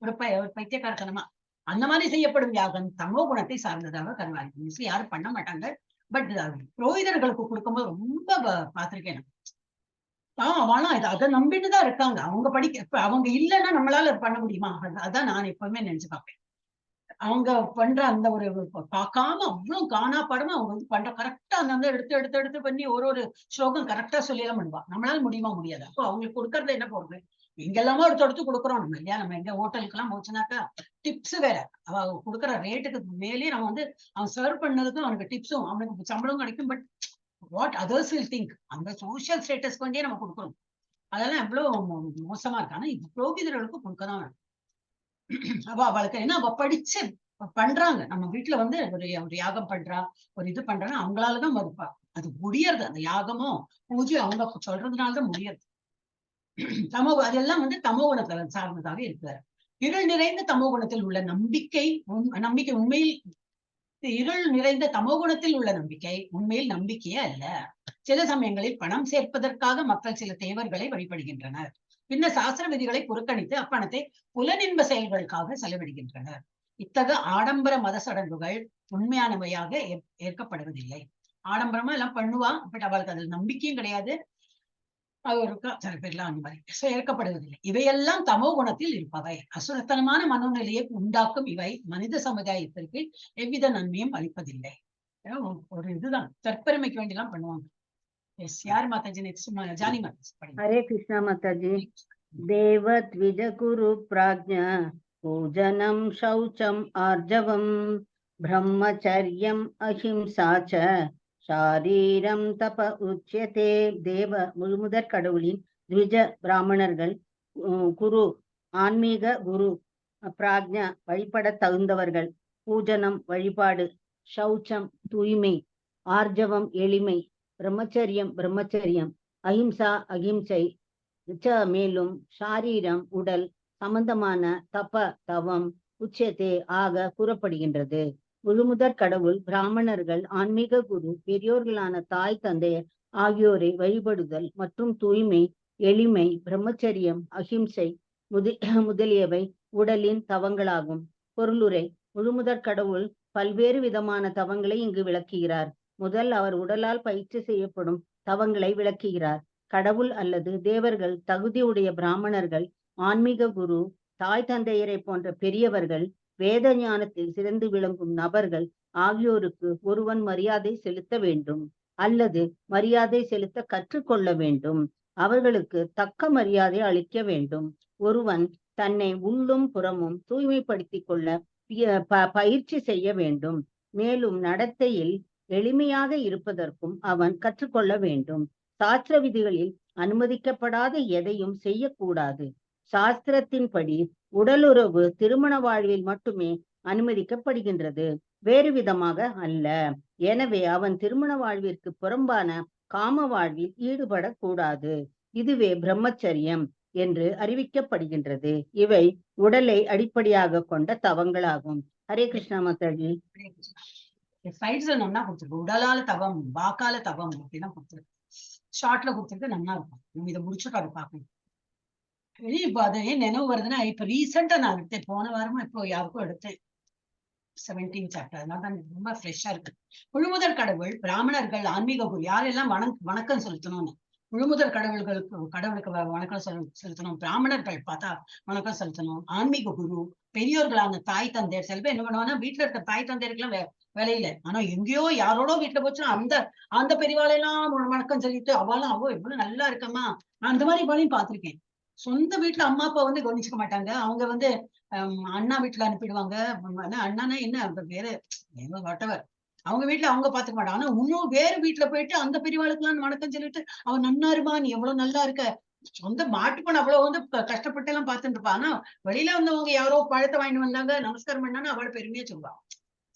ஒரு பைத்தியக்காரத்தனமா அந்த மாதிரி செய்யப்படும் யாகம் தமோ குணத்தை சார்ந்ததாக கருவாங்க. யாரும் பண்ண மாட்டாங்க. பட் புரோகிதர்களுக்கு கொடுக்கும்போது ரொம்ப பார்த்திருக்கேன். அவனா அதை நம்பிட்டுதான் இருக்காங்க. அவங்க அவங்க இல்லைன்னா நம்மளால பண்ண முடியுமா? அதான் நான் எப்பவுமே நினைச்சு பார்ப்பேன். அவங்க பண்ற அந்த ஒரு பார்க்காம அவ்வளவு காணா படமா அவங்க வந்து பண்ற கரெக்டா அந்த எடுத்து பண்ணி ஒரு ஸ்லோகம் கரெக்டா சொல்லி எல்லாம் பண்ணுவா. நம்மளால முடியுமா? முடியாது. அப்போ அவங்களுக்கு கொடுக்கறது என்ன போடுறது? எங்கெல்லாமோ எடுத்து கொடுக்குறோம் நம்ம இல்லையா? நம்ம எங்க ஹோட்டலுக்கு எல்லாம் போச்சுனாக்கா டிப்ஸ் வேற, அவ கொடுக்குற ரேட்டுக்கு மேலேயே நம்ம வந்து அவன் சர்வ் பண்ணதுக்கும் அவனுக்கு டிப்ஸும் அவனுக்கு சம்பளம் கிடைக்கும். But what others will think, அந்த சோசியல் ஸ்டேட்டஸ் வேண்டியே நம்ம கொடுக்குறோம். அதெல்லாம் எவ்வளவு மோசமா இருக்கு. ஆனா இது புரோகிதர்களுக்கு கொடுக்கதான் வேணும். அவளுக்கு என்ன, அவ படிச்சு பண்றாங்க. நம்ம வீட்டுல வந்து ஒரு யாகம் பண்றா, ஒரு இது பண்றாங்க, அவங்களாலதான் மறுப்பா அது முடியறது. அந்த யாகமோ பூஜை அவங்க சொல்றதுனாலதான் முடியறது. அதெல்லாம் வந்து தமோ குணத்தை சார்ந்ததாக இருக்கிறார். இருள் நிறைந்த தமோ குணத்தில் உள்ள நம்பிக்கை உண்மையில் இருள் நிறைந்த தமோ குணத்தில் உள்ள நம்பிக்கை உண்மையில் நம்பிக்கையே அல்ல. சில சமயங்களில் பணம் சேர்ப்பதற்காக மக்கள் சில தேவர்களை வழிபடுகின்றனர். பின்னர் சாஸ்திர விதிகளை புறக்கணித்து அப்பணத்தை புலனின்ப செயல்களுக்காக செலவிடுகின்றனர். இத்தகைய ஆடம்பர மத சடங்குகள் உண்மையானவையாக ஏற்கப்படுவதில்லை. ஆடம்பரமா எல்லாம் பண்ணுவா, பட் அவளுக்கு அதில் நம்பிக்கையும் கிடையாது. அவருக்கு சில பேர்லாம் அந்த மாதிரி ஏற்கப்படுவதில்லை. இவையெல்லாம் தமோ குணத்தில் இருப்பவை. அசுரத்தனமான மனோநிலையை உண்டாக்கும் இவை மனித சமுதாயத்திற்கு எவ்வித நன்மையும் அளிப்பதில்லை. ஒரு இதுதான் தற்பெருமைக்கு வேண்டியெல்லாம் பண்ணுவாங்க. எஸ், யார் மாதாஜி நெக்ஸ்ட்? ஜானி மாதாஜி படிங்க. हरे कृष्णा माताजी। देव द्विज गुरु प्राज्ञा पूजनं शौचम आर्जवम ब्रह्मचर्यम अहिंसा च शारीरम तप उच्यते। தேவ முழுமுதற் கடவுளின் த்விஜ பிராமணர்கள், குரு ஆன்மீக குரு, பிராக்ஞா வழிபட தகுந்தவர்கள், பூஜனம் வழிபாடு, சௌச்சம் தூய்மை, ஆர்ஜவம் எளிமை, பிரம்மச்சரியம் அஹிம்சா அகிம்சை, மேலும் ஷாரீரம் உடல் சம்பந்தமான தப தவம் உச்சத்தே ஆக கூறப்படுகின்றது. முழுமுதற் கடவுள் பிராமணர்கள், ஆன்மீக குரு, பெரியோர்களான தாய் தந்தையர் ஆகியோரை வழிபடுதல் மற்றும் தூய்மை, எளிமை, பிரம்மச்சரியம், அஹிம்சை முதலியவை உடலின் தவங்களாகும். பொருளுரை: முழுமுதற் கடவுள் பல்வேறு விதமான தவங்களை இங்கு விளக்குகிறார். முதல், அவர் உடலால் பயிற்சி செய்யப்படும் தவங்களை விளக்குகிறார். கடவுள் அல்லது தேவர்கள், தகுதியுடைய பிராமணர்கள், ஆன்மீக குரு, தாய் தந்தையரை போன்ற பெரியவர்கள், வேத ஞானத்தில் சிறந்து விளங்கும் நபர்கள் ஆகியோருக்கு ஒருவன் மரியாதை செலுத்த வேண்டும் அல்லது மரியாதை செலுத்த கற்றுக்கொள்ள வேண்டும். அவர்களுக்கு தக்க மரியாதை அளிக்க வேண்டும். ஒருவன் தன்னை உள்ளும் புறமும் தூய்மைப்படுத்திக் கொள்ள பயிற்சி செய்ய வேண்டும். மேலும் நடத்தையில் எளிமையாக இருப்பதற்கும் அவன் கற்றுக்கொள்ள வேண்டும். சாஸ்திர விதிகளில் அனுமதிக்கப்படாத எதையும் செய்யக்கூடாது. சாஸ்திரத்தின்படி உடலுறவு திருமண வாழ்வில் மட்டுமே அனுமதிக்கப்படுகின்றது, வேறு விதமாக அல்ல. எனவே அவன் திருமண வாழ்விற்கு புறம்பான காம வாழ்வில் ஈடுபடக்கூடாது. இதுவே பிரம்மச்சரியம் என்று அறிவிக்கப்படுகின்றது. இவை உடலை அடிப்படையாக கொண்ட தவங்களாகும். ஹரே கிருஷ்ணா மாதாஜி. சைட்ஸ்ல நல்லா கொடுத்துருக்கு. உடலால தவம், வாக்கால தவம் அப்படின்னா கொடுத்துருக்கு. ஷார்ட்ல கொடுத்துருக்கு, நல்லா இருக்கும். நம்ம இதை முடிச்சுட்டு அதை பார்க்கணும். இப்ப அது ஏன் நினைவு வருதுன்னா, இப்ப ரீசெண்டா நான் எடுத்தேன், போன வாரமும் இப்போ யாருக்கும் எடுத்தேன் 17 சாப்டர். அதனாலதான் ரொம்ப ஃப்ரெஷ்ஷா இருக்கு. முழுமுதற் கடவுள் பிராமணர்கள், ஆன்மீக குரு யாரெல்லாம் வணக்கம் செலுத்தணும்னு, முழுமுதற் கடவுளுக்கு வணக்கம் செலுத்தணும். பிராமணர்கள் பார்த்தா வணக்கம் செலுத்தணும். ஆன்மீக குரு, பெரியோர்களான தாய் தந்தையர். சில பேர் என்ன பண்ணுவாங்கன்னா, வீட்டுல இருக்க தாய் தந்தையருக்குலாம் வேலையில, ஆனா எங்கேயோ யாரோட வீட்டுல போச்சுன்னா அந்த பெரியவாளையெல்லாம் வணக்கம் சொல்லிட்டு அவளும் எவ்வளவு நல்லா இருக்கம்மா, நான் அந்த மாதிரி பாளையும் பார்த்திருக்கேன். சொந்த வீட்டுல அம்மா அப்பா வந்து கவனிச்சுக்க மாட்டாங்க. அவங்க வந்து அண்ணா வீட்டுல அனுப்பிடுவாங்க. அண்ணானா என்ன வேற வாட்டவர், அவங்க வீட்டுல அவங்க பாத்துக்க மாட்டாங்க. ஆனா இன்னும் வேற வீட்டுல போயிட்டு அந்த பெரியவாளுக்கு எல்லாம் வணக்கம் சொல்லிட்டு, அவன் நன்னாருமா, நீ எவ்வளவு நல்லா இருக்க. சொந்த மாட்டுப்பணம் அவ்வளவு வந்து கஷ்டப்பட்டு எல்லாம் பார்த்துட்டு இருப்பா. ஆனா வெளியில வந்தவங்க யாரோ பழத்தை வாங்கிட்டு வந்தாங்க, நமஸ்காரம் பண்ணான்னு அவளை பெருமையா சொல்லுவா.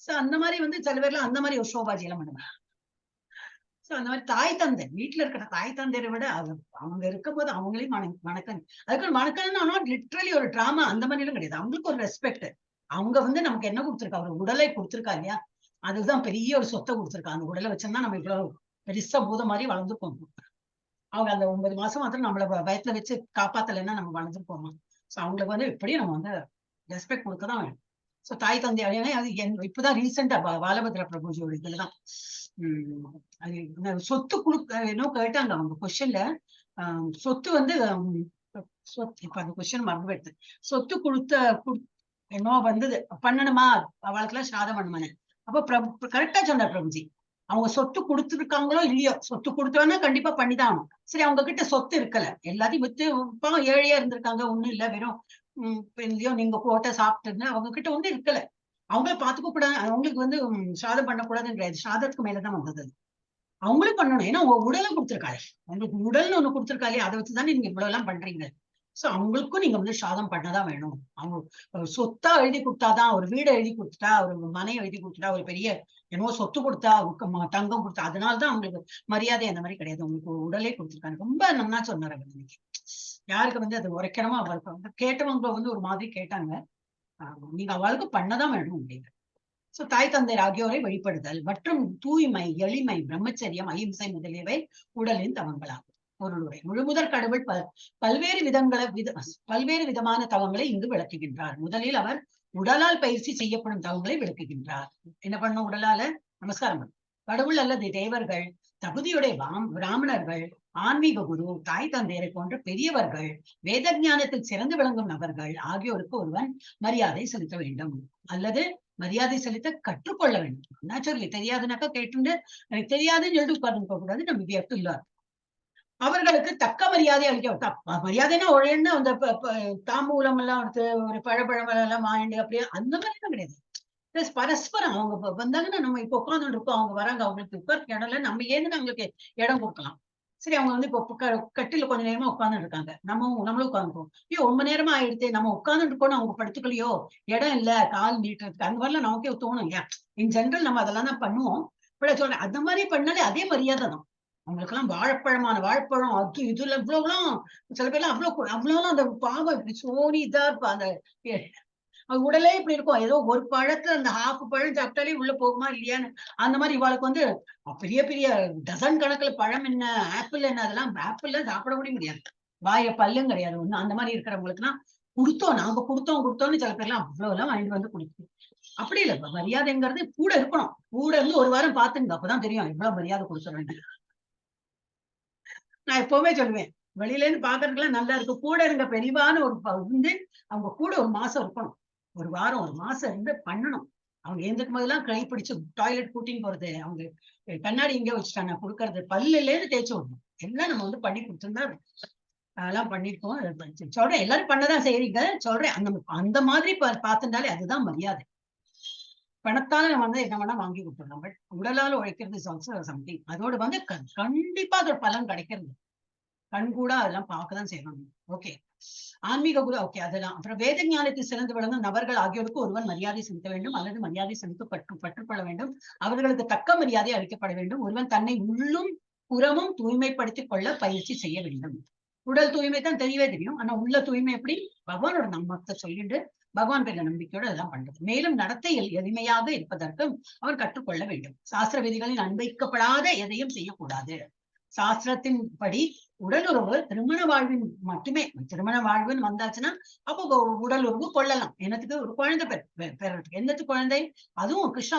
சோ அந்த மாதிரி வந்து சில பேர்லாம் அந்த மாதிரி ஒரு சோபாஜி எல்லாம் பண்ணுவாங்க. சோ அந்த மாதிரி தாய் தந்தை, வீட்டுல இருக்கிற தாய் தந்தையரை விட அவங்க இருக்கும் போது அவங்களையும் வணக்கம். அதுக்கு வணக்கம்னா லிட்ரலி ஒரு டிராமா அந்த மாதிரி எல்லாம் கிடையாது. அவங்களுக்கு ஒரு ரெஸ்பெக்ட். அவங்க வந்து நமக்கு என்ன கொடுத்துருக்கா, ஒரு உடலை கொடுத்துருக்கா இல்லையா, அதுதான் பெரிய ஒரு சொத்தை கொடுத்துருக்கா. அந்த உடலை வச்சிருந்தா நம்ம இவ்வளவு பெருசா பூதம் மாதிரி வளர்ந்துப்போம். அவங்க அந்த 9 மாசம் மாத்திரம் நம்மள வயத்துல வச்சு காப்பாத்தலைன்னா நம்ம வளர்ந்துருப்போமா. சோ அவங்களுக்கு வந்து எப்படியும் நம்ம வந்து ரெஸ்பெக்ட் கொடுக்கதான் வேணும். சோ தாய் தந்தை அது இப்பதான் ரீசெண்டா பாலபத்ரா பிரபுஜியோட இதுலதான் அது சொத்து என்ன கேட்டாங்க அவங்க கொஸ்டின்ல. சொத்து வந்து இப்ப அந்த கொஸ்டின் மறந்து போயிடுது. சொத்து என்னோ வந்தது பண்ணணுமா, அவளுக்கு எல்லாம் ஸ்ராதம் பண்ணுமானு. அப்ப கரெக்டா சொன்னார் பிரபுஜி. அவங்க சொத்து கொடுத்துருக்காங்களோ இல்லையோ, சொத்து கொடுத்தோன்னா கண்டிப்பா பண்ணிதான் ஆகணும். சரி, அவங்க கிட்ட சொத்து இருக்கல, எல்லாத்தையும் வித்து ஏழையா இருந்திருக்காங்க, ஒண்ணும் இல்ல, வெறும் இல்லையோ நீங்க போட்ட சாப்பிட்டு அவங்க கிட்ட ஒண்ணு இருக்கல. அவங்கள பாத்துக்க கூடாது, அவங்களுக்கு வந்து சாதம் பண்ணக்கூடாதுன்றது சாதத்துக்கு மேலதான் வந்தது. அவங்களும் பண்ணணும். ஏன்னா உடலை கொடுத்துருக்காரு, அவங்களுக்கு உடல்னு ஒண்ணு கொடுத்துருக்காளே, அதை வச்சுதானே நீங்க இவ்வளவு எல்லாம் பண்றீங்க. சோ அவங்களுக்கும் நீங்க வந்து சாதம் பண்ணதான் வேணும். அவங்க சொத்தா எழுதி கொடுத்தாதான், ஒரு வீடை எழுதி கொடுத்துட்டா, ஒரு மனையை எழுதி கொடுத்துட்டா, ஒரு பெரிய என்னவோ சொத்து கொடுத்தா, தங்கம் கொடுத்தா, அதனாலதான் அவங்களுக்கு மரியாதை அந்த மாதிரி கிடையாது. அவங்களுக்கு உடலே கொடுத்துருக்காங்க. ரொம்ப நன்னா சொன்னார் அவர். இன்னைக்கு யாருக்கு வந்து அது உரைக்கணுமோ அவருக்கு வந்து கேட்டவங்க வந்து ஒரு மாதிரி கேட்டாங்க. நீங்க அவளுக்கு பண்ணதான் வேணும் அப்படிங்கிற. சோ தாய் தந்தையர் ஆகியோரை வழிபடுதல் மற்றும் தூய்மை, எளிமை, பிரம்மச்சரியம், அஹிம்சை முதலியவை உடலின் தவங்களாகும். பொருளுரை: முழுமுதற் கடவுள் பல்வேறு விதமான தவங்களை இங்கு விளக்குகின்றார். முதலில் அவர் உடலால் பயிற்சி செய்யப்படும் தவங்களை விளக்குகின்றார். என்ன பண்ணும்? உடலால நமஸ்காரம் பண்ணும். கடவுள் அல்லது தேவர்கள், தகுதியுடைய பிராமணர்கள், ஆன்மீக குரு, தாய் தந்தையரை போன்ற பெரியவர்கள், வேத ஞானத்தில் சிறந்து விளங்கும் நபர்கள் ஆகியோருக்கு ஒருவன் மரியாதை செலுத்த வேண்டும். அல்லது மரியாதை செலுத்த கற்றுக்கொள்ள வேண்டும். நேச்சுரலி தெரியாதுனாக்கா கேட்டுண்டு எனக்கு தெரியாதுன்னு சொல்லிட்டு உட்கார்ந்து போக கூடாது. நம்ம வியர்த்து இல்ல அவர்களுக்கு தக்க மரியாதை அளிக்க. மரியாதைன்னா உழையன்னு அந்த தாம்பூலம் எல்லாம் எடுத்து ஒரு பழப்பழம் எல்லாம் வாங்கிட்டு அப்படியே அந்த மாதிரி எல்லாம் கிடையாது. பரஸ்பரம் அவங்க வந்தாங்கன்னா நம்ம இப்ப உட்கார்ந்து இருக்கோம், அவங்க வராங்க, அவங்களுக்கு உட்கார்க்க இடம் இல்லை, நம்ம ஏன்னு அவங்களுக்கு இடம் கொடுக்கலாம். சரி, அவங்க வந்து இப்போ கட்டில கொஞ்ச நேரமா உட்கார்ந்து இருக்காங்க, நம்மளும் உட்காந்துருக்கோம். ஐயோ ரொம்ப நேரமா ஆயிடுத்து, நம்ம உட்கார்ந்து இருக்கோம்னு அவங்க படுத்துக்கலையோ, இடம் இல்ல கால் நீட்டுறதுக்கு, அந்த மாதிரிலாம் நமக்கே தோணும் இல்லையா? இன் ஜெனரல் நம்ம அதெல்லாம் தான் பண்ணுவோம். சொல்றேன் அந்த மாதிரி பண்ணாலே அதே மரியாதை தான். அவங்களுக்கு எல்லாம் வாழைப்பழம் அது இதுல இவ்வளவுலாம் சில பேர்லாம் அவ்வளவுலாம் அந்த பாவம் இப்படி சோனி இதா இருப்பா. அந்த உடலே இப்படி இருக்கும். ஏதோ ஒரு பழத்துல அந்த ஹாஃப் பழம் சாப்பிட்டாலே உள்ள போகுமா இல்லையான்னு அந்த மாதிரி இவாளுக்கு வந்து பெரிய பெரிய டசன் கணக்குல பழம் என்ன, ஆப்பிள் என்ன, அதெல்லாம் ஆப்பிள்ல சாப்பிட கூட முடியாது. வாய பல்லும் கிடையாது ஒண்ணு. அந்த மாதிரி இருக்கிறவங்களுக்கு எல்லாம் நாங்க கொடுத்தோம்னு சில பேர்லாம் அவ்வளவு எல்லாம் வாங்கிட்டு வந்து கொடுக்கும். அப்படி இல்லை, மரியாதைங்கிறது கூட இருக்கணும். கூட இருந்து ஒரு வாரம் பாத்துங்க, அப்பதான் தெரியும் எவ்வளவு மரியாதை கொடுக்க வேண்டியது. நான் எப்பவுமே சொல்லுவேன், வெளியில இருந்து பாக்குறதுக்குலாம் நல்லா இருக்கு, கூட இருங்க பெரியவான ஒரு வந்து அவங்க கூட ஒரு மாசம் இருக்கணும், ஒரு வாரம் ஒரு மாசம் இருந்து பண்ணணும். அவங்க எழுந்துக்கும் போதெல்லாம் கை பிடிச்சு டாய்லெட் கூட்டின்னு போறது, அவங்க கண்ணாடி இங்க வச்சுட்டாங்க கொடுக்கறது, பல்லுல இருந்து தேய்ச்சி விடணும், எல்லாம் நம்ம வந்து பண்ணி கொடுத்துருந்தா அதெல்லாம் பண்ணிருக்கோம். சொல்றேன் எல்லாரும் பண்ணதான் செய்யறீங்க சொல்றேன். அந்த மாதிரி பார்த்துட்டாலே அதுதான் மரியாதை. பணத்தால நம்ம வந்து என்ன வேணா வாங்கி கொடுத்துடலாம், பட் உடலால உழைக்கிறது இஸ் ஆல்சோ சம்திங். அதோட வந்து கண்டிப்பா அதோட பலன் கிடைக்கிறது கண் கூட அதெல்லாம் பார்க்கதான் செய்யணும். ஓகே, ஆன்மீக குரு ஓகே அதெல்லாம். அப்புறம் வேத ஞானத்தை சிறந்து விளங்கும் நபர்கள் ஆகியோருக்கு ஒருவன் மரியாதை செலுத்த வேண்டும் அல்லது மரியாதை செலுத்த பற்றுக்கொள்ள வேண்டும். அவர்களுக்கு தக்க மரியாதை அளிக்கப்பட வேண்டும். ஒருவன் தன்னை உள்ளும் புறமும் தூய்மைப்படுத்திக் கொள்ள பயிற்சி செய்ய வேண்டும். உடல் தூய்மை தான் தெரியவே தெரியும், ஆனா உள்ள தூய்மை எப்படி பகவானோட நம்மத்தை சொல்லிட்டு பகவான் பேர்ல நம்பிக்கையோடு அதெல்லாம் பண்றது. மேலும் நடத்தையில் எளிமையாக இருப்பதற்கும் அவர் கற்றுக்கொள்ள வேண்டும். சாஸ்திர விதிகளில் அனுபவிக்கப்படாத எதையும் செய்யக்கூடாது. சாஸ்திரத்தின் படி உடலுறவு திருமண வாழ்வின் மட்டுமே. திருமண வாழ்வுன்னு வந்தாச்சுன்னா அப்போ உடல் உறவு கொள்ளலாம். என்னத்துக்கு ஒரு குழந்தை பெறறதுக்கு. என்னத்துக்கு குழந்தை? அதுவும் கிருஷ்ணா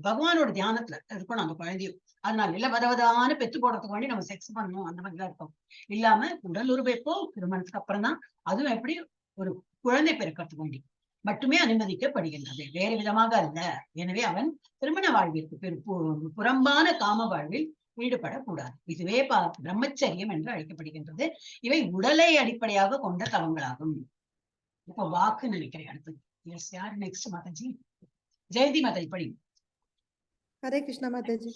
பகவானோட தியானத்துல இருக்கணும் அந்த குழந்தையும். அதனால இல்ல வதவதான பெத்து போடுறதுக்கு வேண்டி நம்ம செக்ஸ் பண்ணணும் அந்த மாதிரிலாம் இருக்கும். இல்லாம உடல் உறவு எப்போ திருமணத்துக்கு அப்புறம் தான், அதுவும் எப்படி ஒரு குழந்தை பெருக்கிறதுக்கு வேண்டி மட்டுமே அனுமதிக்கப்படுகின்றது, வேறு விதமாக அல்ல. எனவே அவன் திருமண வாழ்விற்கு புறம்பான காம வாழ்வில் ஈடுபடக்கூடாது. இதுவே பிரம்மச்சரியம் என்று அழைக்கப்படுகின்றது. இவை உடலை அடிப்படையாக கொண்ட தவங்களாகும். இப்ப வாக்கு நினைக்கிறேன் அடுத்தது. எஸ், யார் நெக்ஸ்ட்? மாதாஜி ஜெயந்தி மாதாஜி படி. ஹரே கிருஷ்ணா மாதாஜி.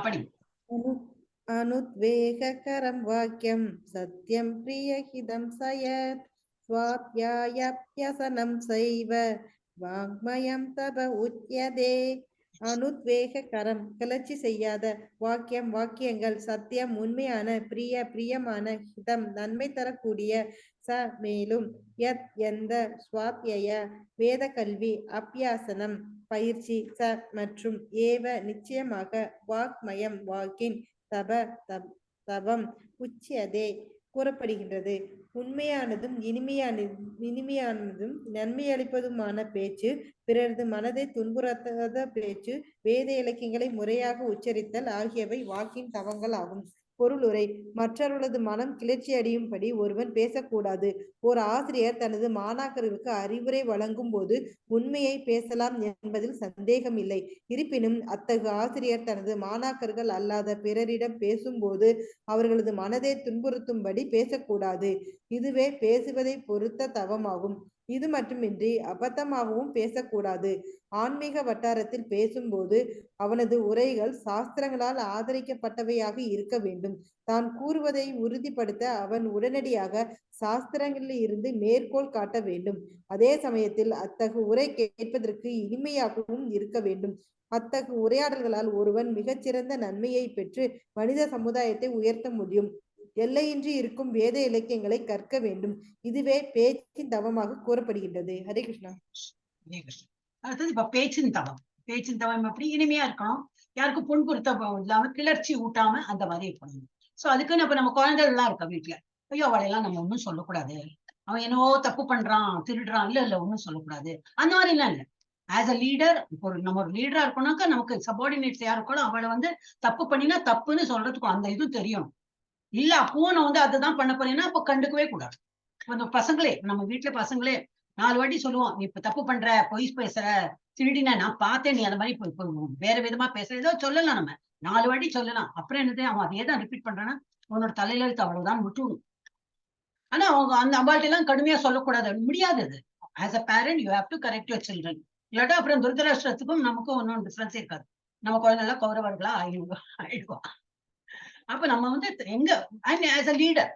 படி. அனுத்வேகரம் வாக்கியம் சத்யம் பிரியஹிதம் சயத் ஸ்வாத்யாயப்யசனம் சைவ வாங்மயம் தப உச்யதே. அனுத்வேகரம் கிளர்ச்சி செய்யாத, வாக்கியங்கள் சத்தியம் உண்மையான, பிரியமான, ஹிதம் நன்மை தரக்கூடிய, ச மேலும், யத் எந்த, ஸ்வாத்யய வேத கல்வி, அபியாசனம் பயிற்சி, ச மற்றும், ஏவ நிச்சயமாக, வாக்மயம் வாக்கின், தபம் உச்சியதே கூறப்படுகின்றது. உண்மையானதும் இனிமையானதும் நன்மையளிப்பதுமான பேச்சு, பிறரது மனதை துன்புறுத்தாத பேச்சு, வேத இலக்கியங்களை முறையாக உச்சரித்தல் ஆகியவை வாக்கின் தவங்கள் ஆகும். பொருளுரை: மற்றவர்களது மனம் கிளர்ச்சி அடையும்படி ஒருவன் பேசக்கூடாது. ஓர் ஆசிரியர் தனது மாணாக்கர்களுக்கு அறிவுரை வழங்கும் போது உண்மையை பேசலாம் என்பதில் சந்தேகம் இல்லை. இருப்பினும் அத்தகு ஆசிரியர் தனது மாணாக்கர்கள் அல்லாத பிறரிடம் பேசும்போது அவர்களது மனதை துன்புறுத்தும்படி பேசக்கூடாது. இதுவே பேசுவதை பொறுத்த தவமாகும். இது மட்டுமின்றி அபத்தமாகவும் பேசக்கூடாது. ஆன்மீக வட்டாரத்தில் பேசும்போது அவனது உரைகள் சாஸ்திரங்களால் ஆதரிக்கப்பட்டவையாக இருக்க வேண்டும். தான் கூறுவதை உறுதிப்படுத்த அவன் உடனடியாக சாஸ்திரங்களில் இருந்து மேற்கோள் காட்ட வேண்டும். அதே சமயத்தில் அத்தகு உரை கேட்பதற்கு இனிமையாகவும் இருக்க வேண்டும். அத்தகு உரையாடல்களால் ஒருவன் மிகச்சிறந்த நன்மையை பெற்று மனித சமுதாயத்தை உயர்த்த முடியும். எல்லையின்றி இருக்கும் வேத இலக்கியங்களை கற்க வேண்டும். இதுவே பேச்சின் தவமாக கூறப்படுகின்றது. ஹரே கிருஷ்ணா. அடுத்தது இப்ப பேச்சின் தவம் எப்படி இனிமையா இருக்கணும், யாருக்கும் புண்புறுத்த இல்லாம கிளர்ச்சி ஊட்டாம அந்த மாதிரி இருக்கணும். சோ அதுக்குன்னு இப்ப நம்ம குழந்தைகள் எல்லாம் இருக்க வீட்டுல, ஐயோ அவளையெல்லாம் நம்ம ஒண்ணும் சொல்லக்கூடாது, அவன் என்னவோ தப்பு பண்றான் திருடுறான், இல்ல ஒண்ணும் சொல்லக்கூடாது அந்த மாதிரி எல்லாம் இல்ல. ஆஸ் அ லீடர், இப்போ நம்ம ஒரு லீடரா இருக்கோம்னாக்கா நமக்கு சபார்டினேட்ஸ் யாரு இருக்கோ அவளை வந்து தப்பு பண்ணினா தப்புன்னு சொல்றதுக்கும் அந்த இதுவும் தெரியும். இல்ல அப்பவும் நான் வந்து அதுதான் பண்ண போறேன்னா அப்ப கண்டுக்கவே கூடாது. அந்த பசங்களே நம்ம வீட்டுல பசங்களே 4 வாட்டி சொல்லுவோம், நீ இப்ப தப்பு பண்ற, பொய் பேசுற, திருடின, நான் பார்த்தேன், நீ அந்த மாதிரி வேற விதமா பேசுற, ஏதோ சொல்லலாம் நம்ம. 4 வாட்டி சொல்லலாம். அப்புறம் என்னது, அவன் அதே தான் ரிப்பீட் பண்றான்னா உன்னோட தலையில அவ்வளவுதான் விட்டுணும். ஆனா அவங்க அந்த அம்பாள்ட்ட எல்லாம் கடுமையா சொல்லக்கூடாது, முடியாது. அது as a parent you have to correct your children. இல்லாட்டா அப்புறம் துரதிராஷ்டிரத்துக்கும் நமக்கும் ஒன்றும் டிஃபரன்ஸ் இருக்காது. நம்ம குழந்தை எல்லாம் கௌரவர்களா ஆயிடுவா. அப்ப நம்ம வந்து எங்க ஆஸ் அ லீடர்,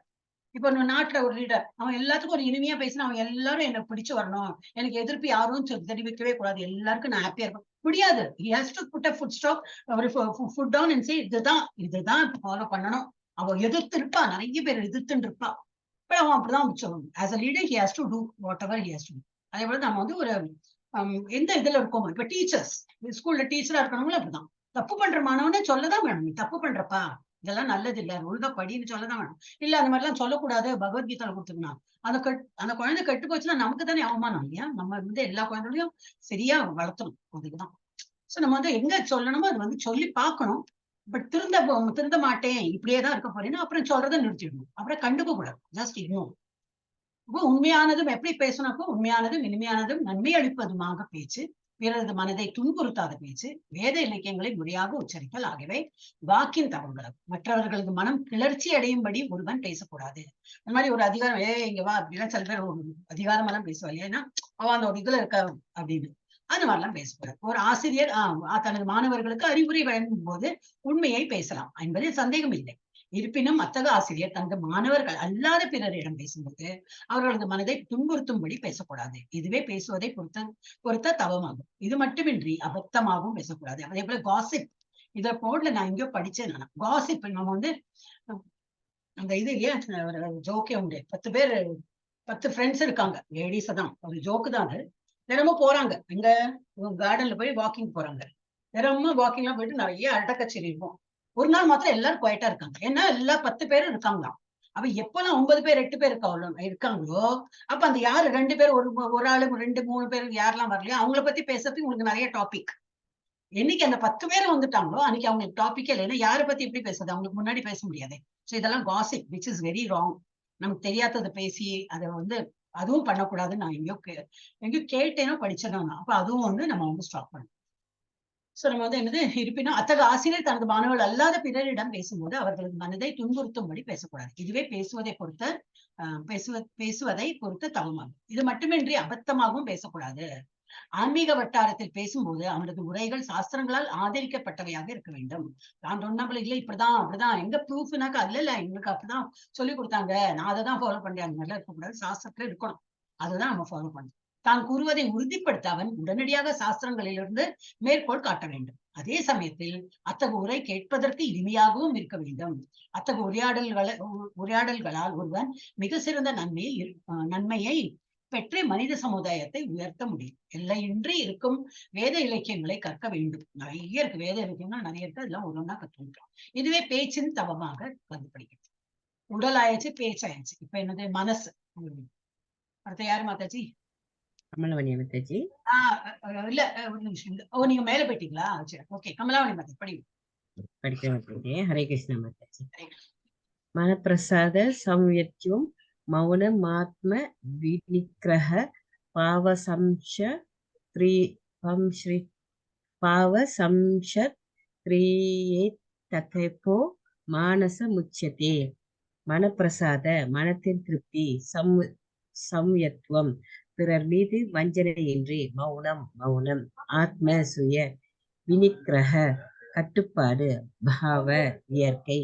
இப்ப நாட்டுல ஒரு லீடர், அவன் எல்லாத்துக்கும் ஒரு இனிமையா பேசினா அவன் எல்லாரும் எனக்கு பிடிச்சு வரணும், எனக்கு எதிர்ப்பு யாரும் தெரிவிக்கவே கூடாது, எல்லாருக்கும் நான் ஹாப்பியா இருப்பேன், முடியாது. he has to put a foot stop, ஒரு ஃபுட் டவுன் and say இதுதான் ஃபாலோ பண்ணணும். அவன் எதிர்த்து இருப்பா, நிறைய பேர் எதிர்த்துன்னு இருப்பா. பட் அவன் அப்படிதான் சொல்லணும். As a leader he has to do whatever he has to do. அதே போல நம்ம வந்து ஒரு எந்த இதுல இருக்கோமோ, இப்ப டீச்சர்ஸ், ஸ்கூல்ல டீச்சரா இருக்கணும்ல அப்படிதான். தப்பு பண்ற மாணவனே சொல்லதான் வேணும், நீ தப்பு பண்றப்பா, இதெல்லாம் நல்லது இல்ல, ஒழுங்கா படின்னு சொல்லதான் வேணும். இல்ல அந்த மாதிரி எல்லாம் சொல்லக்கூடாது, பகவத்கீதையில கொடுத்துருந்தான். அந்த குழந்தை கெட்டு போச்சுன்னா நமக்கு தானே அவமானம் இல்லையா? நம்ம வந்து எல்லா குழந்தைகளையும் சரியா வளர்த்தணும், அதுக்குதான். சோ நம்ம வந்து எங்க சொல்லணுமோ அது வந்து சொல்லி பார்க்கணும். பட் திருந்த மாட்டேன், இப்படியேதான் இருக்க போறேன்னா அப்புறம் சொல்றதை நிறுத்திடணும், அப்புறம் கண்டுக்க கூடாது, ஜஸ்ட் இக்னோர். இப்போ உண்மையானதும் எப்படி பேசணும்ப்போ, உண்மையானதும் இனிமையானதும் நன்மை அளிப்பதுமாக பேச்சு, பிறரது மனதை துன்புறுத்தாத பேச்சு, வேத இலக்கியங்களை முறையாக உச்சரித்தல் ஆகியவை வாக்கின் தவங்களும். மற்றவர்களது மனம் கிளர்ச்சி அடையும்படி ஒருவன் பேசக்கூடாது. அந்த மாதிரி ஒரு அதிகாரம், இங்க வா அப்படிலாம் சில பேர் ஒரு அதிகாரம் எல்லாம் பேசுவா, ஏன்னா அவன் அந்த ஒரு இதுல இருக்க அப்படின்னு, அந்த மாதிரிலாம் பேசக்கூடாது. ஒரு ஆசிரியர் தனது மாணவர்களுக்கு அறிவுரை வழங்கும் போது உண்மையை பேசலாம் என்பதில் சந்தேகம் இல்லை. இருப்பினும் அத்தக ஆசிரியர் தனது மாணவர்கள் அல்லாத பிறரிடம் பேசும்போது அவர்களது மனதை துன்புறுத்தும்படி பேசக்கூடாது. இதுவே பேசுவதை பொறுத்த தவமாகும். இது மட்டுமின்றி அபத்தமாகவும் பேசக்கூடாது. அதே போல காசிப், இத போர்ட்ல நான் எங்கேயோ படிச்சேன். காசிப் நம்ம வந்து அந்த இது இல்லையா, ஒரு ஜோக்கே உண்டு. 10 ஃப்ரெண்ட்ஸ் இருக்காங்க, லேடிஸ் தான், ஒரு ஜோக்கு தான் அது. தினமும் போறாங்க, எங்க கார்டன்ல போய் வாக்கிங் போறாங்க. தினமும் வாக்கிங் எல்லாம் போயிட்டு நிறைய அரட்டக்கச்சேரி இருக்கும். ஒரு நாள் மாத்திரம் எல்லாரும் குவைட்டா இருக்காங்க, ஏன்னா எல்லா 10 பேரும் இருக்காங்களாம். அப்ப எப்பெல்லாம் 9 பேர் 8 பேர் இருக்காங்களோ, அப்ப அந்த யாரு 2 பேர், ஒரு ஆளு 2 3 பேர் யாரெல்லாம் வரலையோ அவங்கள பத்தி பேசுறதுக்கு உங்களுக்கு நிறைய டாபிக். என்னைக்கு அந்த 10 பேர் வந்துட்டாங்களோ அன்னைக்கு அவங்களுக்கு டாபிக்கே இல்லை. ஏன்னா யாரை பத்தி எப்படி பேசுறது, அவங்களுக்கு முன்னாடி பேச முடியாது. சோ இதெல்லாம் gossip, which is very wrong. நமக்கு தெரியாததை பேசி அதை வந்து அதுவும் பண்ணக்கூடாதுன்னு நான் எங்கேயோ கேட்டேனோ படிச்சேனோ, அப்ப அதுவும் வந்து நம்ம வந்து ஸ்டாப் பண்ணணும். சோ நம்ம வந்து என்னது, இருப்பினும் அத்தகைய ஆசிரியர் தனது மாணவர்கள் அல்லாத பிறரிடம் பேசும்போது அவர்களது மனதை துன்புறுத்தும்படி பேசக்கூடாது. இதுவே பேசுவதை பொறுத்த தவமாகும். இது மட்டுமின்றி அபத்தமாகவும் பேசக்கூடாது. ஆன்மீக வட்டாரத்தில் பேசும்போது அவனது உரைகள் சாஸ்திரங்களால் ஆதரிக்கப்பட்டவையாக இருக்க வேண்டும். நான் சொன்னபோல இல்ல இப்படிதான் அப்படிதான், எங்க ப்ரூஃப்னாக்கா இல்ல எங்களுக்கு அப்படிதான் சொல்லி கொடுத்தாங்க, நான் அதை தான் ஃபாலோ பண்றேன், அந்த மாதிரிலாம் இருக்கக்கூடாது. சாஸ்திரத்துல இருக்கணும், அதுதான் நம்ம ஃபாலோ பண்ணணும். தான் கூறுவதை உறுதிப்படுத்த அவன் உடனடியாக சாஸ்திரங்களிலிருந்து மேற்கோள் காட்ட வேண்டும். அதே சமயத்தில் அத்தகைய உரை கேட்பதற்கு இனிமையாகவும் இருக்க வேண்டும். அத்தகைய உரையாடல்களால் ஒருவன் மிக சிறந்த நன்மையை பெற்று மனித சமுதாயத்தை உயர்த்த முடியும். எல்லையின்றி இருக்கும் வேத இலக்கியங்களை கற்க வேண்டும். நிறைய இருக்கு, வேத இலக்கியங்கள் நிறைய இருக்கு, அதெல்லாம் ஒவ்வொன்றா கற்றுக்கலாம். இதுவே பேச்சின் தவமாக கருதப்படுகிறது. உடல் ஆயிடுச்சு, பேச்சாயிடுச்சு, இப்ப என்னது மனசு. அடுத்த யாரு மாதாஜி? கமலவணி மாதாஜி. இல்ல ஒரு நிமிஷம், நீங்க மேல போயிட்டீங்களா? சரி, ஓகே, கமலாவணி மாதாஜி படிக்கிறேன் மாதாஜி. ஹரே கிருஷ்ண மாதாஜி. மனப்பிரசாத சம்யத்யம் மௌனமாத்ம விநிக்கிரஹ பாவசம்ஷத்ரியேததேபோ மானச முச்சதே. மனப்பிரசாத மனத்தின் திருப்தி, சம்யத்துவம் பிறர் மீது வஞ்சனையின்றி, மௌனம் ஆத்ம சுய, விநிக்கிரஹ கட்டுப்பாடு, பாவ இயற்கை,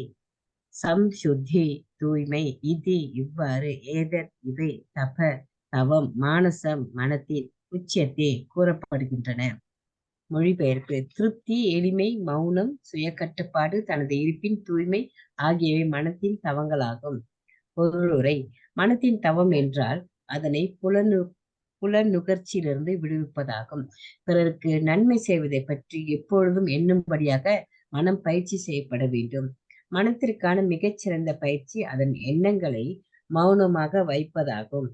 சம்சுத்தி தூய்மை, இது இவ்வாறு, ஏதத் இவை, தவம் மானசம் மனத்தின், உச்சத்தே கூறப்படுகின்றன. மொழிபெயர்ப்பு. திருப்தி, எளிமை, மௌனம், சுய கட்டுப்பாடு, தனது இருப்பின் தூய்மை ஆகியவை மனத்தின் தவங்களாகும். பொருளுரை. மனத்தின் தவம் என்றால் அதனை புலனுகர்ச்சியிலிருந்து விடுவிப்பதாகும். பிறருக்கு நன்மை செய்வதை பற்றி எப்பொழுதும் எண்ணும்படியாக மனம் பயிற்சி செய்யப்பட வேண்டும். மனத்திற்கான மிகச்சிறந்த பயிற்சி அதன் எண்ணங்களை மௌனமாக வைப்பதாகும்.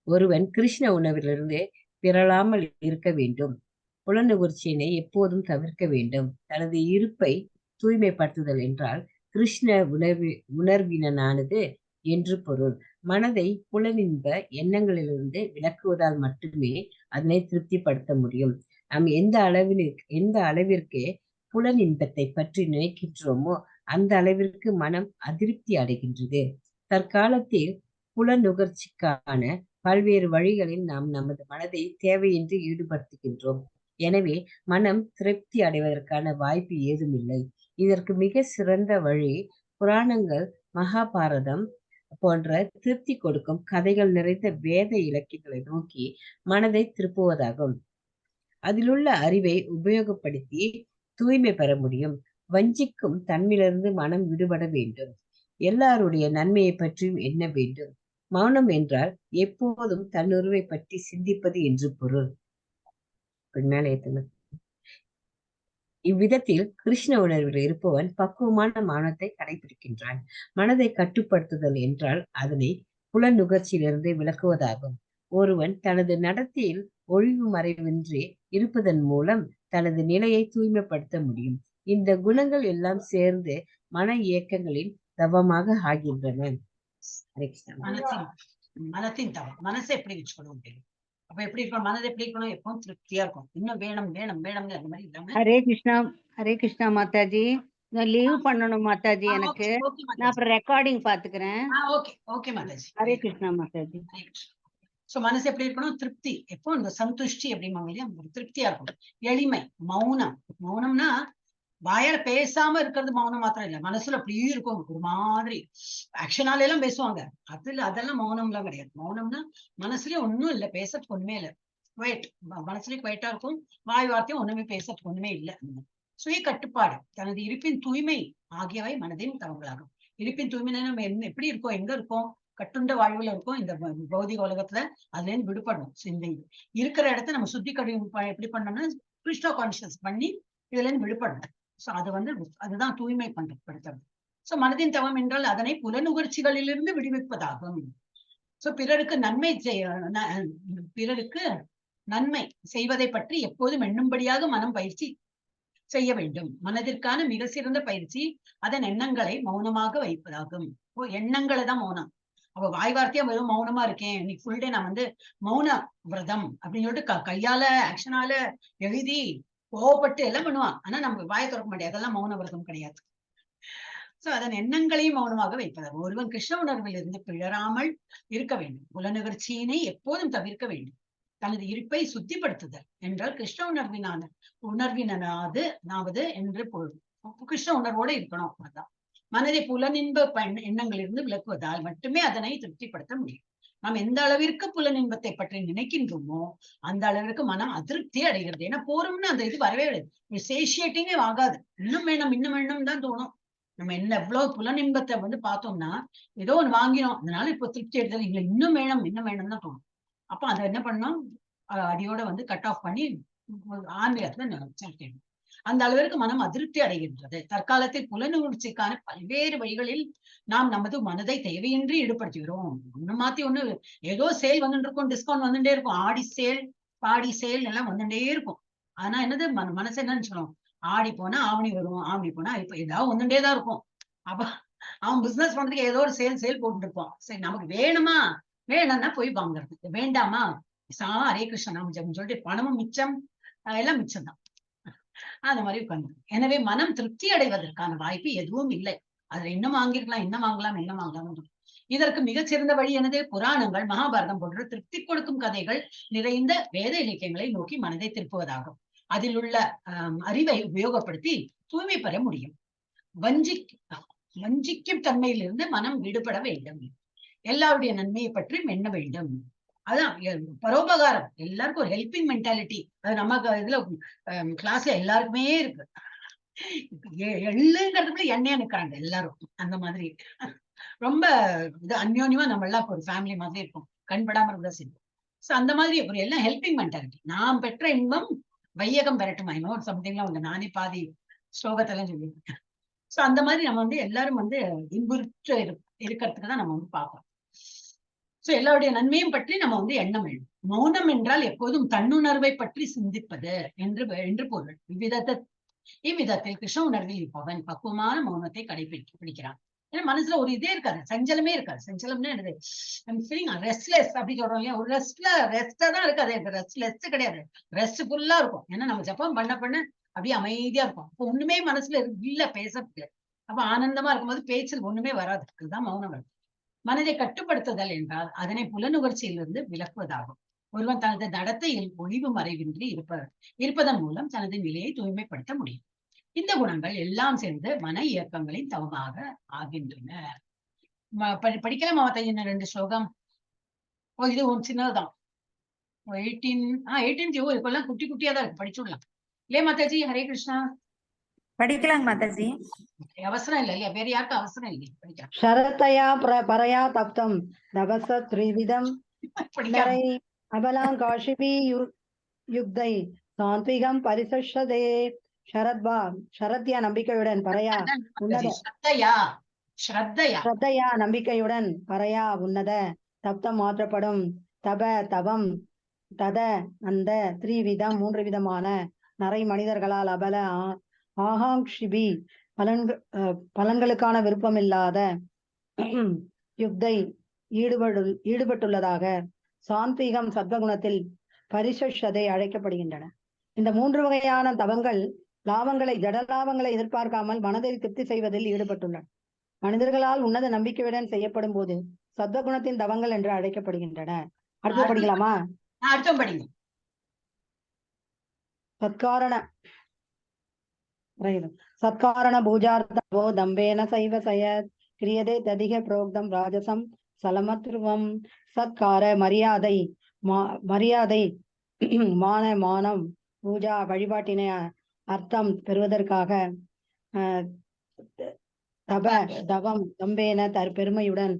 ஒருவன் கிருஷ்ண உணவிலிருந்து பிறழாமல் இருக்க வேண்டும். புலனுகர்ச்சியினை எப்போதும் தவிர்க்க வேண்டும். தனது இருப்பை தூய்மைப்படுத்துதல் என்றால் கிருஷ்ண உணர்வினானது என்று பொருள். மனதை புலனின்ப எண்ணங்களிலிருந்து விலக்குவதால் மட்டுமே அதனை திருப்திப்படுத்த முடியும். நாம் எந்த அளவிற்கு புலன் இன்பத்தை பற்றி நினைக்கின்றோமோ அந்த அளவிற்கு மனம் அதிருப்தி அடைகின்றது. தற்காலத்தில் புலனுகர்ச்சிக்கான பல்வேறு வழிகளில் நாம் நமது மனதை தேவையின்றி ஈடுபடுத்துகின்றோம். எனவே மனம் திருப்தி அடைவதற்கான வாய்ப்பு ஏதுமில்லை. இதற்கு மிக சிறந்த வழி புராணங்கள், மகாபாரதம் போன்ற திருப்தி கொடுக்கும் கதைகள் நிறைந்த வேத இலக்கியங்களை நோக்கி மனதை திருப்புவதாகும். அதிலுள்ள அறிவை உபயோகப்படுத்தி தூய்மை பெற முடியும். வஞ்சிக்கும் தன்மையிலிருந்து மனம் விடுபட வேண்டும். எல்லாருடைய நன்மையை பற்றியும் எண்ண வேண்டும். மௌனம் என்றால் எப்போதும் தன்னுருவை பற்றி சிந்திப்பது என்று பொருள். இவ்விதத்தில் கிருஷ்ண உணர்வில் இருப்பவன் பக்குவமான மௌனத்தை கடைபிடிக்கின்றான். மனதை கட்டுப்படுத்துதல் என்றால் அதனை புலநுகர்ச்சியிலிருந்து விலக்குவதாகும். ஒருவன் தனது நடத்தையில் ஒழிவு மறைவின்றி இருப்பதன் மூலம் தனது நிலையை தூய்மைப்படுத்த முடியும். இந்த குணங்கள் எல்லாம் சேர்ந்து மன இயக்கங்களின் தவமாக ஆகின்றன. ஹரே கிருஷ்ணா. மனத்தின் தவம். மனசை எப்படி வச்சுக்கணும் தெரியும். அப்ப எப்படி இருக்கணும், மனதை எப்படி இருக்கணும், எப்பவும் திருப்தியா இருக்கும். இன்னும் வேணும் வேணும் வேணும்னு அந்த மாதிரி இல்லாம. ஹரே கிருஷ்ணா. ஹரே கிருஷ்ணா மாதாஜி. நான் லீவ் பண்ணணும் மாதாஜி. எனக்கு நான் அப்புறம் ரெக்கார்டிங் பாத்துக்கிறேன். ஓகே மாதாஜி. ஹரே கிருஷ்ணா மாதாஜி. சோ மனசு எப்படி இருக்கணும், திருப்தி. எப்போ இந்த சந்துஷ்டி அப்படிம்பாங்க இல்லையா, திருப்தியா இருக்கும். எளிமை, மௌனம். மௌனம்னா வாயால பேசாம இருக்கிறது மௌனம் மாத்திரம் இல்ல, மனசுல அப்படியே இருக்கும் ஒரு மாதிரி. ஆக்ஷனால எல்லாம் பேசுவாங்க, அதெல்லாம் மௌனம் எல்லாம் கிடையாது. மௌனம்னா மனசுலயே ஒண்ணும் இல்ல, பேசறதுக்கு ஒண்ணுமே இல்ல. குவைட், மனசுலயே குவைட்டா இருக்கும், வாய் வார்த்தையும் ஒண்ணுமே பேசறதுக்கு ஒண்ணுமே இல்ல. சுய கட்டுப்பாடு, தனது இருப்பின் தூய்மை ஆகியவை மனதின் தவங்களாகும். இருப்பின் தூய்மை நம்ம எப்படி இருக்கோம், எங்க இருக்கோம், கட்டுண்ட வாழ்வுல இருக்கும் இந்த பௌதிக உலகத்துல, அதுல இருந்து விடுபடணும். இந்த இருக்கிற இடத்த நம்ம சுத்தி எப்படி பண்ணோம்னா கிருஷ்ணா கான்சியஸ் பண்ணி இதுல இருந்து விடுபடணும். சோ அதுதான் தூய்மை படுத்துறது. சோ மனதின் தவம் என்றால் அதனை புலனுகர்ச்சிகளிலிருந்து விடுவிப்பதாகும். சோ பிறருக்கு நன்மை செய்வதை பற்றி எப்போதும் எண்ணும்படியாக மனம் பயிற்சி செய்ய வேண்டும். மனதிற்கான மிக சிறந்த பயிற்சி அதன் எண்ணங்களை மௌனமாக வைப்பதாகும். எண்ணங்களை தான் மௌனம். அப்ப வாய் வார்த்தையா வெறும் மௌனமா இருக்கேன், இன்னைக்கு ஃபுல் டே நான் மௌன விரதம் அப்படின்னு சொல்லிட்டு கையால ஆக்ஷனால எழுதி கோவப்பட்டு எல்லாம் பண்ணுவான். ஆனா நம்ம வாயை திறக்க முடியாது, அதெல்லாம் மௌன விரதம் கிடையாது. சோ அதன் எண்ணங்களையும் மௌனமாக வைப்பதாகும். ஒருவன் கிருஷ்ண உணர்வில் இருந்து பிழறாமல் இருக்க வேண்டும். புலனுகர்ச்சியினை எப்போதும் தவிர்க்க வேண்டும். தனது இருப்பை சுத்திப்படுத்துதல் என்றால் கிருஷ்ண உணர்வினாவது என்று பொருள். கிருஷ்ண உணர்வோட இருக்கணும். அதான் மனதை புலனின்ப எண்ணங்களிலிருந்து விலக்குவதால் மட்டுமே அதனை திருப்திப்படுத்த முடியும். நாம் எந்த அளவிற்கு புலனின்பத்தை பற்றி நினைக்கின்றோமோ அந்த அளவிற்கு மனம் அதிருப்தி அடைகிறது. ஏன்னா போறோம்னு அந்த இது வரவே கிடையாது, சேஷியேட்டிங்கே ஆகாது. இன்னும் வேணும் தான் தோணும். நம்ம எவ்வளவு புலனின்பத்தை பார்த்தோம்னா ஏதோ ஒண்ணு வாங்கினோம், அதனால இப்போ திருப்தி எடுத்தது இல்லை, இன்னும் வேணும் தான் தோணும். அப்ப அதை என்ன பண்ணோம், அடியோட கட் ஆஃப் பண்ணி ஆன்மீகத்துல செலுத்திடணும். அந்த அளவிற்கு மனம் அதிருப்தி அடைகின்றது. தற்காலத்தில் புலனுணர்ச்சிக்கான பல்வேறு வழிகளில் நாம் நமது மனதை தேவையின்றி ஈடுபடுத்துகிறோம். ஒண்ணு மாத்தி ஒண்ணு ஏதோ சேல் வந்துட்டு இருக்கும், டிஸ்கவுண்ட் வந்துட்டே இருக்கும், ஆடி சேல் பாடி சேல் எல்லாம் வந்துட்டே இருக்கும். ஆனா என்னது மனசு என்னன்னு சொல்லணும், ஆடி போனா ஆவணி வரும், ஆவணி போனா இப்ப ஏதாவது வந்துட்டே தான் இருக்கும். அப்ப அவன் பிசினஸ் பண்றதுக்கு ஏதோ ஒரு சேல் போட்டு இருப்பான். சரி நமக்கு வேணும்னா போய் வாங்குறது, வேண்டாமா ஹரே கிருஷ்ணா நாம ஜெபம் சொல்லிட்டு பணமும் மிச்சம், எல்லாம் மிச்சம் தான். அந்த மாதிரி உட்கார்ந்து. எனவே மனம் திருப்தி அடைவதற்கான வாய்ப்பு எதுவும் இல்லை. அதுல இன்னும் வாங்கலாம். இதற்கு மிகச்சிறந்த வழி என்னது, புராணங்கள், மகாபாரதம் போன்ற திருப்தி கொடுக்கும் கதைகள் நிறைந்த வேத இலக்கியங்களை நோக்கி மனதை திருப்புவதாகும். அதில் உள்ள அறிவை உபயோகப்படுத்தி தூய்மை பெற முடியும். வஞ்சிக்கும் தன்மையிலிருந்து மனம் விடுபட வேண்டும். எல்லாருடைய நன்மையை பற்றி எண்ண வேண்டும். அதான் பரோபகாரம், எல்லாருக்கும் ஒரு ஹெல்பிங் மென்டாலிட்டி. அது நமக்கு இதுல கிளாஸ்ல எல்லாருக்குமே இருக்கு. எள்ளுங்கிறதுக்குள்ள எண்ணெயா நிக்கிறாங்க எல்லாரும், அந்த மாதிரி ரொம்ப இது அந்யோன்யமா நம்ம எல்லாம் ஒரு ஃபேமிலி மாதிரி இருக்கும், கண்படாம இருந்தா சரி. சோ அந்த மாதிரி ஒரு எல்லாம் ஹெல்பிங் மென்டாலிட்டி. நாம் பெற்ற இன்பம் வையகம் பெறட்டுமா, இன்னொரு சம்திங்லாம் உண்டு, நானே பாதி ஸ்லோகத்தெல்லாம் சொல்லியிருக்கேன். சோ அந்த மாதிரி நம்ம எல்லாரும் இன்புற்று இருக்கிறதுக்கு தான் நம்ம பார்ப்போம். சோ எல்லாருடைய நன்மையும் பற்றி நம்ம எண்ணம் வேண்டும். மௌனம் என்றால் எப்போதும் தன்னுணர்வை பற்றி சிந்திப்பது என்று பொருள். இவ்விதத்தில் கிருஷ்ண உணர்வில் இருப்பவன் பக்குவமான மௌனத்தை பிடிக்கிறான். ஏன்னா மனசுல ஒரு இதே இருக்காது, சஞ்சலமே இருக்காது. சஞ்சலம்னா என்னது, ரெஸ்ட்லெஸ் அப்படி சொல்றோம் இல்லையா, ஒரு ரெஸ்டா தான் இருக்காது, ரெஸ்ட்லெஸ் கிடையாது, ரெஸ்ட் ஃபுல்லா இருக்கும். ஏன்னா நம்ம ஜப்பம் பண்ண பண்ண அப்படியே அமைதியா இருக்கும். அப்போ ஒண்ணுமே மனசுல இல்ல பேசறதுக்கு. அப்ப ஆனந்தமா இருக்கும்போது பேச்சில் ஒண்ணுமே வராது. அதுதான் மௌனம். மனதை கட்டுப்படுத்துதல் என்றால் அதனை புலனுகர்ச்சியிலிருந்து விலக்குவதாகும். ஒருவன் தனது நடத்தையில் ஒளிவு மறைவின்றி இருப்பதன் மூலம் தனது நிலையை தூய்மைப்படுத்த முடியும். இந்த குணங்கள் எல்லாம் சேர்ந்து மன இயக்கங்களின் தவமாக ஆகின்றன. படிக்கலாம் மாவட்ட 2 ஸ்லோகம். இது ஒரு சின்னதுதான். 18 இப்பெல்லாம் குட்டி குட்டியா தான் இருக்கு, படிச்சுடலாம் இல்லையா மாதாஜி? ஹரே கிருஷ்ணா. படிக்கலாங்க மாதாஜி. அவசரம் இல்லை இல்லையா, வேற யாருக்கும் அவசரம் இல்லையா? படிக்கலாம். शरतया परया तप्तं नभस त्रिविधं படிக்கலாம். अबलाङ्काशिभिः युक्तै சாத்விகம் பரிசஷ்டதே. ஷரத்யா நம்பிக்கையுடன் பரையா உன்னத ஸ்ரத்தையா நம்பிக்கையுடன் பரையா உன்னத தப்தம் மாற்றப்படும் தபம் தத அந்த த்ரீவிதம் 3 விதமான நரை மனிதர்களால் அபல ஆகாங்ஷிபி பலன்களுக்கான விருப்பமில்லாத யுக்தை ஈடுபட்டுள்ளதாக சாத்வீகம் சத்வகுணத்தில் பரிசஷதை அழைக்கப்படுகின்றன. இந்த 3 வகையான தவங்கள் ஜடலாபங்களை எதிர்பார்க்காமல் மனதை திருப்தி செய்வதில் ஈடுபட்டுள்ளன. மனிதர்களால் உன்னத நம்பிக்கையுடன் செய்யப்படும் போது சத்வகுணத்தின் தவங்கள் என்று அழைக்கப்படுகின்றன. அடுத்து படிக்கலாமா? அர்த்தம் படிங்க. சத்காரண பூஜார்த்தோ தம்பேன சைவ சயத் கிரியதே ததிக புரோக்தம் ராஜசம் சலமத்ருவம். சத்கார மரியாதை மானம் பூஜா வழிபாட்டினை அர்த்தம் பெறுவதற்காக தவம் தம்பேன பெருமையுடன்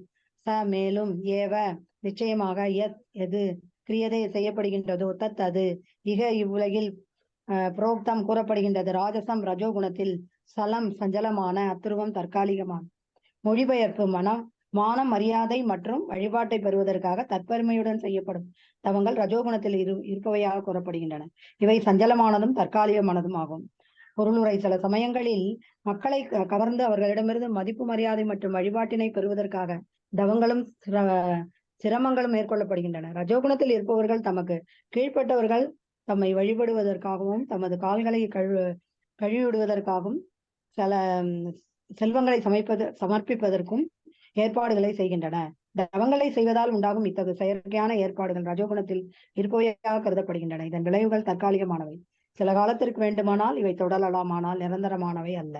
மேலும் ஏவ நிச்சயமாக எது கிரியதை செய்யப்படுகின்றதோ தத் அது இவ்வுலகில் புரோக்தம் கூறப்படுகின்றது. ராஜசம் ரஜோகுணத்தில், சலம் சஞ்சலமான, அத்துருவம் தற்காலிகமான. மொழிபெயர்ப்பு மானம் மரியாதை மற்றும் வழிபாட்டை பெறுவதற்காக தற்பெருமையுடன் செய்யப்படும் தவங்கள் ரஜோகுணத்தில் இருப்பவையாக கூறப்படுகின்றன. இவை சஞ்சலமானதும் தற்காலிகமானதும் ஆகும். பொருளுரை: சில சமயங்களில் மக்களை கவர்ந்து அவர்களிடமிருந்து மதிப்பு மரியாதை மற்றும் வழிபாட்டினை பெறுவதற்காக தவங்களும் சிரமங்களும் மேற்கொள்ளப்படுகின்றன. ரஜோகுணத்தில் இருப்பவர்கள் தமக்கு கீழ்ப்பட்டவர்கள் தம்மை வழிபடுவதற்காகவும் தமது கால்களை கழுவிடுவதற்காகவும் செல்வங்களை சமர்ப்பிப்பதற்கும் ஏற்பாடுகளை செய்கின்றன. தவங்களை செய்வதால் உண்டாகும் இத்தகைய செயற்கையான ஏற்பாடுகள் ரஜோகுணத்தில் இருப்பவையாக கருதப்படுகின்றன. இதன் விளைவுகள் தற்காலிகமானவை, சில காலத்திற்கு வேண்டுமானால் இவை தொடரலாம், ஆனால் நிரந்தரமானவை அல்ல.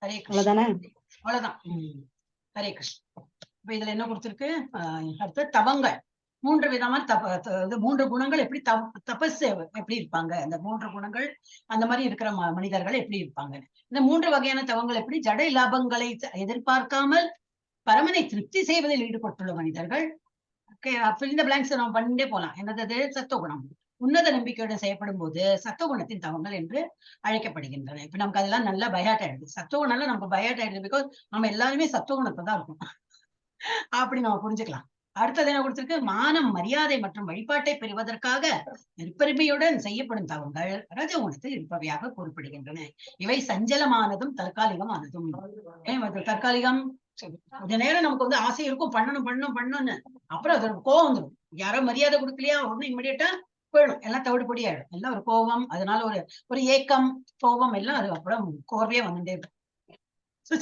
அவ்வளவுதானே? அவ்வளவுதான். ஹரே கிருஷ்ணா. இப்ப இதுல என்ன கொடுத்திருக்கு? அடுத்த தவங்கள் 3 விதமான 3 குணங்கள் எப்படி தபஸ் எப்படி இருப்பாங்க, அந்த 3 குணங்கள் அந்த மாதிரி இருக்கிற மனிதர்கள் எப்படி இருப்பாங்க, இந்த 3 வகையான தவங்கள் எப்படி ஜட லாபங்களை எதிர்பார்க்காமல் பரமனை திருப்தி செய்வதில் ஈடுபட்டுள்ள மனிதர்கள். இந்த பிளாங்க்ஸ் நம்ம பண்ணிட்டே போலாம். என்னது? சத்துவகுணம் உன்னத நம்பிக்கையுடன் செய்யப்படும் போது சத்துவகுணத்தின் தவங்கள் என்று அழைக்கப்படுகின்றன. இப்ப நமக்கு அதெல்லாம் நல்லா பயாட் ஆயிடுது. சத்துவகுணம்லாம் நமக்கு பயாட் ஆயிடுது. பிகாஸ் நம்ம எல்லாருமே சத்துவகுணத்தை தான் இருக்கும், அப்படி நம்ம புரிஞ்சுக்கலாம். அடுத்தது என்ன கொடுத்திருக்கு? மானம் மரியாதை மற்றும் வழிபாட்டை பெறுவதற்காக நெற்பெருமையுடன் செய்யப்படும் தவங்கள் ரஜகுணத்தில் இருப்பவையாக கூறப்படுகின்றன. இவை சஞ்சலமானதும் தற்காலிகமானதும். தற்காலிகம், கொஞ்ச நேரம் நமக்கு ஆசை இருக்கும், பண்ணணும்னு. அப்புறம் அது கோவம் வந்துடும். யாரோ மரியாதை கொடுக்கலையா ஒண்ணு இம்மிடியட்டா போயிடும், எல்லாம் தவிடுபடியாயிடும். எல்லாம் ஒரு கோபம், அதனால ஒரு ஏக்கம், கோபம் எல்லாம் அது அப்புறம் கோர்வையா வந்துட்டே இருக்கும்.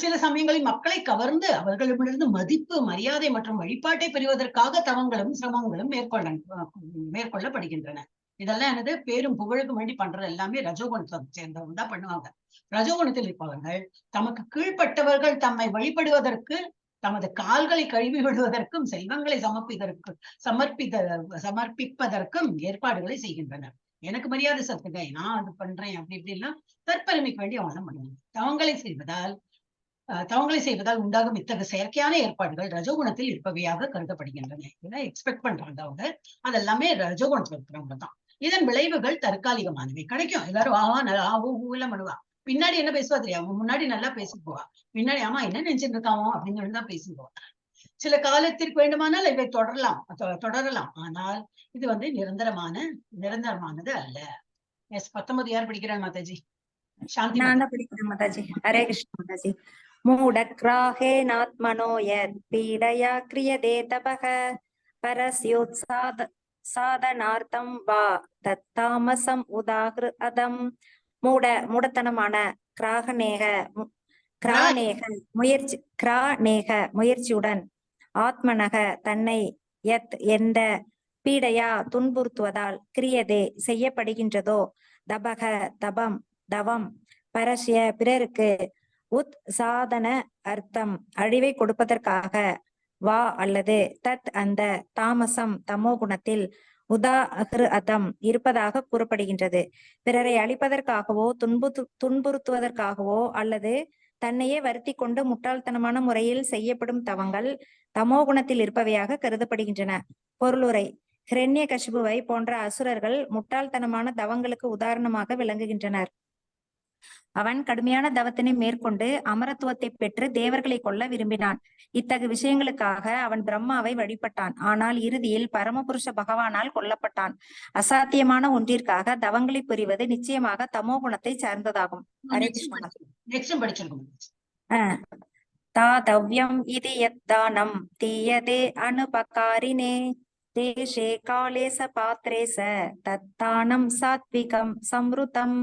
சில சமயங்களில் மக்களை கவர்ந்து அவர்களிடமிருந்து மதிப்பு மரியாதை மற்றும் வழிபாட்டை பெறுவதற்காக தவங்களும் சிரமங்களும் மேற்கொள்ளப்படுகின்றன. இதெல்லாம் என்னது? பேரும் புகழுக்கும் வேண்டி பண்றது எல்லாமே ரஜோகுணத்தை சேர்ந்தவங்க தான் பண்ணுவாங்க. ரஜோகுணத்தில் இருப்பவர்கள் தமக்கு கீழ்பட்டவர்கள் தம்மை வழிபடுவதற்கு, தமது கால்களை கழுவி விடுவதற்கும், செல்வங்களை சமர்ப்பிப்பதற்கும் ஏற்பாடுகளை செய்கின்றனர். எனக்கு மரியாதை சத்துகை, நான் அது பண்றேன் அப்படி இப்படிலாம் தற்பெருமைக்கு வேண்டி அவங்க பண்ணுவாங்க. தவங்களை செய்வதால் உண்டாகும் இத்தகைய செயற்கையான ஏற்பாடுகள் ரஜோகுணத்தில் இருப்பவையாக கருதப்படுகின்றன. இதெல்லாம் எக்ஸ்பெக்ட் பண்றாங்க அவங்க, அதெல்லாமே ரஜோகுணத்துல இருக்கிறவங்க தான். இதன் விளைவுகள் தற்காலிகமானவை. கிடைக்கும், எல்லாரும் எல்லாம் பண்ணுவா. பின்னாடி என்ன பேசுவா தெரியாது, முன்னாடி நல்லா பேசிட்டு போவா, பின்னாடி ஆமா என்ன நினைச்சிட்டு இருக்காமோ அப்படின்னு தான் பேசி போவா. சில காலத்திற்கு வேண்டுமானால் இவை தொடரலாம், ஆனால் இது நிரந்தரமானது அல்ல. எஸ் 19 யார் படிக்கிறாங்க மாதாஜி? சாந்தி நான் தான் படிக்கிறேன் மாதாஜி. ஹரே கிருஷ்ணா மாதாஜி. மூடக்ராஹேனாத்மனோ யத் பீடயா கிரியதே தபக சாதனார்த்தம் வா தத்தாமசம் உதாகிருதம். மூடத்தனமான முயற்சியுடன் ஆத்மனக தன்னை யத் எந்த பீடையா துன்புறுத்துவதால் கிரியதே செய்யப்படுகின்றதோ தபக தவம் பரஸ்ய பிறருக்கு சாதன அர்த்தம் அழிவை கொடுப்பதற்காக வா அல்லது தத் அந்த தாமசம் தமோ குணத்தில் உதாகிருதம் இருப்பதாக கூறப்படுகின்றது. பிறரை அழிப்பதற்காகவோ துன்புறுத்துவதற்காகவோ அல்லது தன்னையே வருத்தி கொண்டு முட்டாள்தனமான முறையில் செய்யப்படும் தவங்கள் தமோ குணத்தில் இருப்பவையாக கருதப்படுகின்றன. பொருளுரை: ஹிரண்ய கசிபுவை போன்ற அசுரர்கள் முட்டாள்தனமான தவங்களுக்கு உதாரணமாக விளங்குகின்றனர். அவன் கடுமையான தவத்தினை மேற்கொண்டு அமரத்துவத்தை பெற்று தேவர்களை கொல்ல விரும்பினான். இத்தகு விஷயங்களுக்காக அவன் பிரம்மாவை வழிபட்டான். ஆனால் இறுதியில் பரமபுருஷ பகவானால் கொல்லப்பட்டான். அசாத்தியமான ஒன்றிற்காக தவங்களை புரிவது நிச்சயமாக தமோ குணத்தை சார்ந்ததாகும். ஹரே கிருஷ்ணா. தாதவ்யம் இது யத்தானம் தீயதே அனுபகாரினே தேசே காலே ச பாத்ரே ச தத்தானம் சாத்விகம் சம்ருதம்.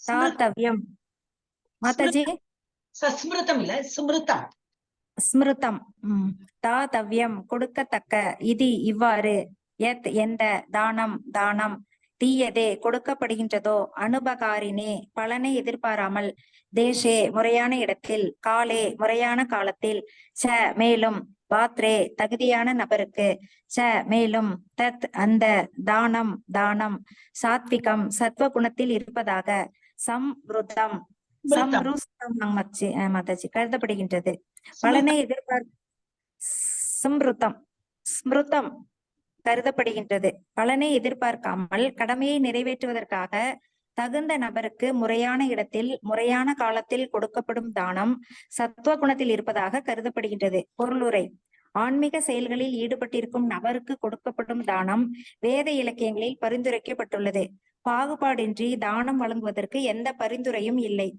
தாத்தவ்யம் மாதாஜி சஸ்மிருதம் இல்ல ஸ்மிருதம். ஸ்மிருதம். தாதவ்யம் கொடுக்கத்தக்க, இது இவ்வாறு, யத் எந்த, தானம் தீயதே கொடுக்கப்படுகின்றதோ, அனுபகாரினே பலனை எதிர்பாராமல், தேசே முறையான இடத்தில், காலே முறையான காலத்தில், ச மேலும், பாத்ரே தகுதியான நபருக்கு, ச மேலும், தத் அந்த, தானம் சாத்விகம் சத்வ குணத்தில் இருப்பதாக, சம்ருதம் மாதாஜி கருதப்படுகின்றது. பலனை ஸ்மிருதம் கருதப்படுகின்றது. பலனை எதிர்பார்க்காமல் கடமையை நிறைவேற்றுவதற்காக தகுந்த நபருக்கு முறையான இடத்தில் முறையான காலத்தில் கொடுக்கப்படும் தானம் சத்துவ குணத்தில் இருப்பதாக கருதப்படுகின்றது. பொருளுரை: ஆன்மீக செயல்களில் ஈடுபட்டிருக்கும் நபருக்கு கொடுக்கப்படும் தானம் வேத இலக்கியங்களில் பரிந்துரைக்கப்பட்டுள்ளது. பாகுபாடின்றி தானம் வழங்குவதற்கு எந்த பரிந்துரையும் இல்லை.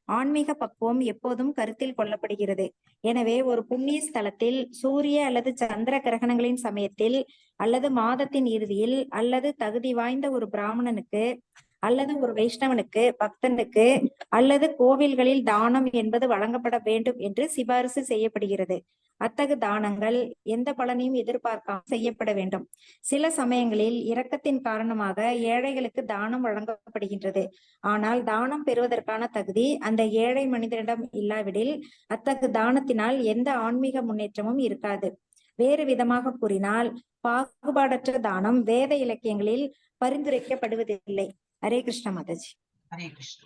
ஆன்மீக பக்குவம் எப்போதும் கருத்தில் கொள்ளப்படுகிறது. எனவே ஒரு புண்ணிய ஸ்தலத்தில் சூரிய அல்லது சந்திர கிரகணங்களின் சமயத்தில் அல்லது மாதத்தின் இறுதியில் அல்லது தகுதி வாய்ந்த ஒரு பிராமணனுக்கு அல்லது ஒரு வைஷ்ணவனுக்கு பக்தனுக்கு அல்லது கோவில்களில் தானம் என்பது வழங்கப்பட வேண்டும் என்று சிபாரிசு செய்யப்படுகிறது. அத்தகு தானங்கள் எந்த பலனையும் எதிர்பார்க்காமல் செய்யப்பட வேண்டும். சில சமயங்களில் இரக்கத்தின் காரணமாக ஏழைகளுக்கு தானம் வழங்கப்படுகின்றது. ஆனால் தானம் பெறுவதற்கான தகுதி அந்த ஏழை மனிதனிடம் இல்லாவிடில் அத்தகு தானத்தினால் எந்த ஆன்மீக முன்னேற்றமும் இருக்காது. வேறு விதமாக கூறினால், பாகுபாடற்ற தானம் வேத இலக்கியங்களில் பரிந்துரைக்கப்படுவதில்லை. ஹரே கிருஷ்ண மாதாஜி. ஹரே கிருஷ்ணா.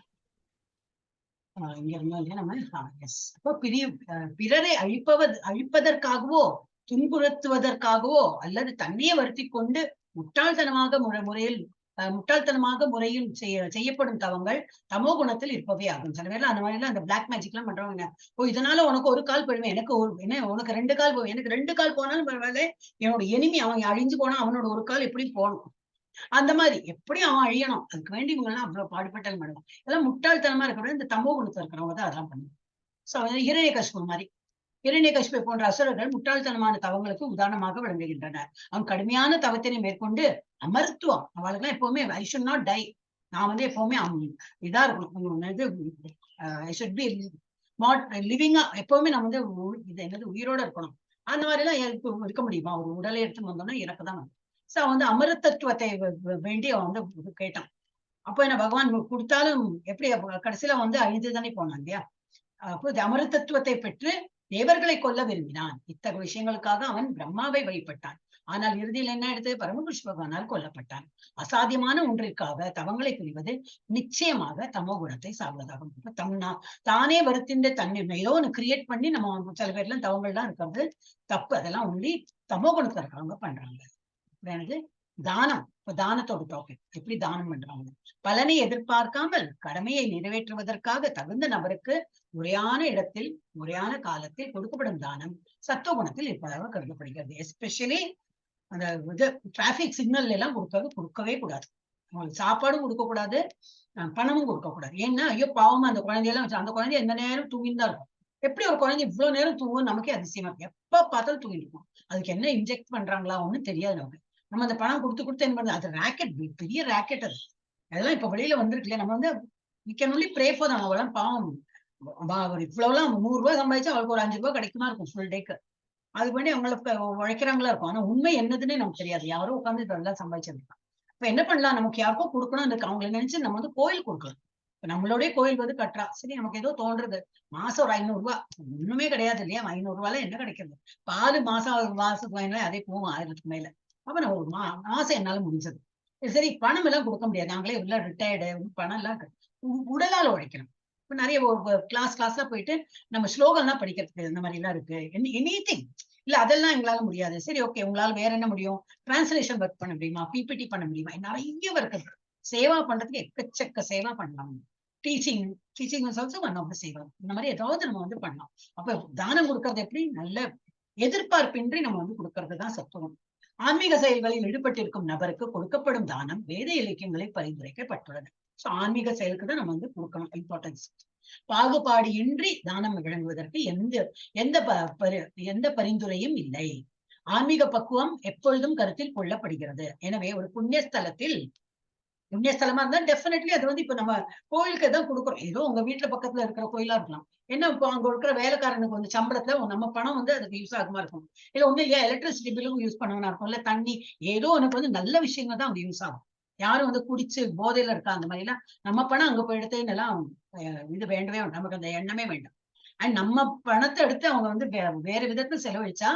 இங்க நம்ம அப்போ பிறரை அழிப்பதற்காகவோ துன்புறுத்துவதற்காகவோ அல்லது தன்னையே வருத்தி கொண்டு முட்டாள்தனமாக முறையில் செய்யப்படும் தவங்கள் தமோ குணத்தில் இருப்பவே ஆகும். சில பேர்ல அந்த மாதிரி அந்த பிளாக் மேஜிக் எல்லாம் பண்றவங்க, இதனால உனக்கு ஒரு கால் போயிடுவேன், எனக்கு உனக்கு 2 கால் போவேன், எனக்கு 2 கால் போனாலும் பரவாயில்ல, என்னோட எனிமி அவன் அழிஞ்சு போனா அவனோட ஒரு கால் எப்படி போகணும், அந்த மாதிரி எப்படி அவன் அழியணும், அதுக்கு வேண்டி இவங்க எல்லாம் அவ்வளவு பாடுபட்டால் மேடம். இதெல்லாம் முட்டாள்தனமா இருக்கிற இந்த தமோ குணத்துல இருக்கிறவங்க தான் அதெல்லாம் பண்ணுவோம். சோ ஹிரண்யகசிபு மாதிரி, ஹிரண்யகசிபு போன்ற அசுரர்கள் முட்டாள்தனமான தவங்களுக்கு உதாரணமாக விளங்குகின்றனர். அவன் கடுமையான தவத்தினை மேற்கொண்டு அமர்த்துவம், அவளுக்கு எப்பவுமே ஐ ஷுட் நாட் டை, நான் எப்பவுமே இதா இருக்கணும், ஐ ஷுட் பி லிவிங்கா, எப்பவுமே நான் இது என்னது உயிரோட இருக்கணும். அந்த மாதிரி எல்லாம் இருக்க முடியுமா? ஒரு உடலை எடுத்துன்னு வந்தோம்னா இறக்கதான் வந்து. சோ அமரத்தத்துவத்தை வேண்டி அவன் கேட்டான். அப்போ என்ன பகவான் கொடுத்தாலும் எப்படி கடைசியில அழிந்துதானே போனான் இல்லையா? அப்போ அமரத்தத்துவத்தை பெற்று தேவர்களை கொல்ல விரும்பினான். இத்தகைய விஷயங்களுக்காக அவன் பிரம்மாவை வழிபட்டான். ஆனால் இறுதியில் என்ன எடுத்து பரமபுருஷ பகவானால் கொல்லப்பட்டான். அசாத்தியமான ஒன்றிற்காக தவங்களை புரிவது நிச்சயமாக தமோ குணத்தை சார்ந்ததாகும். இப்ப தானே வருத்தின்ற தன்னை ஏதோ ஒண்ணு கிரியேட் பண்ணி நம்ம சில பேர்லாம் தவங்கள்லாம் இருக்கிறது தப்பு. அதெல்லாம் ஒன்லி தமோ குணத்துல இருக்கிறவங்க பண்றாங்க. எனக்கு தானம், இப்ப தானத்தோட டாபிக், எப்படி தானம் பண்றாங்க, பலனை எதிர்பார்க்காமல் கடமையை நிறைவேற்றுவதற்காக தகுந்த நபருக்கு முறையான இடத்தில் முறையான காலத்தில் கொடுக்கப்படும் தானம் சத்துவ குணத்தில் இருப்பதாக கருதப்படுகிறது. எஸ்பெஷலி அந்த டிராபிக் சிக்னல் எல்லாம் கொடுக்கவே கூடாது. அவங்களுக்கு சாப்பாடும் கொடுக்க கூடாது, பணமும் கொடுக்க கூடாது. ஏன்னா ஐயோ பாவமா அந்த குழந்தையெல்லாம் வச்சு, அந்த குழந்தைய எந்த நேரம் தூங்கின்னு தான் இருக்கும். எப்படி ஒரு குழந்தை இவ்வளவு நேரம் தூங்கும் நமக்கே அதிசயமா இருக்கு. எப்ப பார்த்தாலும் தூங்கிட்டு இருக்கும். அதுக்கு என்ன இன்ஜெக்ட் பண்றாங்களா ஒண்ணும் தெரியாது நமக்கு. நம்ம அந்த பணம் கொடுத்து என்ன பண்ணுது, அது ராக்கெட், பெரிய ராக்கெட் அது. அதெல்லாம் இப்ப வெளியில வந்திருக்குல்ல, நம்ம வந்து we can only pray for them. அவெல்லாம் பாவம் ஒரு இவ்வளவுலாம் 100 ரூபாய் சம்பாதிச்சா அவளுக்கு ஒரு 5 ரூபாய் கிடைக்குமா இருக்கும் ஃபுல் டேக்கு. அதுக்கு வேண்டி அவங்களுக்கு உழைக்கிறாங்களா இருக்கும். ஆனா உண்மை என்னதுன்னே நமக்கு தெரியாது. யாரும் உட்காந்து இதெல்லாம் சம்பாதிச்சிருக்காங்க. இப்ப என்ன பண்ணலாம், நமக்கு யாருக்கும் கொடுக்கணும் அந்த அவங்களை நினைச்சு நம்ம வந்து கோயில் கொடுக்கலாம். இப்ப நம்மளோடய கோயில் வந்து கட்டுறா, சரி நமக்கு ஏதோ தோன்றது, மாசம் ஒரு 500 ரூபாய் ஒண்ணுமே கிடையாது இல்லையா, 500 ரூபாய்ல என்ன கிடைக்கிறது, பால் மாசத்துக்கு வாங்கினா அதே போகும் 1000க்கு மேல. அப்ப நான் ஒரு மாசம் என்னால முடிஞ்சது, சரி பணம் எல்லாம் கொடுக்க முடியாது, நாங்களே உள்ள ரிட்டையர்டு, பணம் எல்லாம் உடலால உழைக்கணும். இப்ப நிறைய கிளாஸ்ல போயிட்டு நம்ம ஸ்லோகம்லாம் படிக்கிறதுக்கு இந்த மாதிரி எல்லாம் இருக்கு, எனிதிங் இல்ல அதெல்லாம் எங்களால முடியாது, சரி ஓகே உங்களால வேற என்ன முடியும், டிரான்ஸ்லேஷன் ஒர்க் பண்ண முடியுமா, பிபிடி பண்ண முடியுமா, நிறைய ஒர்க் இருக்கு. சேவா பண்றதுக்கு எக்கச்சக்க சேவா பண்ணலாம். Teaching also one of the சேவா. இந்த மாதிரி ஏதாவது நம்ம வந்து பண்ணலாம். அப்ப தானம் கொடுக்கறது எப்படி, நல்ல எதிர்பார்ப்பின்றி நம்ம வந்து கொடுக்கறதுதான் சத்துவம். ஆன்மீக செயல்களில் ஈடுபட்டிருக்கும் நபருக்கு கொடுக்கப்படும் தானம் வேத இலக்கியங்களில் பரிந்துரைக்கப்பட்டுள்ளது. சோ ஆன்மீக செயலுக்கு தான் நம்ம வந்து கொடுக்கணும் இம்பார்ட்டன்ஸ். பாகுபாடு இன்றி தானம் வழங்குவதற்கு எந்த பரிந்துரையும் இல்லை. ஆன்மீக பக்குவம் எப்பொழுதும் கருத்தில் கொள்ளப்படுகிறது. எனவே ஒரு புண்ணியஸ்தலமா இருந்தா டெஃபினெட்லி அது வந்து இப்ப நம்ம கோயிலுக்கு தான் கொடுக்குறோம். ஏதோ உங்க வீட்டுல பக்கத்துல இருக்கிற கோயிலா இருக்கலாம், என்ன இப்போ அங்க இருக்கிற வேலைக்காரனுக்கு வந்து சம்பளத்துல நம்ம பணம் வந்து அதுக்கு யூஸ் ஆகுமா இருக்கும், இல்ல ஒண்ணு இல்லையா எலக்ட்ரிசிட்டி பில்லுக்கும் யூஸ் பண்ணவனா இருக்கும், இல்ல தண்ணி, ஏதோ உனக்கு வந்து நல்ல விஷயங்கள் தான் அங்க யூஸ் ஆகும். யாரும் வந்து குடிச்சு போதையில இருக்கா அந்த மாதிரி எல்லாம் நம்ம பணம் அங்க போயிடுத்துன்னு எல்லாம் இது வேண்டவே வேண்டாம், நமக்கு அந்த எண்ணமே வேண்டாம். அண்ட் நம்ம பணத்தை எடுத்து அவங்க வந்து வேற விதத்துல செலவழிச்சா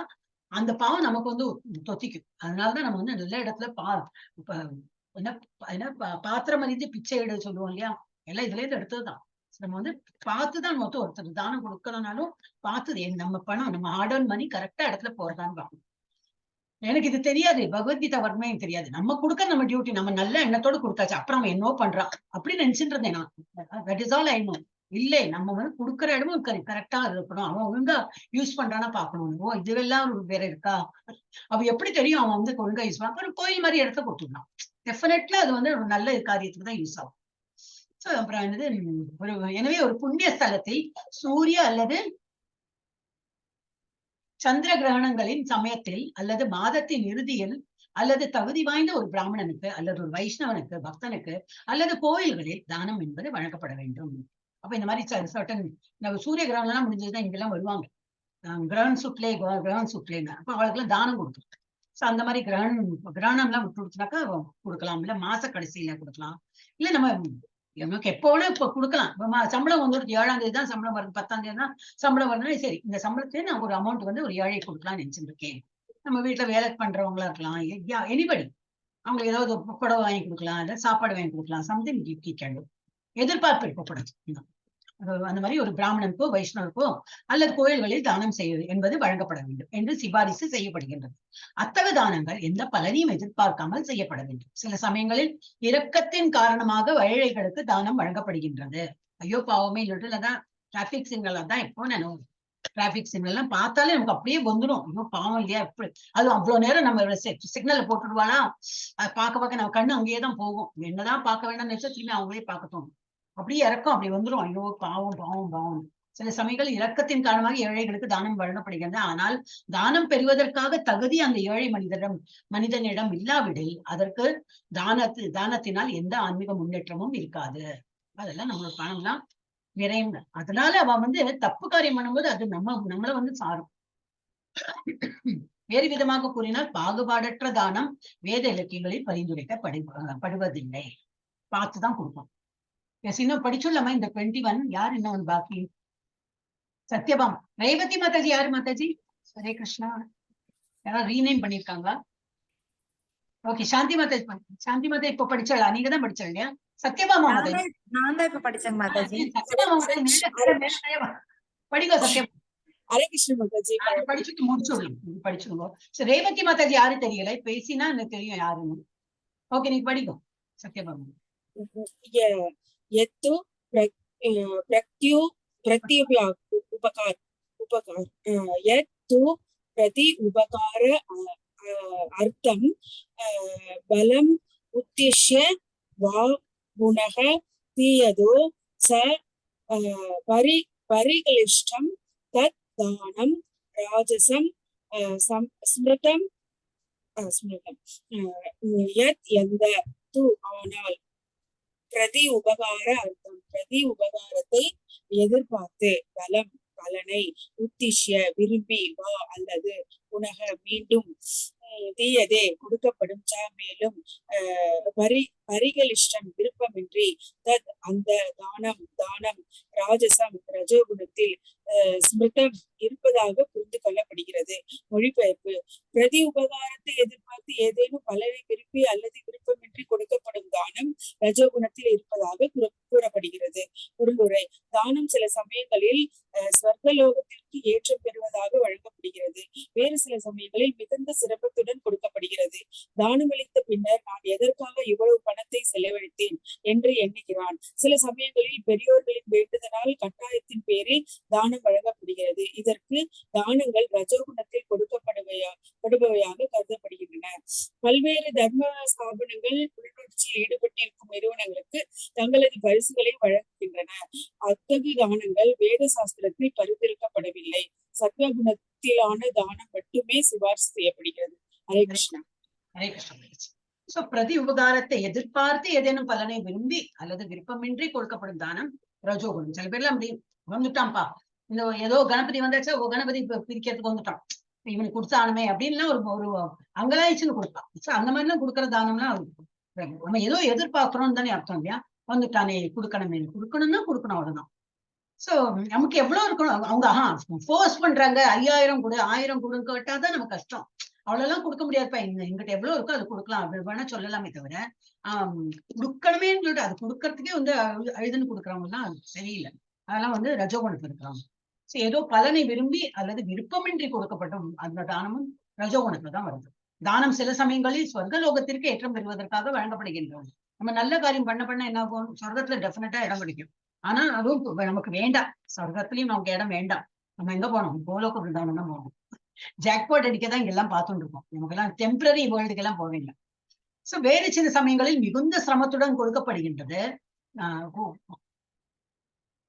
அந்த பாவம் நமக்கு வந்து தொத்திக்கும். அதனாலதான் நம்ம வந்து நல்ல இடத்துல என்ன பாத்திரம் அறிந்து பிச்சை எடு சொல்லுவோம் இல்லையா, எல்லாம் இதுல இருந்து எடுத்ததுதான். நம்ம வந்து பார்த்துதான் மொத்தம் ஒருத்தர் தானம் கொடுக்கறதுனாலும் பார்த்து நம்ம பணம் நம்ம ஹார்ட் மணி கரெக்டா இடத்துல போறதான்னு பார்க்கணும். எனக்கு இது தெரியாது, பகவத்கீதா வர்மையும் தெரியாது. நம்ம கொடுக்க நம்ம டியூட்டி, நம்ம நல்ல எண்ணத்தோடு கொடுத்தாச்சு, அப்புறம் அவன் என்னோ பண்றான் அப்படின்னு நினைச்சுட்டு இருந்தேன் நான். That is all I know. இல்லை, நம்ம வந்து கொடுக்குற இடமும் கரெக்டா இருக்கணும், அவன் ஒழுங்கா யூஸ் பண்றானா பாக்கணும். ஓ இதுவெல்லாம் வேற இருக்கா, அவ எப்படி தெரியும் அவன் வந்து ஒழுங்கா யூஸ் பண்ண, அப்புறம் கோயில் மாதிரி இடத்த கொடுத்துடலாம். டெஃபினெட்லி அது வந்து ஒரு நல்ல காரியத்துக்கு தான் யூஸ் ஆகும். சோ அப்புறம் என்னது, எனவே ஒரு புண்ணிய ஸ்தலத்தில் சூரிய அல்லது சந்திர கிரகணங்களின் சமயத்தில் அல்லது மாதத்தின் இறுதியில் அல்லது தகுதி வாய்ந்த ஒரு பிராமணனுக்கு அல்லது ஒரு வைஷ்ணவனுக்கு பக்தனுக்கு அல்லது கோயில்களில் தானம் என்பது வழங்கப்பட வேண்டும். அப்ப இந்த மாதிரி சர்டன் சூரிய கிரகணம் எல்லாம் முடிஞ்சதுதான் இங்கெல்லாம் வருவாங்க, கிரகண் சுட்லேன்னு, அப்ப அவளுக்கு எல்லாம் தானம் கொடுக்கும். சோ அந்த மாதிரி கிரகணம் எல்லாம் கொடுத்துனாக்கா கொடுக்கலாம், இல்ல மாச கடைசியில கொடுக்கலாம், இல்ல நம்ம நமக்கு எப்போ வேணா இப்ப கொடுக்கலாம். சம்பளம் வந்து 7ஆம் தேதி தான் சம்பளம் வருது, 10ஆம் தேதி தான் சம்பளம் வருதுன்னா சரி இந்த சம்பளத்தையே நான் ஒரு அமௌண்ட் வந்து ஒரு ஏழை கொடுக்கலாம்னு நினைச்சுட்டு இருக்கேன். நம்ம வீட்டுல வேலை பண்றவங்களா இருக்கலாம், எனிபடி, அவங்களுக்கு ஏதாவது புடவை வாங்கி கொடுக்கலாம், இல்ல சாப்பாடு வாங்கி கொடுக்கலாம், சம்திங் கிஃப்ட். எதிர்பார்ப்பு இருக்கக்கூடாது. அந்த மாதிரி ஒரு பிராமணனுக்கோ வைஷ்ணவருக்கோ அல்லது கோயில்களில் தானம் செய்வது என்பது வழங்கப்பட வேண்டும் என்று சிபாரிசு செய்யப்படுகின்றது. அத்தகைய தானங்கள் எந்த பலனையும் எதிர்பார்க்காமல் செய்யப்பட வேண்டும். சில சமயங்களில் இரக்கத்தின் காரணமாக ஏழைகளுக்கு தானம் வழங்கப்படுகின்றது. ஐயோ பாவமே இல்லதான் டிராபிக் சிக்னல் தான், எப்போ நான் டிராபிக் சிக்னல் எல்லாம் பார்த்தாலே நமக்கு அப்படியே வந்துடும், ஐயோ பாவம் இல்லையா, எப்படி அது அவ்வளவு நேரம் நம்ம சிக்னல்ல போட்டுடுவானா, பார்க்க நம்ம கண்ணு அங்கேயே தான் போகும், என்னதான் பார்க்க வேண்டாம் நினைச்சா திரும்பி அவங்களே பார்க்க தோணும், அப்படியே இறக்கம் அப்படி வந்துடும், ஐயோ பாவம் பாவம் பாவம். சில சமயங்கள் இரக்கத்தின் காரணமாக ஏழைகளுக்கு தானம் வழங்கப்படுகிறது. ஆனால் தானம் பெறுவதற்காக தகுதி அந்த ஏழை மனிதனிடம் இல்லாவிடில் அதற்கு தானத்தினால் எந்த ஆன்மீக முன்னேற்றமும் இருக்காது. அதெல்லாம் நம்மளோட பணம் எல்லாம் விரைங்க. அதனால அவன் வந்து தப்பு காரியம் பண்ணும்போது அது நம்மள வந்து சாரும். வேறு விதமாக கூறினால் பாகுபாடற்ற தானம் வேத இலக்கியங்களில் பரிந்துரைக்கப்படுவதில்லை. பார்த்துதான் கொடுப்போம். இன்னும் படிச்சுள்ளமா இந்த 21 யார் இன்னும் பாக்கி, சத்யபாம், ரேவதி மாதாஜி யாரு மாதாஜி, ஹரே கிருஷ்ணா, யாராவது ரீநேம் பண்ணிருக்காங்களா? ஓகே, சாந்தி மாதா இப்ப படிச்சாளா, நீங்க தான் படிச்சா இல்லையா? சத்யபாமா மாதாஜி நான் தான் இப்ப படிச்சேன் மாதாஜி. படிக்கோ சத்யபாமா. ஹரே கிருஷ்ண மாதாஜி, படிச்சுட்டு படிச்சுடுங்க. ரேவதி மாதாஜி யாரு தெரியல, பேசினா எனக்கு தெரியும் யாருன்னு. ஓகே நீ படிக்கும் சத்யபாமா. यत्तु यत्तु प्रति उपकार अर्थं बलम् उद्दिश्य वा गुणः तीयदो स परिक्लिष्टं தத் தானம் ராஜசம் ஸ்மிருதம் ஸ்மிருதம் யத் எந்த து ஆனால் பிரதி உபகார அர்த்தம் பிரதி உபகாரத்தை எதிர்பார்த்து பலம் பலனை உத்திஷ்ய விரும்பி வா அல்லது புனக மீண்டும் தீயதே கொடுக்கப்படும் மேலும் பரிகளிஷ்டம் விருப்பமின்றி தத் அந்த தானம் ராஜசம் ரஜோகுணத்தில் ஸ்மிருதம் இருப்பதாக புரிந்து கொள்ளப்படுகிறது. மொழிபெயர்ப்பு: பிரதி உபகாரத்தை எதிர்பார்த்து ஏதேனும் பலனை விரும்பி அல்லது விருப்பமின்றி கொடுக்கப்படும் தானம் ரஜோகுணத்தில் இருப்பதாக கூறப்படுகிறது. ஒருமுறை தானம் சில சமயங்களில் ஸ்வர்கலோகத்திற்கு ஏற்றம் பெறுவதாக வழங்கப்படுகிறது. வேறு சில சமயங்களில் மிகுந்த சிறப்பத்துடன் கொடுக்கப்படுகிறது. தானம் அளித்த பின்னர் நான் எதற்காக இவ்வளவு பணத்தை செலவழித்தேன் என்று எண்ணுகிறான். சில சமயங்களில் பெரியோர்களின் வேண்டுதலால் கட்டாயத்தின் பேரில் தானம் வழங்கப்படுகிறது. இதற்கு தானங்கள் ரஜோகுணத்தில் கொடுக்கப்படுபவையாக கருதப்படுகின்றன. பல்வேறு தர்ம ஸ்தாபனங்கள் உள்நொச்சியில் ஈடுபட்டிருக்கும் நிறுவனங்களுக்கு தங்களது பரிசுகளை வழங்குகின்றன. அத்தகைய தானங்கள் வேத சாஸ்திரத்தில் பரிந்துரைக்கப்படவில்லை. சத்வகுணத்திலான தானம் மட்டுமே சிபாரிசு செய்யப்படுகிறது. ஹரே கிருஷ்ணா. ஹரே கிருஷ்ணா. சோ பிரதி உபகாரத்தை எதிர்பார்த்து ஏதேனும் பலனை விரும்பி அல்லது விருப்பமின்றி கொடுக்கப்படும் தானம் ரஜோகுணம். சில பேர்லாம் அப்படி வந்துட்டான்ப்பா, இந்த ஏதோ கணபதி வந்தாச்சா கணபதி பிரிக்கிறதுக்கு வந்துட்டான், இவனுக்கு கொடுத்தானுமே அப்படின்லாம் ஒரு அங்கலாய்ச்சின்னு கொடுப்பான். சோ அந்த மாதிரி எல்லாம் கொடுக்கற தானம்லாம் நம்ம ஏதோ எதிர்பார்க்கிறோம்னு தானே அர்த்தம் இல்லையா? வந்துட்டானே கொடுக்கணுமே, கொடுக்கணும்னா கொடுக்கணும், அவ்வளவுதான். சோ நமக்கு எவ்வளவு இருக்கணும், அவங்க ஃபோர்ஸ் பண்றாங்க 5000 கொடு 1000 கொடுன்னு கேட்டாதான் நமக்கு கஷ்டம். அவ்வளவு கொடுக்க முடியாதுப்பா, எங்கிட்ட எவ்வளவு இருக்கோ அது கொடுக்கலாம் அப்படி வேணா சொல்லலாமே தவிர கொடுக்கணுமேன்னு சொல்லிட்டு அது கொடுக்கறதுக்கே அழுதுன்னு கொடுக்குறவங்க எல்லாம் அது சரியில்லை. அதெல்லாம் ரஜோகுணத்துல இருக்கிறவங்க. சோ ஏதோ பலனை விரும்பி அல்லது விருப்பமின்றி கொடுக்கப்படும் அந்த தானமும் ரஜோகுணத்துலதான் வருது. தானம் சில சமயங்களில் சொர்க்கலோகத்திற்கு ஏற்றம் பெறுவதற்காக வழங்கப்படுகின்றது. நம்ம நல்ல காரியம் பண்ண என்ன ஆகும், சொர்க்கத்துல டெஃபினட்டா இடம் கிடைக்கும். ஆனா அதுவும் நமக்கு வேண்டாம், சொர்க்கத்திலயும் நமக்கு இடம் வேண்டாம். நம்ம எங்க போனோம், கோலோக பிருந்தாவனம் தான் போகணும். ஜாக்பாட் அடிக்கதான் இங்கெல்லாம் பார்த்துட்டு இருக்கோம். நமக்கு எல்லாம் டெம்பரரி வேர்ல்டுக்கு எல்லாம் போவீங்க. சோ வேறு சில சமயங்களில் மிகுந்த சிரமத்துடன் கொடுக்கப்படுகின்றது.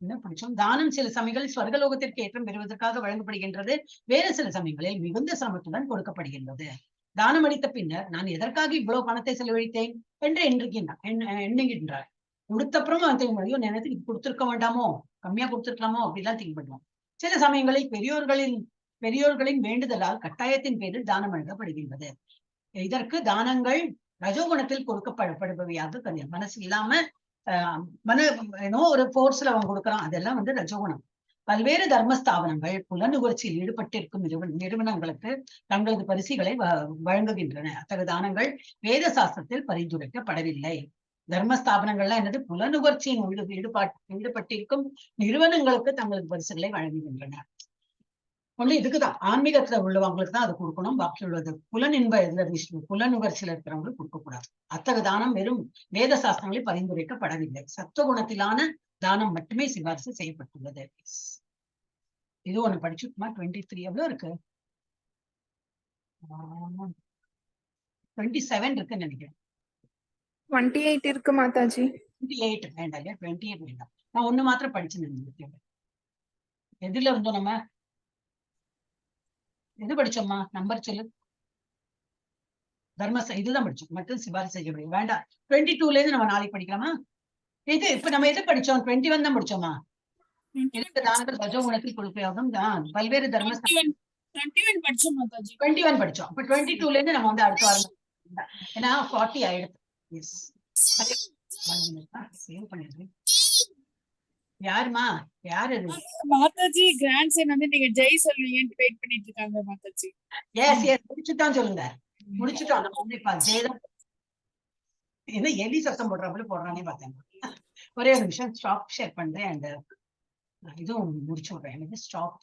என்ன படிச்சோம், தானம் சில சமயங்களில் ஸ்வர்கலோகத்திற்கு ஏற்றம் பெறுவதற்காக வழங்கப்படுகின்றது. வேறு சில சமயங்களில் மிகுந்த சிரமத்துடன் கொடுக்கப்படுகின்றது. தானம் அளித்த பின்னர் நான் எதற்காக இவ்வளவு பணத்தை செலவழித்தேன் என்று எண்ணுகின்றார். கொடுத்தப்புறம் நினைத்து கொடுத்திருக்க வேண்டாமோ, கம்மியா கொடுத்திருக்கலாமோ அப்படிலாம் திங்க் பண்ணுவோம். சில சமயங்களில் பெரியோர்களின் வேண்டுதலால் கட்டாயத்தின் பேரில் தானம் வழங்கப்படுகின்றது. இதற்கு தானங்கள் ரஜோகுணத்தில் கொடுக்கப்படுபவையாக மனசு இல்லாம ஒரு போர்ஸ்ல அவன் கொடுக்கறான், அதெல்லாம் ரஜோகுணம். பல்வேறு தர்மஸ்தாபனங்கள் புலனுகர்ச்சியில் ஈடுபட்டிருக்கும் நிறுவனங்களுக்கு தங்களது பரிசுகளை வழங்குகின்றன. அத்தகைய தானங்கள் வேத சாஸ்திரத்தில் பரிந்துரைக்கப்படவில்லை. தர்மஸ்தாபனங்கள்லாம் என்னது, புலனுகர்ச்சியின் ஈடுபட்டிருக்கும் நிறுவனங்களுக்கு தங்களது பரிசுகளை வழங்குகின்றன. ஒண்ணு இதுக்குதான், ஆன்மீகத்துல உள்ளவங்களுக்கு தான் அது கொடுக்கணும். பாக்கி உள்ளது புலனுகர்ச்சியில இருக்கிறவங்களுக்கு கொடுக்க கூடாது. அத்தகைய தானம் வெறும் வேத சாஸ்திரங்களில் பரிந்துரைக்கப்படவில்லை. சத்துவகுணத்திலான தானம் மட்டுமே சிபாரிசு செய்யப்பட்டுள்ளது. இது ஒண்ணு படிச்சுட்டுமா? 23 எவ்வளவு இருக்கு? 27 இருக்குன்னு நினைக்கிறேன். 28 இருக்கு மாதாஜி. 28 வேண்டாம் இல்லையா? 28 வேண்டாம். நான் ஒண்ணு மாத்திரம் படிச்சு எதுல இருந்தோம், நம்ம எது படிச்சோம்மா? நம்பர் சொல்லு. இதுதான் படிச்சோம், மட்டும் சிபாரிசு செய்ய வேண்டாம். 22ல இருந்து நம்ம நாளைக்கு படிக்கலாமா? இது இப்ப நம்ம எது படிச்சோம்? 21 தான் படிச்சோமா? தானங்கள் ரஜோகுணத்தில் கொடுப்பதாகும் பல்வேறு தர்மஸ்தானம் 21 படிச்சோம் மாதாஜி. 21 படிச்சோம். இப்ப 22ல இருந்து நம்ம அடுத்த வாரம், ஏன்னா 40 ஆயிடுது. எஸ், சேவ் பண்ணிடுறேன். யாருமா, யாரு மாதாஜி? கிராண்ட் சன் நீங்க ஜெய் சொல்வீங்கன்னு வெயிட் பண்ணிட்டு இருக்காங்க மாதாஜி. எஸ் எஸ், முடிச்சுட்டான் சொல்லுங்க. முடிச்சுட்டோம். நம்ம ஜெயதான் என்ன எலி சத்தம் போடுறாப்புல போடுறானே பார்த்தேன். ஒரே ஒரு நிமிஷம் ஸ்டாப் ஷேர் பண்றேன். அந்த இதுவும் முடிச்சு விடுறேன். எனக்கு ஸ்டாப்